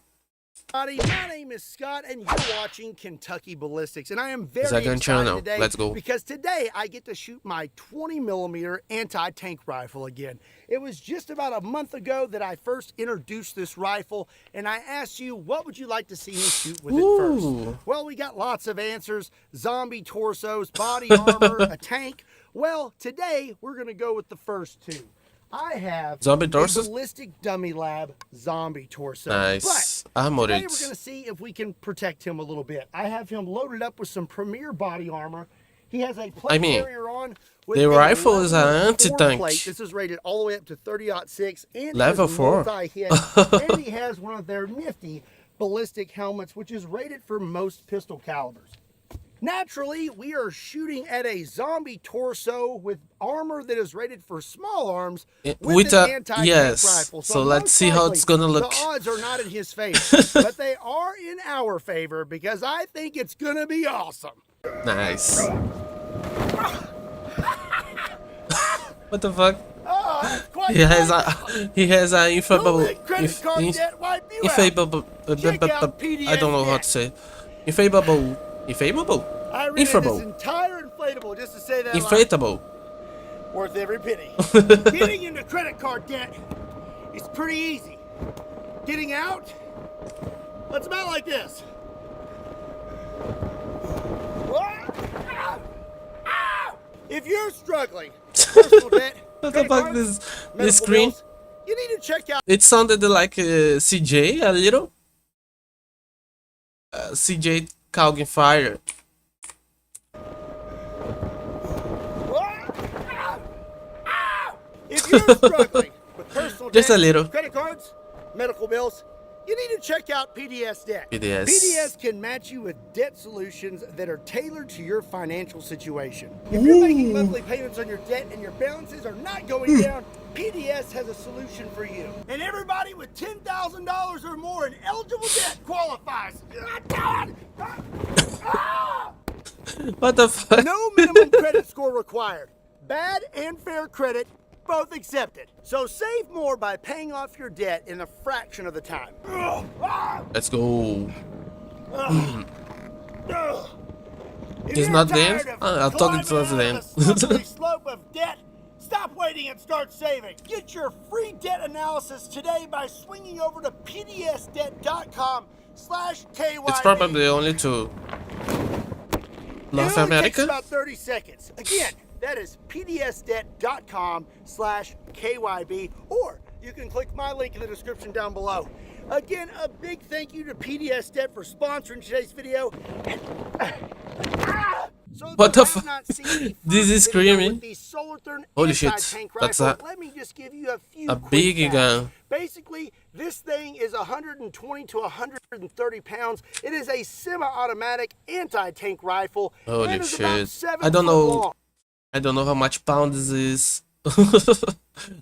S6: My name is Scott, and you're watching Kentucky Ballistics, and I am very
S1: Second
S6: excited
S1: channel.
S6: today
S1: Let's go.
S6: because today I get to shoot my 20mm anti-tank rifle again. It was just about a month ago that I first introduced this rifle, and I asked you, what would you like to see me shoot with it first? Well, we got lots of answers: zombie torsos, body armor, a tank. Well, today we're going to go with the first two. I have
S1: Zombie
S6: a
S1: torsos?
S6: Ballistic Dummy Lab zombie torso.
S1: Nice.
S6: But
S1: Armored.
S6: today we're going to see if we can protect him a little bit. I have him loaded up with some premier body armor. He has a plate carrier on with
S1: the
S6: a
S1: rifle is an
S6: level 4
S1: anti-tank.
S6: plate. This is rated all the way up to 30-06 and
S1: Level
S6: it has
S1: 4.
S6: multi-hit. And he has one of their nifty ballistic helmets, which is rated for most pistol calibers. Naturally, we are shooting at a zombie torso with armor that is rated for small arms with an anti-tank rifle.
S1: So let's see how it's gonna look.
S6: The odds are not in his favor, but they are in our favor because I think it's gonna be awesome.
S1: Nice. What the fuck? He has a inflatable I don't know how to say. Inflatable.
S6: I read this entire inflatable just to say that. Inflatable. Worth every penny. Getting into credit card debt is pretty easy. Getting out, it's about like this. If you're struggling, personal debt,
S1: what the fuck is this screen?
S6: Bills, you need to check out.
S1: It sounded like CJ a little. CJ Calvin Fire.
S6: If you're struggling with personal
S1: Just
S6: debt,
S1: a little.
S6: credit cards, medical bills, you need to check out PDS Debt.
S1: PDS.
S6: PDS can match you with debt solutions that are tailored to your financial situation. If you're making monthly payments on your debt and your balances are not going down, PDS has a solution for you. And everybody with $10,000 or more in eligible debt qualifies.
S1: What the fuck?
S6: No minimum credit score required. Bad and fair credit, both accepted. So save more by paying off your debt in a fraction of the time.
S1: Let's go.
S6: If
S1: It's
S6: you're
S1: not the
S6: tired
S1: end?
S6: of
S1: I'm talking towards the
S6: climbing
S1: end.
S6: out of the slippery slope of debt, stop waiting and start saving. Get your free debt analysis today by swinging over to pdsdebt.com/KYB.
S1: It's probably only to North
S6: It only takes
S1: America.
S6: about 30 seconds. Again, that is pdsdebt.com/KYB, or you can click my link in the description down below. Again, a big thank you to PDS Debt for sponsoring today's video.
S1: What the fuck? This is screaming. Holy shit. That's
S6: Let me just give you a few
S1: a
S6: quick
S1: big
S6: facts.
S1: gun.
S6: Basically, this thing is 120 to 130 pounds. It is a semi-automatic anti-tank rifle.
S1: Holy
S6: and is about
S1: shit.
S6: 7
S1: I don't
S6: foot
S1: know.
S6: long.
S1: I don't know how much pounds is.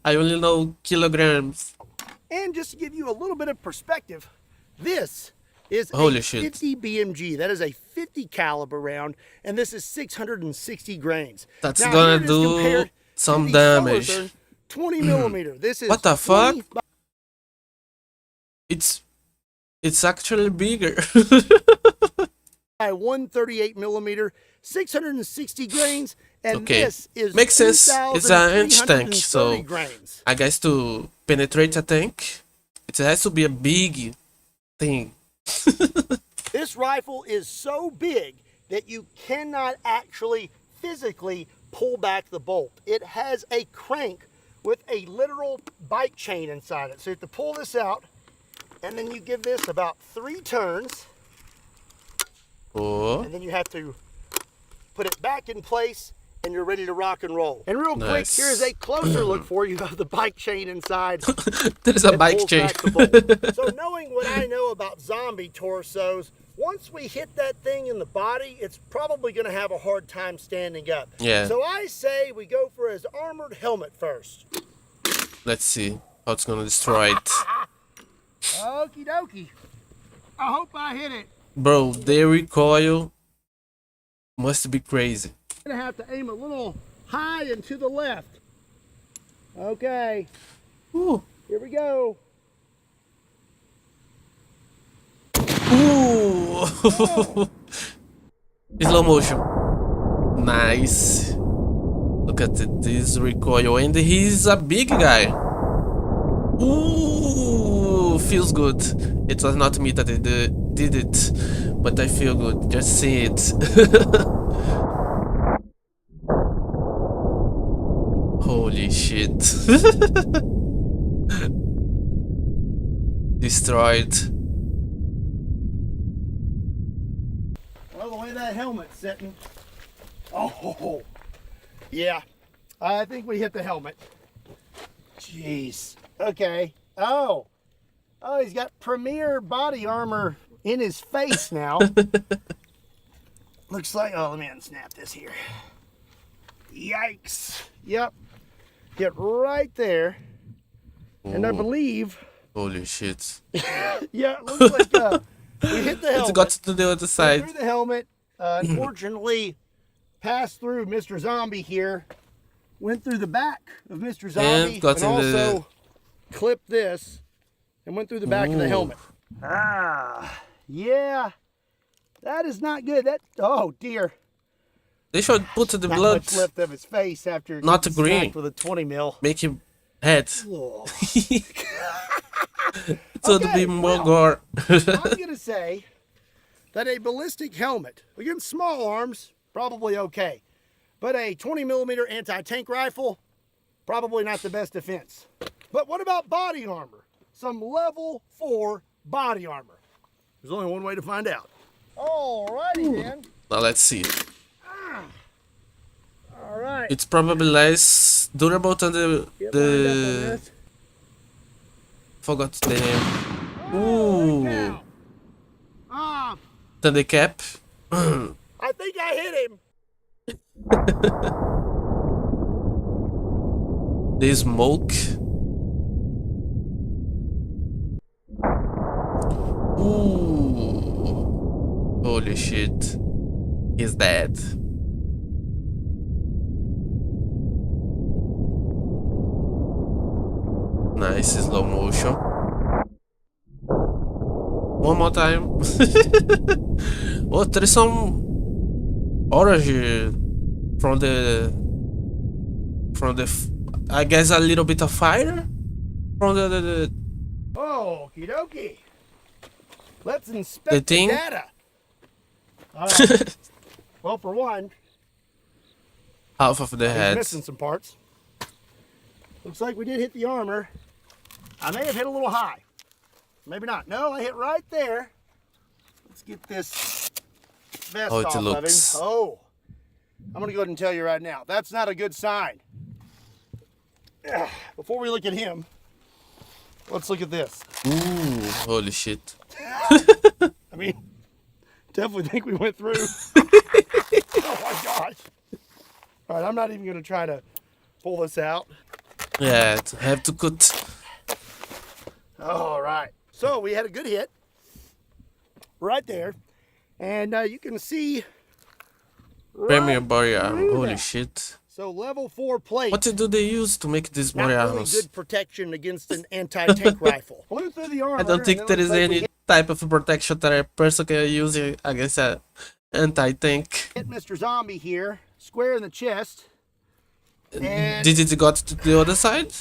S1: I only know kilograms.
S6: And just to give you a little bit of perspective, this is
S1: Holy
S6: a
S1: shit.
S6: 50 BMG. That is a 50 caliber round, and this is 660 grains.
S1: That's
S6: now,
S1: gonna
S6: here it is
S1: do
S6: compared to
S1: some
S6: the
S1: damage.
S6: Solarthurn 20 millimeter. This is
S1: What the fuck?
S6: 20
S1: It's actually bigger.
S6: by 138 millimeter, 660 grains, and
S1: Okay,
S6: this is
S1: makes sense. It's an inch tank,
S6: 2,330
S1: so
S6: grains.
S1: I guess to penetrate a tank, it has to be a big thing.
S6: This rifle is so big that you cannot actually physically pull back the bolt. It has a crank with a literal bike chain inside it. So you have to pull this out, and then you give this about 3 turns,
S1: Oh,
S6: and then you have to put it back in place, and you're ready to rock and roll. And real quick,
S1: Nice.
S6: here's a closer look for you of the bike chain inside.
S1: there's a
S6: that
S1: bike
S6: pulls
S1: chain.
S6: back the bolt. So knowing what I know about zombie torsos, once we hit that thing in the body, it's probably going to have a hard time standing up.
S1: Yeah.
S6: So I say we go for his armored helmet first.
S1: Let's see how it's gonna destroy it.
S6: Okie dokie. I hope I hit it.
S1: Bro, the recoil must be crazy.
S6: I'm going to have to aim a little high and to the left. Okay.
S1: Ooh.
S6: Here we go.
S1: Ooh! Slow motion. Nice. Look at this recoil, and he's a big guy. Ooh, feels good. It was not me that did it, but I feel good. Just see it. Holy shit. Destroyed.
S6: Well, the way that helmet's sitting. Oh, yeah. I think we hit the helmet. Jeez. Okay. Oh, he's got premier body armor in his face now. Looks like, let me unsnap this here. Yikes. Yep. Get right there. And I
S1: Ooh.
S6: believe,
S1: Holy shit.
S6: yeah, it looks like we hit the helmet.
S1: It's got to the other side.
S6: Through the helmet. Unfortunately, passed through Mr. Zombie here. Went through the back of Mr. Zombie.
S1: got in
S6: also clipped this and went through the back of the
S1: Ooh.
S6: helmet. Yeah. That is not good. Oh dear.
S1: They should put the
S6: Not
S1: blood,
S6: much left of his face after
S1: not
S6: getting
S1: green.
S6: smacked with a 20 mil.
S1: Make him head.
S6: Oh.
S1: It would
S6: Okay,
S1: be more
S6: well,
S1: gore.
S6: I'm gonna say that a ballistic helmet against small arms probably okay, but a 20 millimeter anti-tank rifle probably not the best defense. But what about body armor? Some level 4 body armor. There's only one way to find out. Alrighty then.
S1: Now let's see.
S6: All right.
S1: It's probably less durable than the forgot the name. Ooh. Than the cap.
S6: I think I hit him.
S1: The smoke. Ooh. Holy shit. He's dead. Nice slow motion. One more time. Oh, there is some orange from the I guess a little bit of fire from the
S6: Okie dokie. Let's
S1: The
S6: inspect the
S1: thing?
S6: data. Well, for one,
S1: half of the
S6: he's
S1: head.
S6: missing some parts. Looks like we did hit the armor. I may have hit a little high. Maybe not. No, I hit right there. Let's get this vest
S1: Oh, it
S6: off
S1: looks-
S6: of him. Oh, I'm going to go ahead and tell you right now. That's not a good sign. Before we look at him, let's look at this.
S1: Ooh, holy shit.
S6: I mean, definitely think we went through. Oh my gosh. All right, I'm not even going to try to pull this out.
S1: Yeah, have to cut.
S6: All right. So we had a good hit right there. And you can see
S1: Premier body armor.
S6: through
S1: Holy
S6: that.
S1: shit.
S6: So level 4 plate.
S1: What do they use to make these body
S6: Not really
S1: armors?
S6: good protection against an anti-tank rifle. Blew through the armor.
S1: I don't think there is any type of protection that a person can use against an anti-tank.
S6: Hit Mr. Zombie here, square in the chest. And
S1: Did it got to the other side?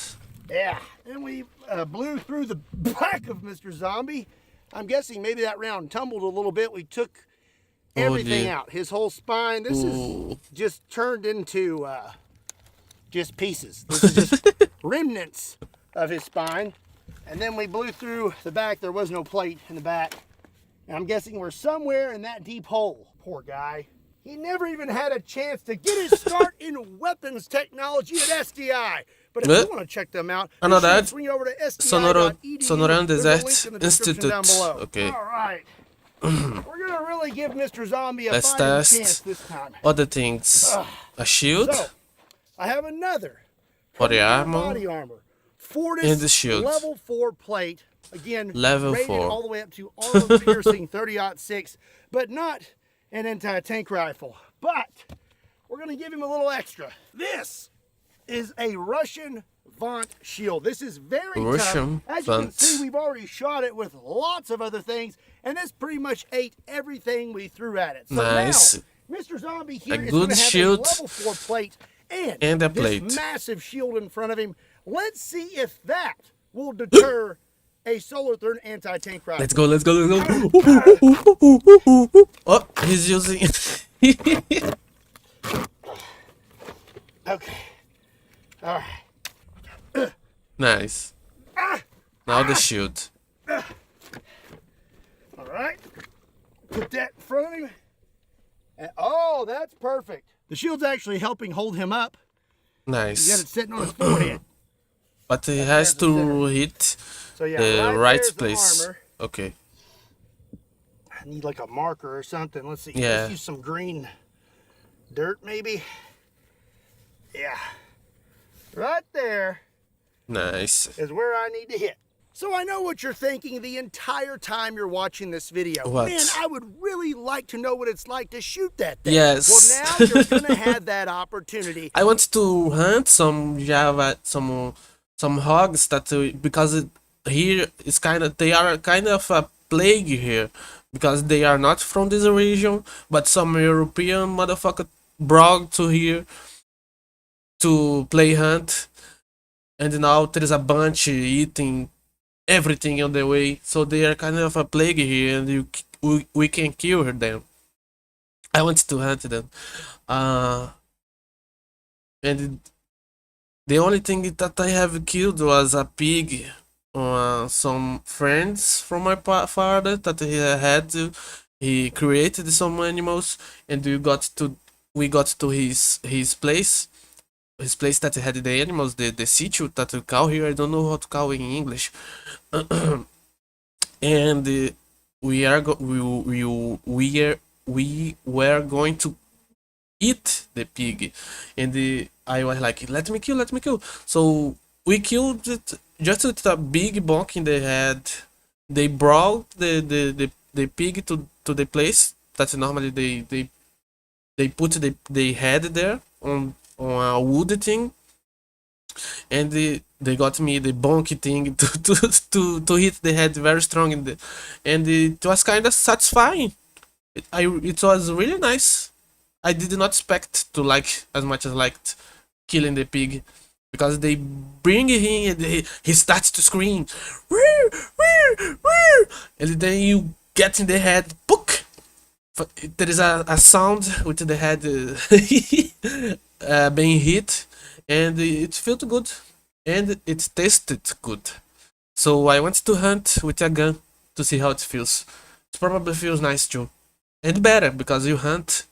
S6: yeah, and we blew through the back of Mr. Zombie. I'm guessing maybe that round tumbled a little bit. We took everything out. His whole spine. This is just turned into just pieces. This is just remnants of his spine. And then we blew through the back. There was no plate in the back. And I'm guessing we're somewhere in that deep hole. Poor guy. He never even had a chance to get his start in weapons technology at SDI. But if you want to check them out,
S1: I know that.
S6: swing over to SDI.edu.
S1: Sonoran
S6: There's a link
S1: Desert
S6: in the description
S1: Institute.
S6: down below.
S1: Okay.
S6: All right. We're going to really give Mr. Zombie a
S1: Let's
S6: fighting chance
S1: test
S6: this time.
S1: other things. A shield,
S6: So, I have another
S1: body
S6: Premier
S1: armor,
S6: body armor. Fortis
S1: and the shield.
S6: level 4 plate. Again,
S1: Level
S6: rated
S1: 4.
S6: all the way up to armor piercing 30-06, but not an anti-tank rifle. But we're going to give him a little extra. This is a Russian Vaunt shield. This is very
S1: Russian
S6: tough. As you can
S1: Vaunt.
S6: see, we've already shot it with lots of other things, and this pretty much ate everything we threw at it. So
S1: Nice.
S6: now, Mr. Zombie here
S1: A
S6: is
S1: good
S6: going to have
S1: shield
S6: a level 4 plate
S1: and a
S6: this
S1: plate.
S6: massive shield in front of him. Let's see if that will deter a Solar Thurn anti-tank rifle.
S1: Let's go, let's go, let's go. Oh, he's using
S6: Okay. All right.
S1: Nice. Now the shield.
S6: All right. Put that in front of him. And, oh, that's perfect. The shield's actually helping hold him up. You got it
S1: Nice.
S6: sitting on his forehead.
S1: But he has to hit
S6: So yeah,
S1: the
S6: right
S1: right
S6: there's the
S1: place.
S6: armor.
S1: Okay.
S6: I need like a marker or something. Let's see.
S1: Yeah.
S6: Let's use some green dirt, maybe. Yeah. Right there
S1: Nice.
S6: is where I need to hit. So I know what you're thinking the entire time you're watching this video.
S1: What?
S6: Man, I would really like to know what it's like to shoot that thing.
S1: Yes.
S6: Well, now you're gonna have that opportunity.
S1: I want to hunt some Java, some hogs that because here is they are kind of a plague here because they are not from this region, but some European motherfucker brought to here to play hunt, and now there is a bunch eating everything on the way, so they are kind of a plague here, and we can kill them. I want to hunt them, and the only thing that I have killed was a pig. Some friends from my father that he had. He created some animals, and we got to his place. His place that had the animals, the sitio that we call here. I don't know how to call in English. And we were going to eat the pig, and I was like, let me kill. So we killed it just with a big bonk in the head. They brought the pig to the place that normally they put the head there on a wood thing, and they got me the bonky thing to hit the head very strong and it was kind of satisfying. It was really nice. I did not expect to like as much as liked killing the pig, because they bring him and he starts to scream, "Woo, woo, woo," and then you get in the head, book. There is a sound with the head being hit, and it felt good, and it tasted good. So I went to hunt with a gun to see how it feels. It probably feels nice too, and better because you hunt,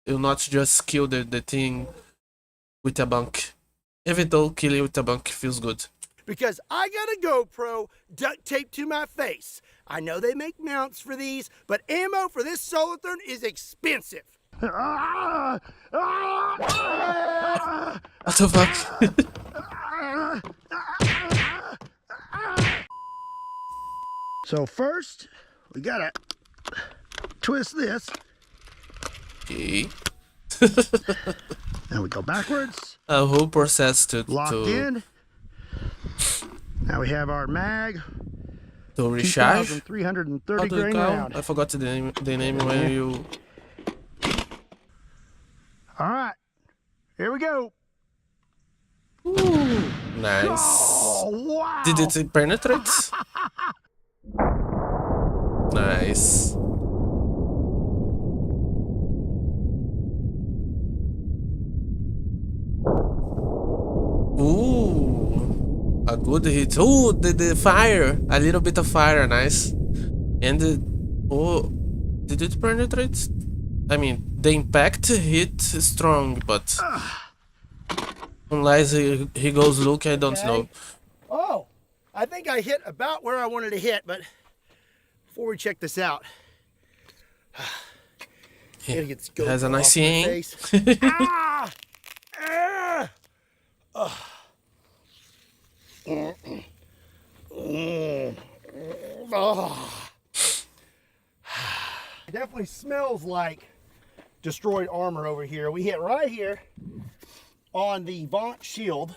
S1: you not just kill the thing with a bunk. Even though killing with a bunk feels good.
S6: Because I got a GoPro duct taped to my face. I know they make mounts for these, but ammo for this Solar Thurn is expensive.
S1: What the fuck?
S6: So first, we gotta
S7: twist this.
S1: Okay.
S7: Now we go backwards.
S1: A whole process to
S7: Locked in. Now we have our mag.
S1: To recharge.
S7: 2,330
S1: How do you
S7: grain
S1: call?
S7: round.
S1: I forgot the name when you.
S7: All right, here we go.
S1: Ooh, nice.
S7: Oh, wow.
S1: Did it penetrate? Nice. Ooh, a good hit. Ooh, the fire. A little bit of fire. Nice. And oh, did it penetrate? I mean, the impact hit strong, but unless he goes look, I don't know.
S6: Oh, I think I hit about where I wanted to hit, but before we check this out, gotta get this GoPro
S1: Has a nice
S6: off my
S1: aim.
S6: face. Ah! Ah! Ah! Oh. It definitely smells like destroyed armor over here. We hit right here on the Vaunt shield.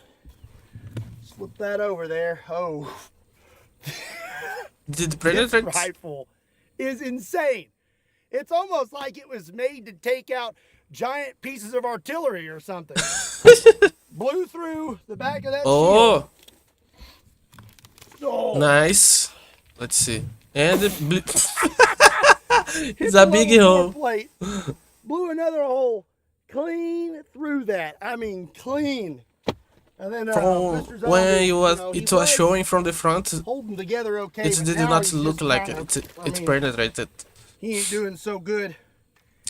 S6: Flip that over there. Oh.
S1: Did
S6: This
S1: penetrate?
S6: rifle is insane. It's almost like it was made to take out giant pieces of artillery or something. Blew through the back of that shield. Oh.
S1: Nice. Let's see. And it's a big hole.
S6: Plate. Blew another hole clean through that. I mean, clean. And then
S1: From
S6: Mr.
S1: when
S6: Zombie,
S1: it was showing from the front,
S6: hold them together okay.
S1: it
S6: but
S1: did
S6: now
S1: not
S6: he's
S1: look
S6: just
S1: like
S6: kinda-
S1: it penetrated.
S6: He ain't doing so good.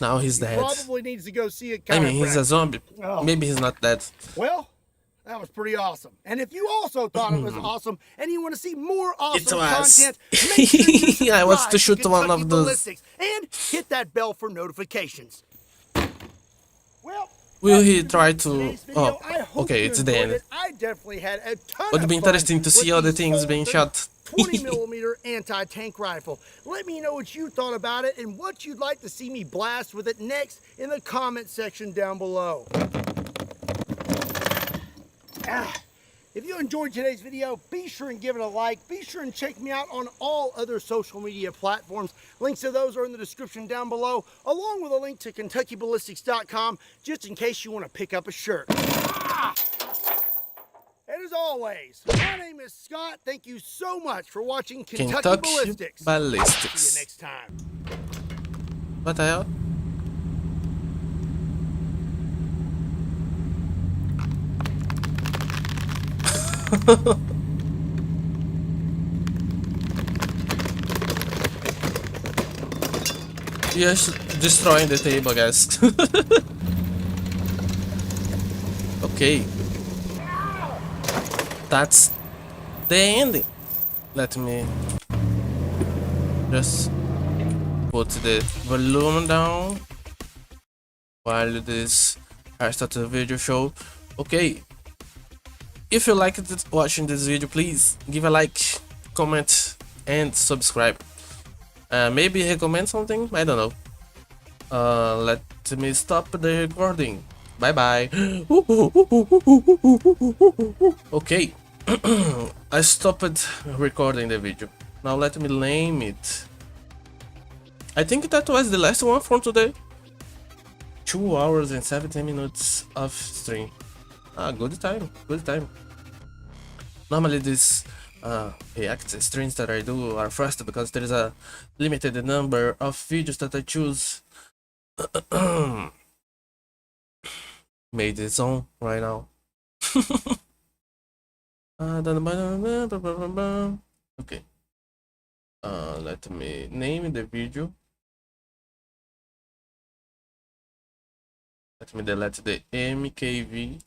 S1: Now he's dead.
S6: Probably needs to go see a
S1: I mean, he's a
S6: chiropractor.
S1: zombie.
S6: Oh.
S1: Maybe he's not dead.
S6: Well, that was pretty awesome. And if you also thought it was awesome and you want to see more awesome
S1: was.
S6: content, make sure you
S1: I was
S6: subscribe
S1: to shoot one
S6: Kentucky
S1: of those.
S6: Ballistics and hit that bell for notifications. Well,
S1: Will he try to? Oh,
S6: I hope
S1: okay,
S6: you
S1: it's the
S6: enjoyed
S1: end.
S6: it. I definitely had a ton
S1: Would
S6: of
S1: be
S6: fun
S1: interesting to see
S6: with
S1: all the
S6: the
S1: things being shot.
S6: 20 millimeter anti-tank rifle. Let me know what you thought about it and what you'd like to see me blast with it next in the comment section down below. If you enjoyed today's video, be sure and give it a like. Be sure and check me out on all other social media platforms. Links to those are in the description down below, along with a link to KentuckyBallistics.com, just in case you want to pick up a shirt. And as always, my name is Scott. Thank you so much for watching Kentucky Ballistics.
S1: Ballistics.
S6: See you next time.
S1: What the hell? Yes, destroying the table, guys. Okay. That's the ending. Let me just put the volume down while this I start the video show. Okay. If you liked watching this video, please give a like, comment, and subscribe. Maybe recommend something, I don't know. Let me stop the recording. Bye bye. Okay. I stopped recording the video. Now let me name it. I think that was the last one for today. 2 hours and 17 minutes of stream. Good time, good time. Normally these React streams that I do are fast because there is a limited number of videos that I choose. Made it on right now. Okay. Let me name the video. Let me delete the MKV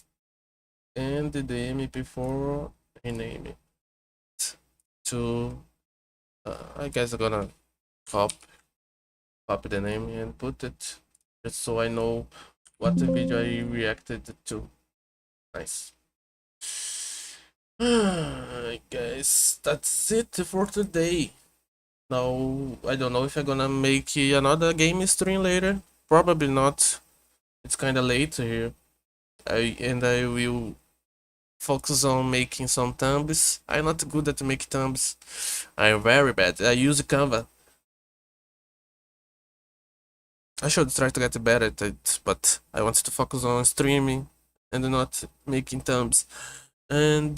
S1: and the MP4 and name it to I guess I'm gonna copy the name and put it just so I know what the video I reacted to. Nice. Guys, that's it for today. Now, I don't know if I'm gonna make another game stream later. Probably not. It's kinda late here. I will focus on making some thumbs. I'm not good at making thumbs. I'm very bad. I use Canva. I should try to get better at it, but I want to focus on streaming and not making thumbs. And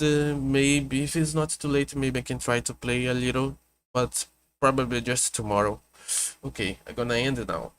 S1: maybe if it's not too late, maybe I can try to play a little, but probably just tomorrow. Okay, I'm gonna end it now.